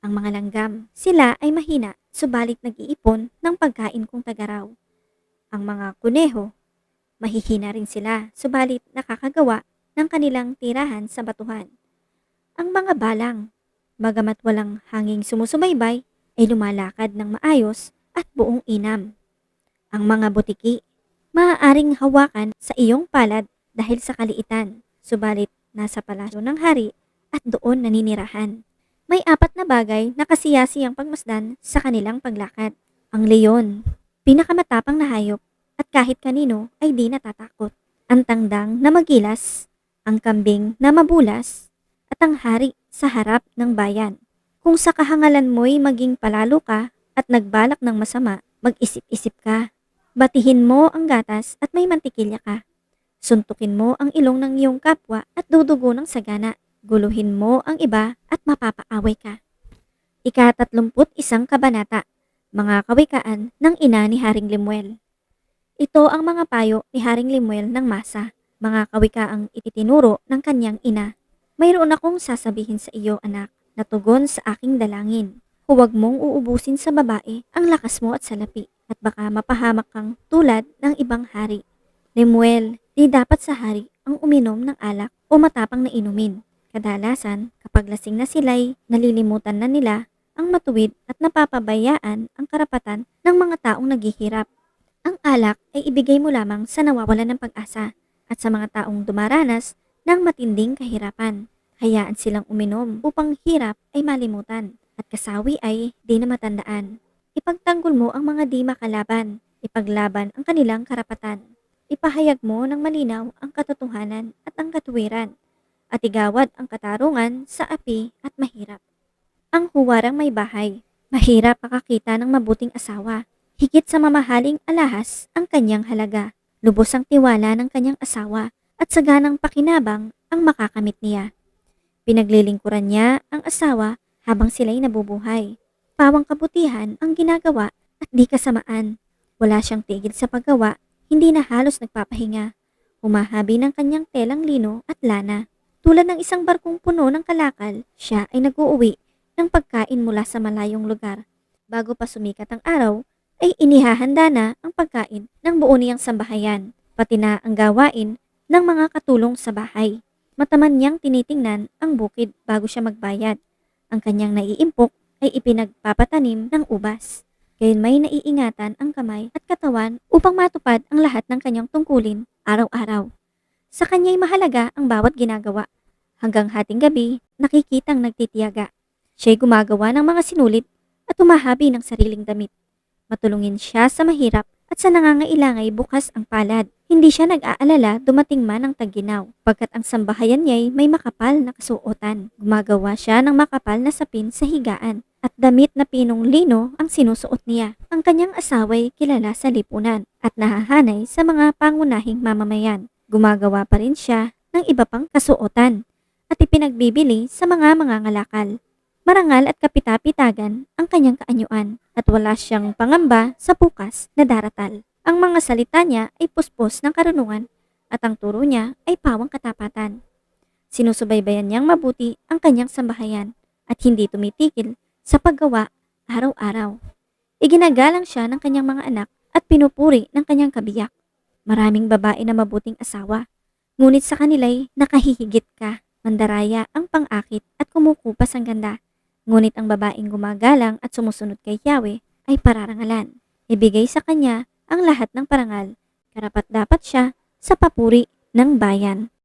Ang mga langgam, sila ay mahina, subalit nag-iipon ng pagkain kung tagaraw. Ang mga kuneho, mahihina rin sila, subalit nakakagawa ng kanilang tirahan sa batuhan. Ang mga balang, bagamat walang hanging sumusubaybay, ay lumalakad ng maayos at buong inam. Ang mga butiki, maaaring hawakan sa iyong palad dahil sa kaliitan, subalit nasa palasyo ng hari at doon naninirahan. May 4 na bagay na kasiyasiyang pagmasdan sa kanilang paglakad. Ang leon, pinakamatapang na hayop at kahit kanino ay di natatakot. Ang tangdang na magilas, ang kambing na mabulas, at ang hari sa harap ng bayan. Kung sa kahangalan mo'y maging palalo ka at nagbalak ng masama, mag-isip-isip ka. Batihin mo ang gatas at may mantikilya ka. Suntukin mo ang ilong ng iyong kapwa at dudugo ng sagana. Guluhin mo ang iba at mapapaaway ka. Ika-31 kabanata, mga kawikaan ng ina ni Haring Lemuel. Ito ang mga payo ni Haring Lemuel ng Masa, mga kawikaang ititinuro ng kanyang ina. Mayroon akong sasabihin sa iyo, anak, na tugon sa aking dalangin. Huwag mong uubusin sa babae ang lakas mo at salapi, at baka mapahamak kang tulad ng ibang hari. Lemuel, di dapat sa hari ang uminom ng alak o matapang na inumin. Kadalasan, kapag lasing na sila'y nalilimutan na nila ang matuwid at napapabayaan ang karapatan ng mga taong naghihirap. Ang alak ay ibigay mo lamang sa nawawalan ng pag-asa at sa mga taong dumaranas ng matinding kahirapan. Hayaan silang uminom upang hirap ay malimutan at kasawi ay di na matandaan. Ipagtanggol mo ang mga di makalaban. ipaglaban ang kanilang karapatan. Ipahayag mo ng malinaw ang katotohanan at ang katuwiran, at igawad ang katarungan sa api at mahirap. Ang huwarang may bahay, mahirap makakita ng mabuting asawa. Higit sa mamahaling alahas ang kanyang halaga. Lubos ang tiwala ng kanyang asawa at saganang pakinabang ang makakamit niya. Pinaglilingkuran niya ang asawa habang sila'y nabubuhay. Pawang kabutihan ang ginagawa at di kasamaan. Wala siyang tigil sa paggawa, hindi na halos nagpapahinga. Humahabi ng kanyang telang lino at lana. Tulad ng isang barkong puno ng kalakal, siya ay nag-uuwi ng pagkain mula sa malayong lugar. Bago pa sumikat ang araw, ay inihahanda na ang pagkain ng buo niyang sambahayan, pati na ang gawain ng mga katulong sa bahay. Mataman niyang tinitingnan ang bukid bago siya magbayad. Ang kanyang naiimpok ay ipinagpapatanim ng ubas. Gayon may naiingatan ang kamay at katawan upang matupad ang lahat ng kanyang tungkulin araw-araw. Sa kanya'y mahalaga ang bawat ginagawa. Hanggang hating gabi, nakikitang nagtitiyaga. Siya'y gumagawa ng mga sinulit at humahabi ng sariling damit. Matulungin siya sa mahirap at sa nangangailangan bukas ang palad. Hindi siya nag-aalala dumating man ang taginaw, pagkat ang sambahayan niya'y may makapal na kasuotan. Gumagawa siya ng makapal na sapin sa higaan at damit na pinong lino ang sinusuot niya. Ang kanyang asawa'y kilala sa lipunan at nahahanay sa mga pangunahing mamamayan. Gumagawa pa rin siya ng iba pang kasuotan at ipinagbibili sa mga mangangalakal. Marangal at kapitapitagan ang kanyang kaanyuan at wala siyang pangamba sa bukas na daratal. Ang mga salita niya ay puspos ng karunungan at ang turo niya ay pawang katapatan. Sinusubaybayan niyang mabuti ang kanyang sambahayan at hindi tumitigil sa paggawa araw-araw. Iginagalang siya ng kanyang mga anak at pinupuri ng kanyang kabiyak. Maraming babae na mabuting asawa, ngunit sa kanila'y nakahihigit ka. Mandaraya ang pang-akit at kumukupas ang ganda. Ngunit ang babaeng gumagalang at sumusunod kay Yahweh ay pararangalan. Ibigay sa kanya ang lahat ng parangal. Karapat dapat siya sa papuri ng bayan.